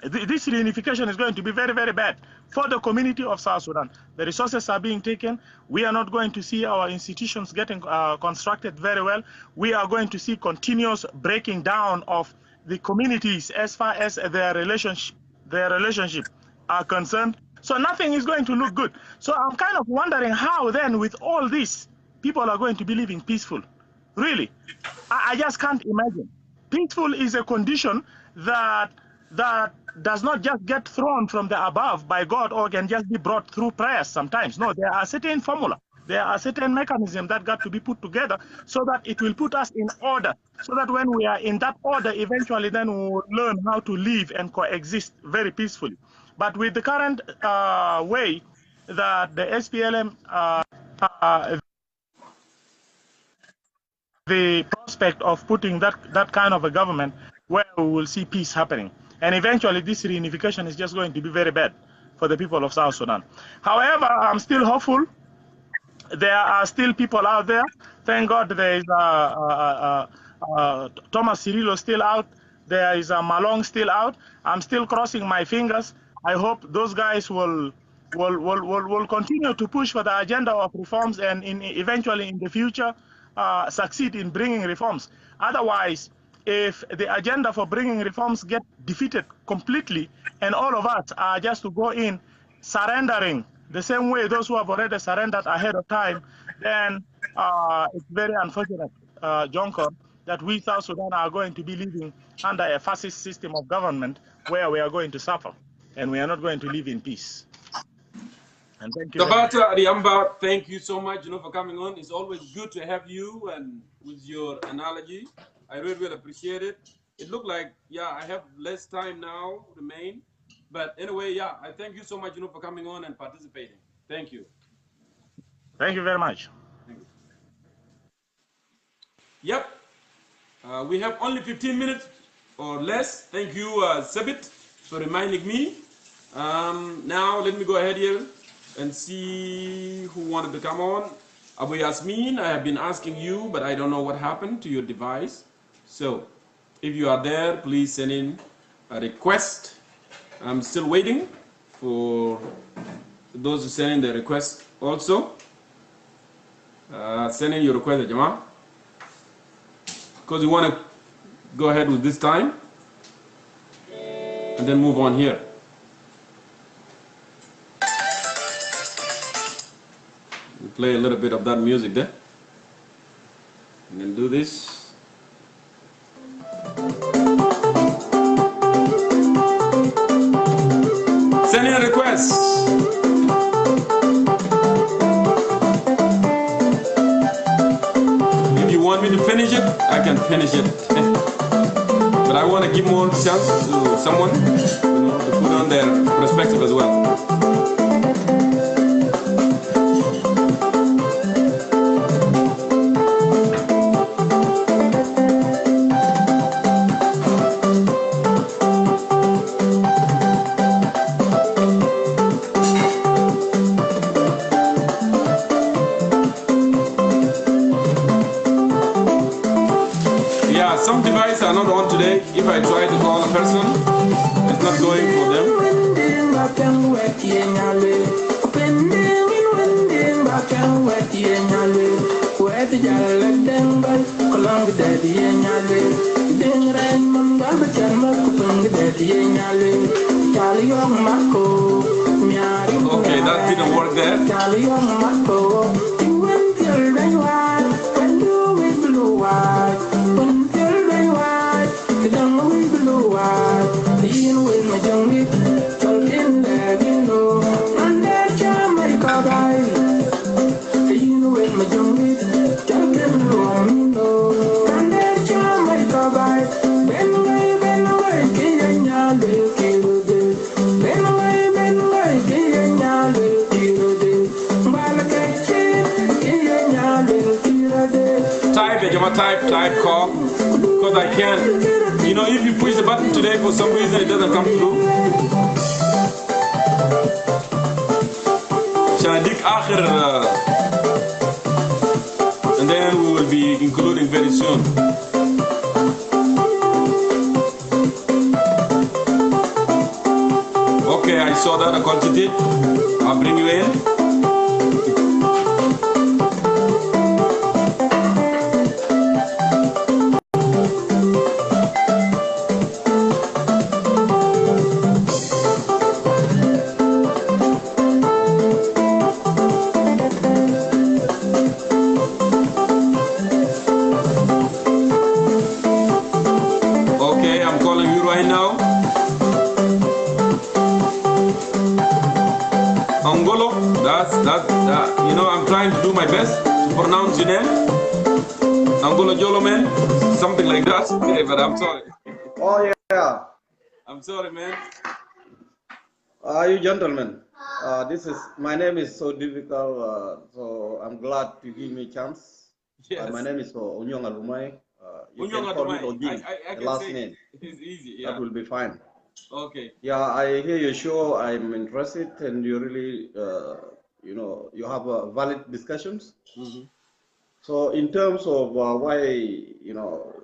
This reunification is going to be very, very bad for the community of South Sudan. The resources are being taken. We are not going to see our institutions getting constructed very well. We are going to see continuous breaking down of the communities as far as their relationship are concerned. So nothing is going to look good. So I'm kind of wondering how then, with all this, people are going to be living peaceful. Really, I just can't imagine. Peaceful is a condition that does not just get thrown from the above by God, or can just be brought through prayers sometimes. No, there are certain formula. There are certain mechanisms that got to be put together so that it will put us in order, so that when we are in that order, eventually then we will learn how to live and coexist very peacefully. But with the current way that the SPLM, the prospect of putting that kind of a government where we will see peace happening. And eventually this reunification is just going to be very bad for the people of South Sudan. However, I'm still hopeful. There are still people out there. Thank God there is Thomas Cirillo still out. There is Malong still out. I'm still crossing my fingers I hope those guys will continue to push for the agenda of reforms and eventually in the future succeed in bringing reforms. Otherwise, if the agenda for bringing reforms get defeated completely and all of us are just to go in surrendering the same way those who have already surrendered ahead of time, then it's very unfortunate, Jongkor, that we South Sudan are going to be living under a fascist system of government where we are going to suffer and we are not going to live in peace. And thank you very much. Tabata Ariamba, thank you so much, for coming on. It's always good to have you and with your analogy. I really, really appreciate it. It looked like, I have less time now remain. But anyway, I thank you so much, for coming on and participating. Thank you. Thank you very much. Thank you. Yep. We have only 15 minutes or less. Thank you, Sabit, for reminding me. Now, let me go ahead here and see who wanted to come on. Abu Yasmin, I have been asking you, but I don't know what happened to your device. So, if you are there, please send in a request. I'm still waiting for those who send in the request also. Send in your request, Jama. Because you want to go ahead with this time and then move on here. We play a little bit of that music there and then do this. Send in a request. If you want me to finish it, I can finish it. But I want to give more chance to someone to put on their perspective as well. Some devices are not on today. If I try to call a person, it's not going for them. Okay, that didn't work there. Type call, because I can't, if you push the button today for some reason it doesn't come through. And then we will be including very soon. Okay, I saw that, I called it. I'll bring you in. I'm trying to do my best to pronounce your name. Angola Jolo, man. Something like that. Okay, but I'm sorry. Oh, yeah. I'm sorry, man. You gentlemen, my name is so difficult, so I'm glad to give me a chance. Yes. My name is Unyong Alumai. You Unyong can call me Alumai. Odin, I the can last say name. It's easy, yeah. That will be fine. Okay. Yeah, I hear your show. I'm interested, and you really, you have valid discussions. Mm-hmm. So in terms of why,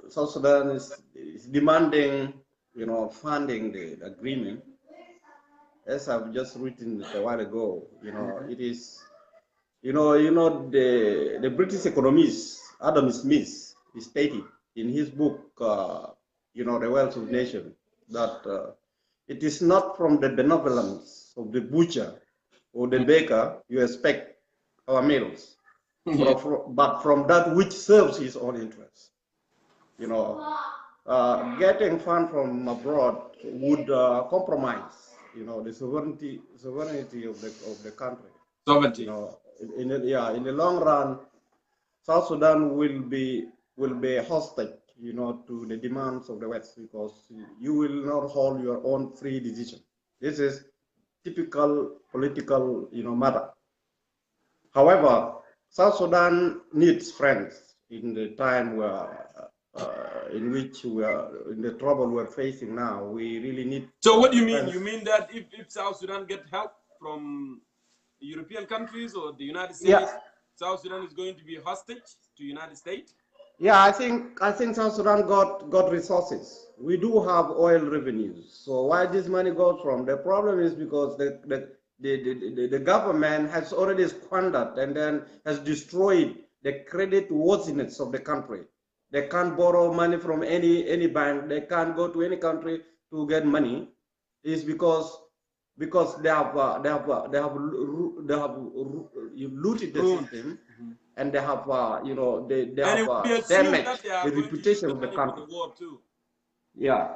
South Sudan is demanding, funding the agreement, as I've just written a while ago, it is, the British economist Adam Smith stated in his book, The Wealth of Nations, that it is not from the benevolence of the butcher or the baker you expect our meals, but from that which serves his own interests. Getting funds from abroad would compromise, the sovereignty of the country. Sovereignty. In the long run, South Sudan will be hostage, to the demands of the West, because you will not hold your own free decision. This is typical political, matter. However, South Sudan needs friends in the time in which we are in the trouble we're facing now. We really need. So what do you mean? friends. You mean that if South Sudan get help from European countries or the United States, Yeah. South Sudan is going to be hostage to United States? Yeah, I think South Sudan got resources. We do have oil revenues. So why this money goes from? The problem is because the government has already squandered and then has destroyed the credit worthiness of the country. They can't borrow money from any bank. They can't go to any country to get money. It's because they have looted the system. And they have, they have damaged the reputation of the country. Yeah,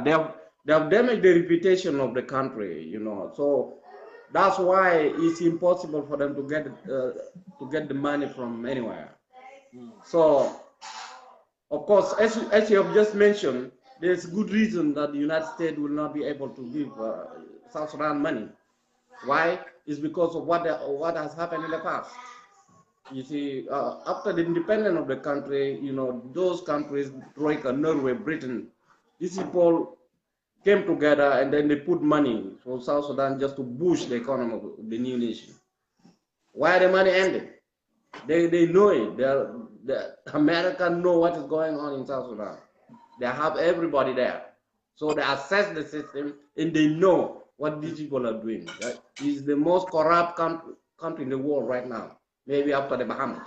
they have damaged the reputation of the country, So that's why it's impossible for them to get the money from anywhere. So, of course, as you have just mentioned, there's good reason that the United States will not be able to give South Sudan money. Why? It's because of what has happened in the past. You see, after the independence of the country, those countries, Troika, Norway, Britain, these people came together and then they put money for South Sudan just to boost the economy of the new nation. Why the money ended? They know it. The Americans know what is going on in South Sudan. They have everybody there. So they assess the system and they know what these people are doing. Right? It's the most corrupt country in the world right now. Maybe after the Bahamas,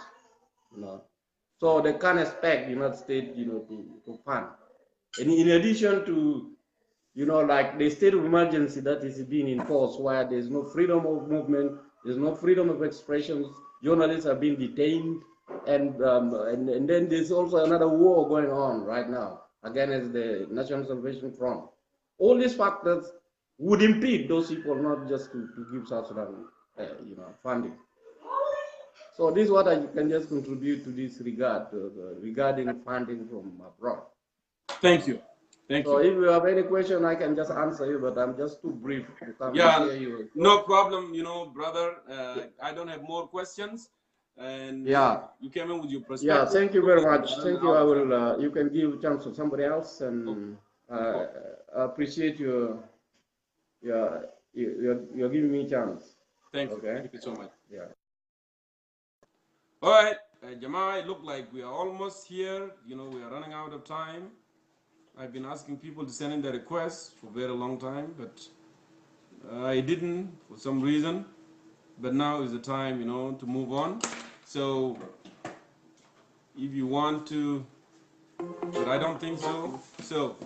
So they can't expect the United States, to fund. And in addition to, like the state of emergency that is being enforced, where there's no freedom of movement, there's no freedom of expression, journalists are being detained, and then there's also another war going on right now against the National Salvation Front. All these factors would impede those people not just to give South Sudan, funding. So this is what I can just contribute to this regard, regarding funding from abroad. Thank you. So if you have any question, I can just answer you, but I'm just too brief to come and hear you. No problem, brother. I don't have more questions. And you came in with your perspective. Yeah, thank you very much. Thank you. I will. You can give a chance to somebody else, and I appreciate your giving me a chance. Thank you. Okay. Thank you so much. Yeah. All right, Jamal, it looked like we are almost here. We are running out of time. I've been asking people to send in their requests for a very long time, but I didn't for some reason. But now is the time, to move on. So if you want to, but I don't think so. So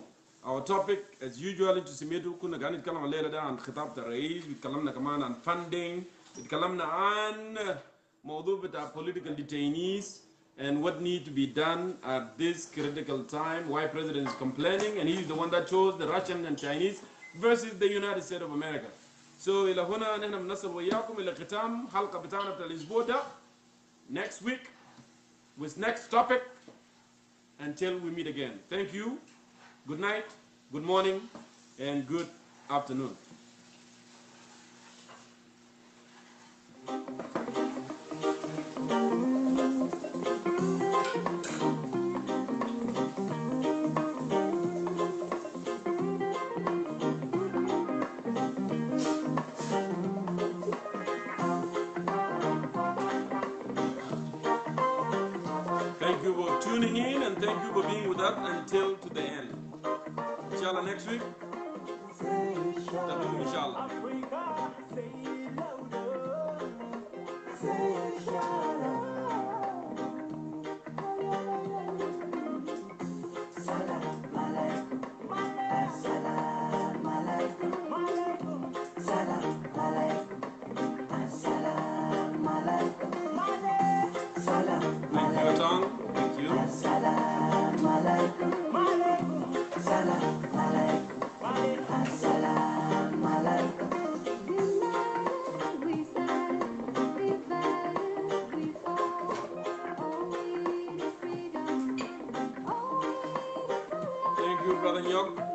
our topic, as usual, to سميته كنا قاعدين نتكلم الليلة ده عن خطاب الرئيس، وتكلمنا كمان عن funding، وتكلمنا عن موضوع بتاع political detainees and what need to be done at this critical time, why president is complaining, and he's the one that chose the Russian and Chinese versus the United States of America. So إلى هنا نحن بنصل وياكم إلى ختام حلقة بتاعنا بتاع الأسبوع ده. Next week with next topic until we meet again. Thank you. Good night, good morning, and good afternoon. Thank you for tuning in and thank you for being with us until to the end. Inshallah, next week. inshallah. Thank you. Thank you, Brother Nhial.